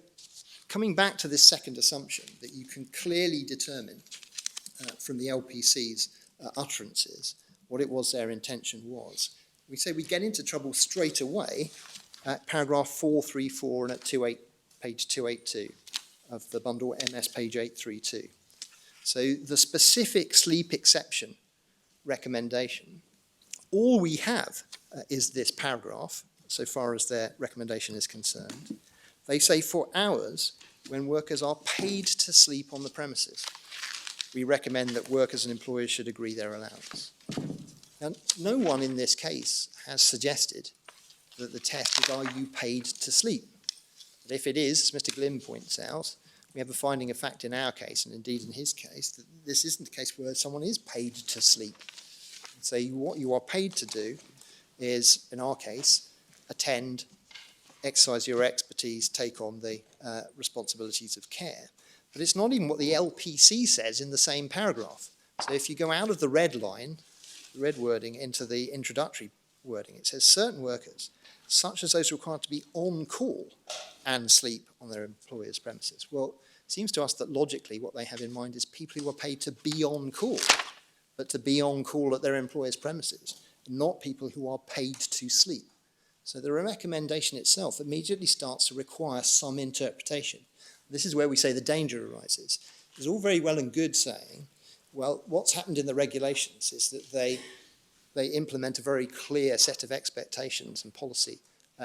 coming back to this second assumption, that you can clearly determine from the LPC's utterances what it was their intention was, we say we get into trouble straight away at paragraph 434 and at page 282 of the bundle MS page 832. So the specific sleep exception recommendation, all we have is this paragraph, so far as their recommendation is concerned. They say for hours when workers are paid to sleep on the premises, we recommend that workers and employers should agree their allowance. Now, no one in this case has suggested that the test is, are you paid to sleep? But if it is, as Mr. Glynn points out, we have a finding of fact in our case, and indeed in his case, that this isn't a case where someone is paid to sleep. So what you are paid to do is, in our case, attend, exercise your expertise, take on the responsibilities of care. But it's not even what the LPC says in the same paragraph. So if you go out of the red line, the red wording, into the introductory wording, it says certain workers, such as those required to be on call and sleep on their employer's premises. Well, it seems to us that logically what they have in mind is people who are paid to be on call, but to be on call at their employer's premises, not people who are paid to sleep. So the recommendation itself immediately starts to require some interpretation. This is where we say the danger arises. It's all very well and good saying, well, what's happened in the regulations is that they implement a very clear set of expectations and policy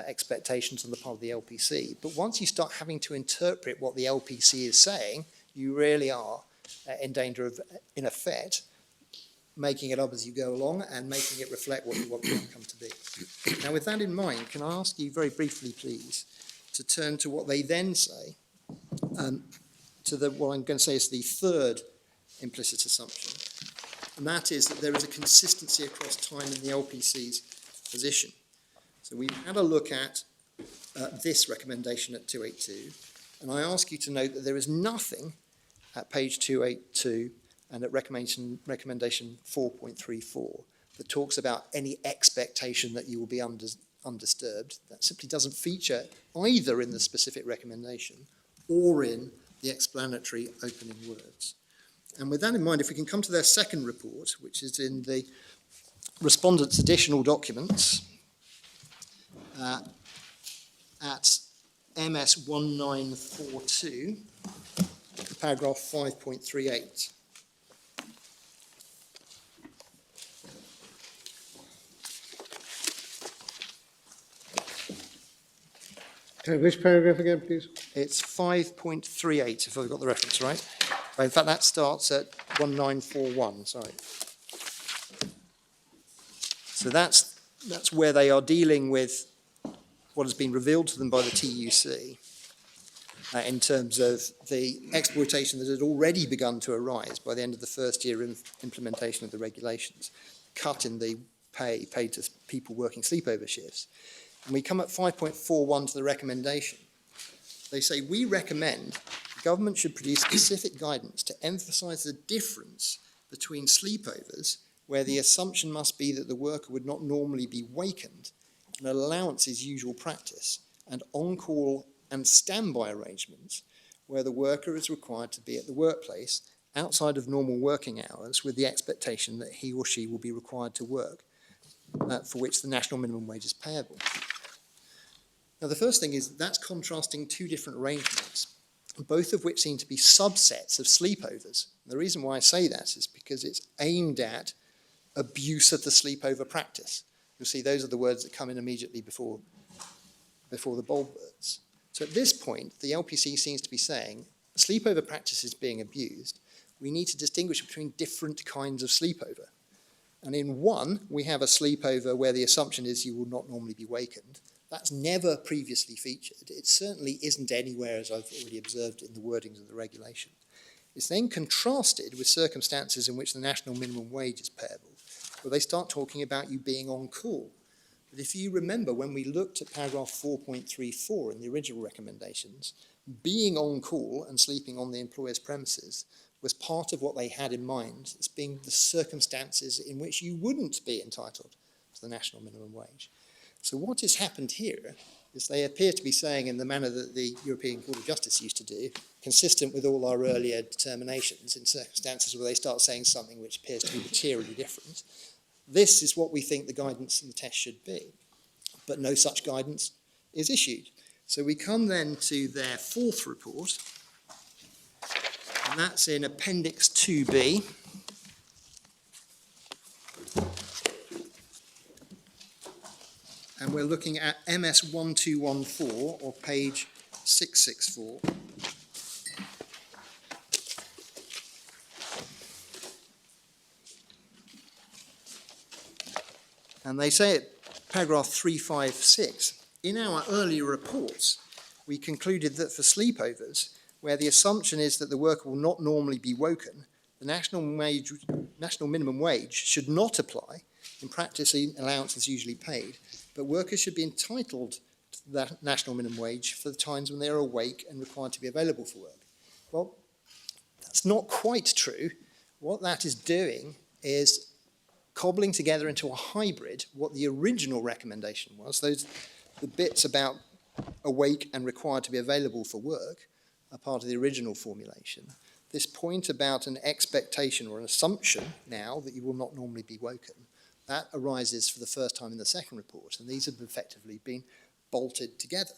expectations on the part of the LPC. But once you start having to interpret what the LPC is saying, you really are in danger of, in effect, making it up as you go along and making it reflect what you want the outcome to be. Now, with that in mind, can I ask you very briefly, please, to turn to what they then say, what I'm going to say is the third implicit assumption, and that is that there is a consistency across time in the LPC's position. So we've had a look at this recommendation at 282, and I ask you to note that there is nothing at page 282 and at recommendation 4.34 that talks about any expectation that you will be undisturbed. That simply doesn't feature either in the specific recommendation or in the explanatory opening words. And with that in mind, if we can come to their second report, which is in the Respondents' additional documents at MS 1942, paragraph 5.38. Which paragraph again, please? It's 5.38, if I've got the reference right. In fact, that starts at 1941, sorry. So that's where they are dealing with what has been revealed to them by the TUC in terms of the exploitation that had already begun to arise by the end of the first year of implementation of the regulations, cut in the pay paid to people working sleepover shifts. And we come at 5.41 to the recommendation. They say, we recommend the government should produce specific guidance to emphasise the difference between sleepovers, where the assumption must be that the worker would not normally be wakened, and allowance is usual practice, and on-call and standby arrangements, where the worker is required to be at the workplace outside of normal working hours with the expectation that he or she will be required to work, for which the national minimum wage is payable. Now, the first thing is that's contrasting two different arrangements, both of which seem to be subsets of sleepovers. And the reason why I say that is because it's aimed at abuse of the sleepover practice. You'll see those are the words that come in immediately before the bold words. So at this point, the LPC seems to be saying sleepover practice is being abused. We need to distinguish between different kinds of sleepover. And in one, we have a sleepover where the assumption is you will not normally be wakened. That's never previously featured. It certainly isn't anywhere, as I've already observed in the wordings of the regulation. It's then contrasted with circumstances in which the national minimum wage is payable, where they start talking about you being on call. But if you remember, when we looked at paragraph 4.34 in the original recommendations, being on call and sleeping on the employer's premises was part of what they had in mind as being the circumstances in which you wouldn't be entitled to the national minimum wage. So what has happened here is they appear to be saying in the manner that the European Court of Justice used to do, consistent with all our earlier determinations in circumstances where they start saying something which appears to be materially different. This is what we think the guidance and the test should be. But no such guidance is issued. So we come then to their fourth report, and that's in Appendix 2B. And we're looking at MS 1214, or page 664. And they say at paragraph 356, in our earlier reports, we concluded that for sleepovers, where the assumption is that the worker will not normally be woken, the national minimum wage should not apply. In practice, allowance is usually paid, but workers should be entitled to that national minimum wage for the times when they are awake and required to be available for work. Well, that's not quite true. What that is doing is cobbling together into a hybrid what the original recommendation was, the bits about awake and required to be available for work are part of the original formulation. This point about an expectation or an assumption now that you will not normally be woken, that arises for the first time in the second report, and these have effectively been bolted together.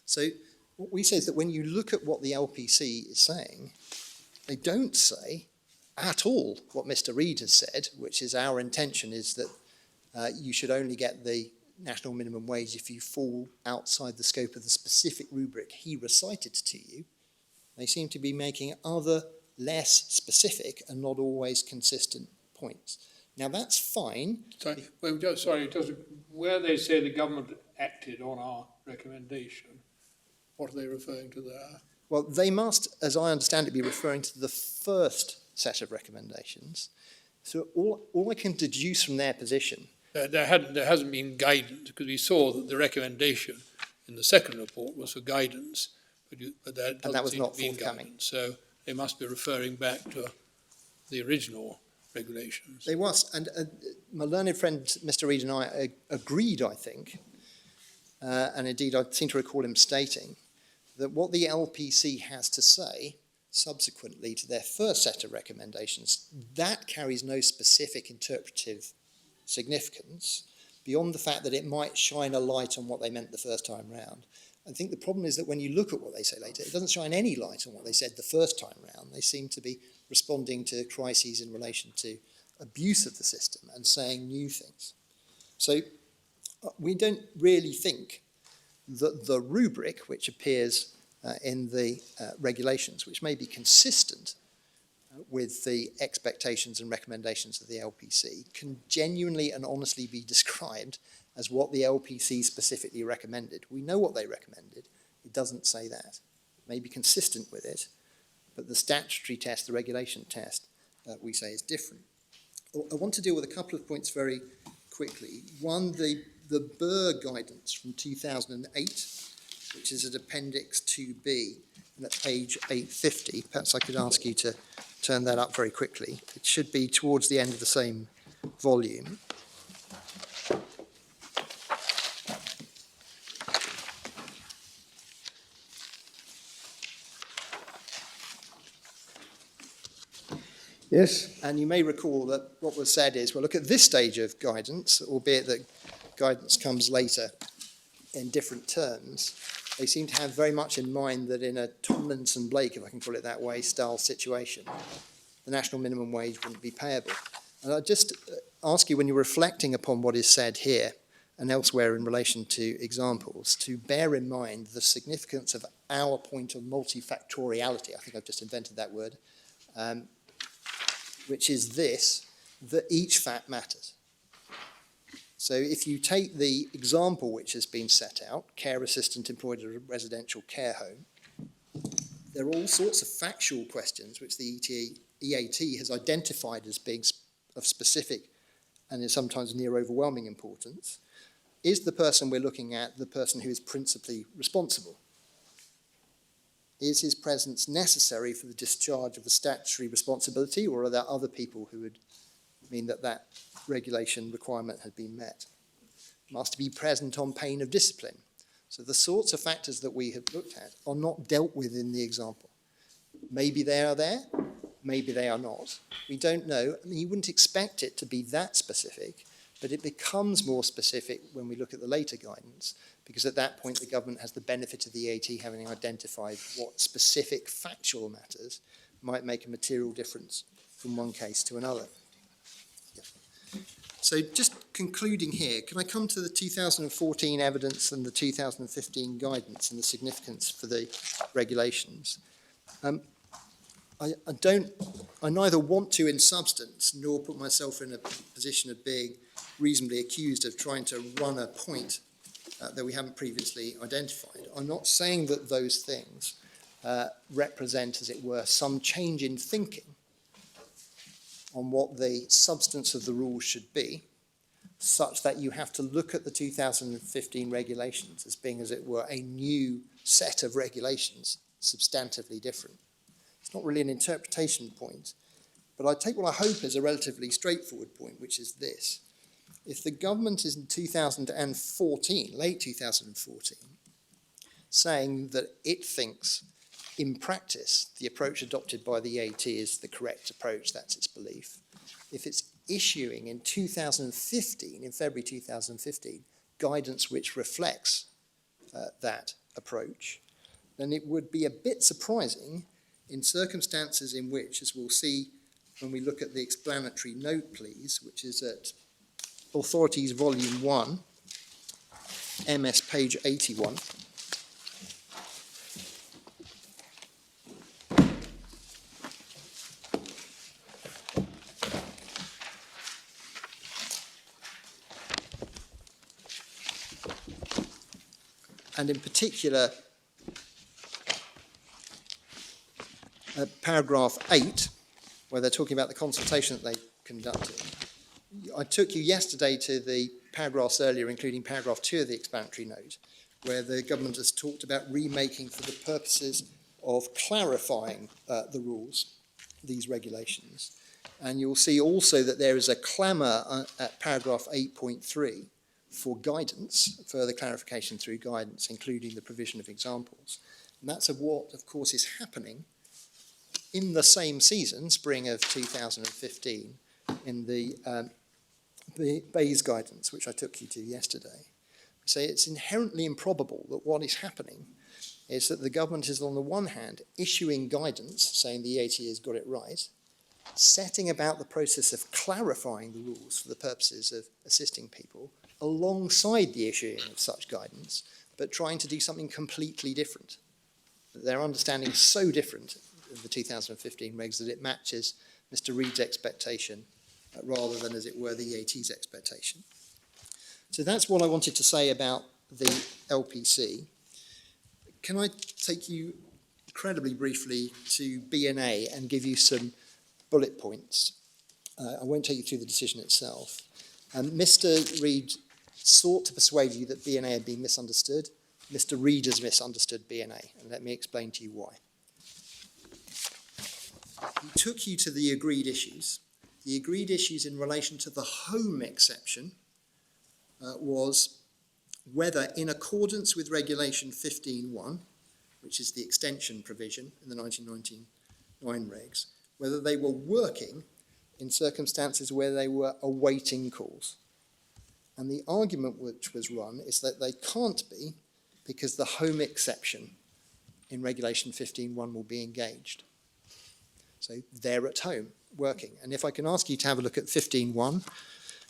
So what we say is that when you look at what the LPC is saying, they don't say at all what Mr. Reid has said, which is our intention is that you should only get the national minimum wage if you fall outside the scope of the specific rubric he recited to you. They seem to be making other less specific and not always consistent points. Now that's fine. Sorry, where they say the government acted on our recommendation, what are they referring to there? Well, they must, as I understand it, be referring to the first set of recommendations. So all I can deduce from their position. There hasn't been guidance, because we saw that the recommendation in the second report was for guidance, but that And that was seem not to be forthcoming. guidance. So they must be referring back to the original regulations. They was, and my learned friend, Mr. Reid, and I agreed, I think, and indeed I seem to recall him stating, that what the LPC has to say subsequently to their first set of recommendations, that carries no specific interpretive significance beyond the fact that it might shine a light on what they meant the first time round. I think the problem is that when you look at what they say later, it doesn't shine any light on what they said the first time round. They seem to be responding to crises in relation to abuse of the system and saying new things. So we don't really think that the rubric, which appears in the regulations, which may be consistent with the expectations and recommendations of the LPC, can genuinely and honestly be described as what the LPC specifically recommended. We know what they recommended. It doesn't say that. It may be consistent with it, but the statutory test, the regulation test, we say is different. I want to deal with a couple of points very quickly. One, the Burr guidance from 2008, which is at Appendix 2B, and at page 850. Perhaps I could ask you to turn that up very quickly. It should be towards the end of the same volume. Yes. And you may recall that what was said is, well, look, at this stage of guidance, albeit that guidance comes later in different terms, they seem to have very much in mind that in a Tomlinson-Blake, if I can call it that way, style situation, the national minimum wage wouldn't be payable. And I'll just ask you, when you're reflecting upon what is said here and elsewhere in relation to examples, to bear in mind the significance of our point of multifactoriality. I think I've just invented that word. Which is this, that each fact matters. So if you take the example which has been set out, care assistant employed at a residential care home, there are all sorts of factual questions which the EAT has identified as being of specific and is sometimes near overwhelming importance. Is the person we're looking at the person who is principally responsible? Is his presence necessary for the discharge of a statutory responsibility, or are there other people who would mean that that regulation requirement had been met? Must be present on pain of discipline. So the sorts of factors that we have looked at are not dealt with in the example. Maybe they are there, maybe they are not. We don't know. I mean, you wouldn't expect it to be that specific, but it becomes more specific when we look at the later guidance, because at that point the government has the benefit of the EAT having identified what specific factual matters might make a material difference from one case to another. Yeah. So just concluding here, can I come to the 2014 evidence and the 2015 guidance and the significance for the regulations? I neither want to in substance nor put myself in a position of being reasonably accused of trying to run a point that we haven't previously identified. I'm not saying that those things represent, as it were, some change in thinking on what the substance of the rules should be, such that you have to look at the 2015 regulations as being, as it were, a new set of regulations, substantively different. It's not really an interpretation point, but I take what I hope is a relatively straightforward point, which is this. If the government is in 2014, late 2014, saying that it thinks in practice the approach adopted by the AT is the correct approach, that's its belief, if it's issuing in 2015, in February 2015, guidance which reflects that approach, then it would be a bit surprising in circumstances in which, as we'll see when we look at the explanatory note, please, which is at Authorities Volume 1, MS page 81. And in particular, paragraph 8, where they're talking about the consultation that they conducted. I took you yesterday to the paragraphs earlier, including paragraph 2 of the explanatory note, where the government has talked about remaking for the purposes of clarifying the rules, these regulations. And you'll see also that there is a clamour at paragraph 8.3 for guidance, further clarification through guidance, including the provision of examples. And that's of what, of course, is happening in the same season, spring of 2015, in the Bayes guidance, which I took you to yesterday. So it's inherently improbable that what is happening is that the government is, on the one hand, issuing guidance, saying the AT has got it right, setting about the process of clarifying the rules for the purposes of assisting people, alongside the issuing of such guidance, but trying to do something completely different. Their understanding is so different of the 2015 regs that it matches Mr. Reid's expectation rather than, as it were, the AT's expectation. So that's what I wanted to say about the LPC. Can I take you incredibly briefly to B&A and give you some bullet points? I won't take you through the decision itself. Mr. Reid sought to persuade you that B&A had been misunderstood. Mr. Reid has misunderstood B&A, and let me explain to you why. He took you to the agreed issues. The agreed issues in relation to the home exception was whether, in accordance with Regulation 15.1, which is the extension provision in the 1999 regs, whether they were working in circumstances where they were awaiting calls. And the argument which was run is that they can't be because the home exception in Regulation 15.1 will be engaged. So they're at home working. And if I can ask you to have a look at 15.1,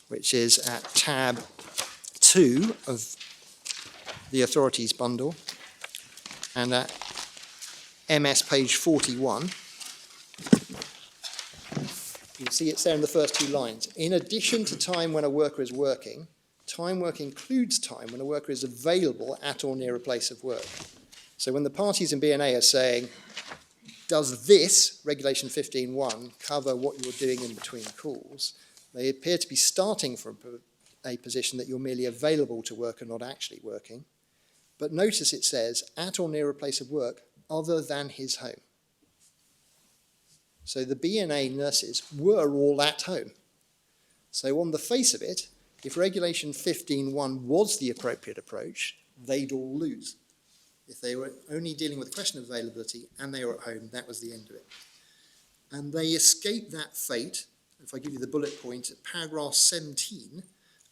which is at tab 2 of the authorities bundle, and at MS page 41, you'll see it's there in the first 2 lines. In addition to time when a worker is working, time work includes time when a worker is available at or near a place of work. So when the parties in B&A are saying, does this, Regulation 15.1, cover what you're doing in between calls, they appear to be starting from a position that you're merely available to work and not actually working. But notice it says, at or near a place of work other than his home. So the B&A nurses were all at home. So on the face of it, if Regulation 15.1 was the appropriate approach, they'd all lose. If they were only dealing with the question of availability and they were at home, that was the end of it. And they escaped that fate, if I give you the bullet point, at paragraph 17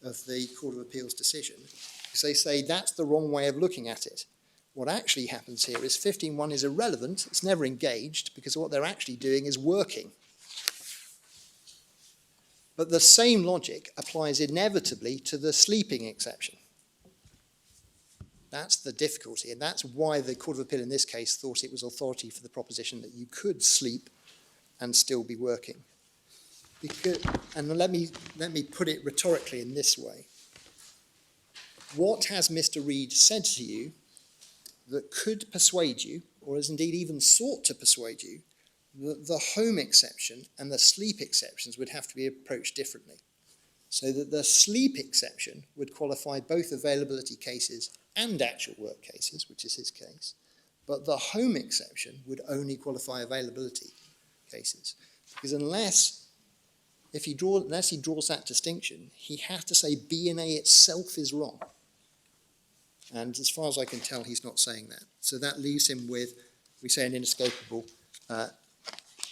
of the Court of Appeal's decision, because they say that's the wrong way of looking at it. What actually happens here is 15.1 is irrelevant, it's never engaged, because what they're actually doing is working. But the same logic applies inevitably to the sleeping exception. That's the difficulty, and that's why the Court of Appeal in this case thought it was authority for the proposition that you could sleep and still be working. And let me put it rhetorically in this way. what has Mr. Reid said to you that could persuade you, or has indeed even sought to persuade you, that the home exception and the sleep exceptions would have to be approached differently? So that the sleep exception would qualify both availability cases and actual work cases, which is his case, but the home exception would only qualify availability cases. Because unless he draws that distinction, he has to say B&A itself is wrong. And as far as I can tell, he's not saying that. So that leaves him with, we say, an inescapable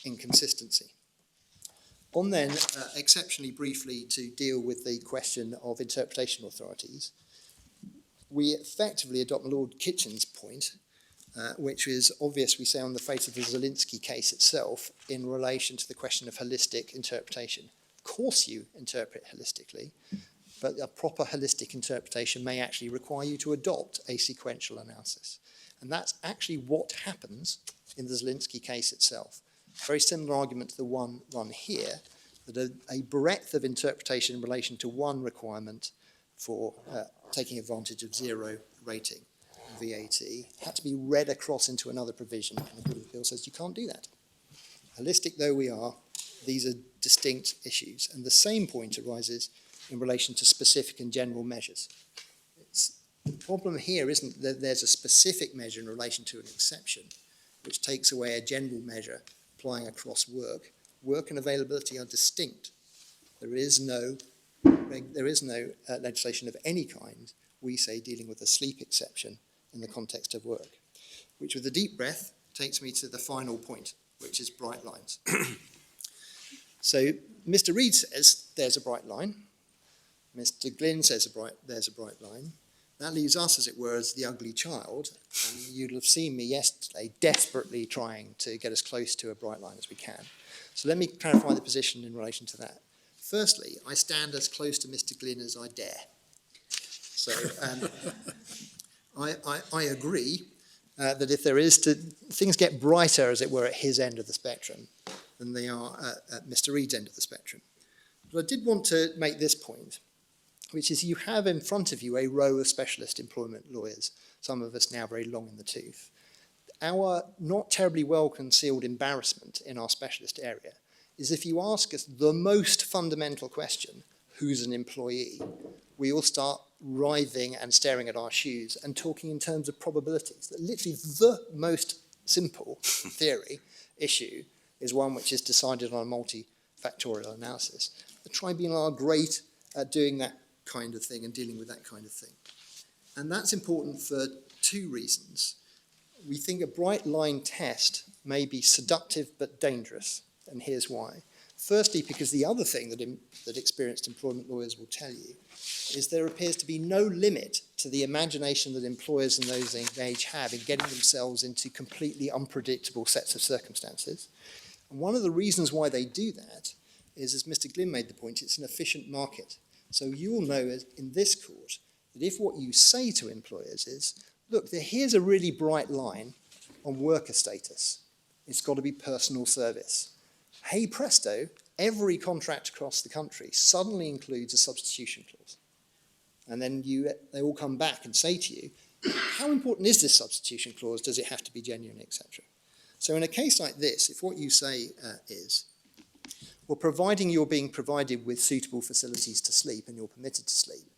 inconsistency. On then, exceptionally briefly, to deal with the question of interpretation authorities, we effectively adopt Lord Kitchen's point, which is obvious, we say, on the face of the Zielinski case itself in relation to the question of holistic interpretation. Of course you interpret holistically, but a proper holistic interpretation may actually require you to adopt a sequential analysis. And that's actually what happens in the Zielinski case itself. Very similar argument to the one run here, that a breadth of interpretation in relation to one requirement for taking advantage of zero rating, VAT, had to be read across into another provision, and the Court of Appeal says you can't do that. Holistic though we are, these are distinct issues, and the same point arises in relation to specific and general measures. The problem here isn't that there's a specific measure in relation to an exception, which takes away a general measure applying across work. Work and availability are distinct. There is no legislation of any kind, we say, dealing with a sleep exception in the context of work, which with a deep breath takes me to the final point, which is bright lines. So Mr. Reid says there's a bright line. Mr. Glynn says there's a bright line. That leaves us, as it were, as the ugly child. And you'll have seen me yesterday desperately trying to get as close to a bright line as we can. So let me clarify the position in relation to that. Firstly, I stand as close to Mr. Glynn as I dare. So I agree that if there is things get brighter, as it were, at his end of the spectrum than they are at Mr. Reid's end of the spectrum. But I did want to make this point, which is you have in front of you a row of specialist employment lawyers, some of us now very long in the tooth. Our not terribly well concealed embarrassment in our specialist area is if you ask us the most fundamental question, who's an employee, we all start writhing and staring at our shoes and talking in terms of probabilities. That literally the most simple theory issue is one which is decided on a multifactorial analysis. The tribunal are great at doing that kind of thing and dealing with that kind of thing. And that's important for two reasons. We think a bright line test may be seductive but dangerous, and here's why. Firstly, because the other thing that experienced employment lawyers will tell you is there appears to be no limit to the imagination that employers and those they engage have in getting themselves into completely unpredictable sets of circumstances. And one of the reasons why they do that is, as Mr. Glynn made the point, it's an efficient market. So you will know in this court that if what you say to employers is, look, here's a really bright line on worker status. It's got to be personal service. Hey presto, every contract across the country suddenly includes a substitution clause. And then they all come back and say to you, how important is this substitution clause? Does it have to be genuine, etc.? So in a case like this, if what you say is, well, providing you're being provided with suitable facilities to sleep and you're permitted to sleep,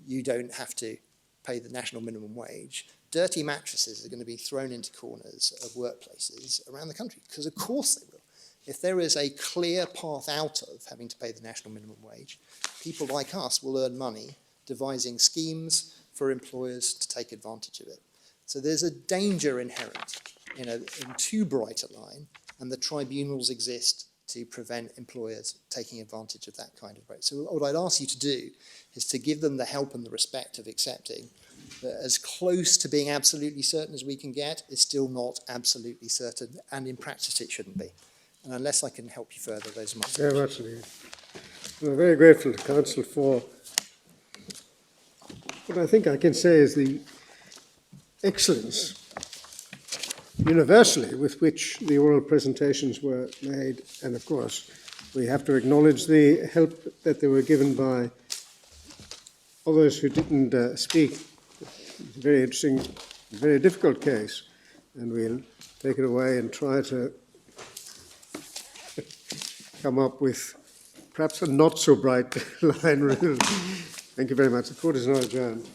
you don't have to pay the national minimum wage, dirty mattresses are going to be thrown into corners of workplaces around the country, because of course they will. If there is a clear path out of having to pay the national minimum wage, people like us will earn money devising schemes for employers to take advantage of it. So there's a danger inherent in too bright a line, and the tribunals exist to prevent employers taking advantage of that kind of rate. So what I'd ask you to do is to give them the help and the respect of accepting that as close to being absolutely certain as we can get is still not absolutely certain, and in practice it shouldn't be. And unless I can help you further, those are my Very much indeed. We're very grateful to Council for what I think I can say is the excellence universally with which the oral presentations were made, and of course we have to acknowledge the help that they were given by others who didn't speak. It's a very interesting, very difficult case, and we'll take it away and try to come up with perhaps a not so bright line rule. Thank you very much. The court is now adjourned.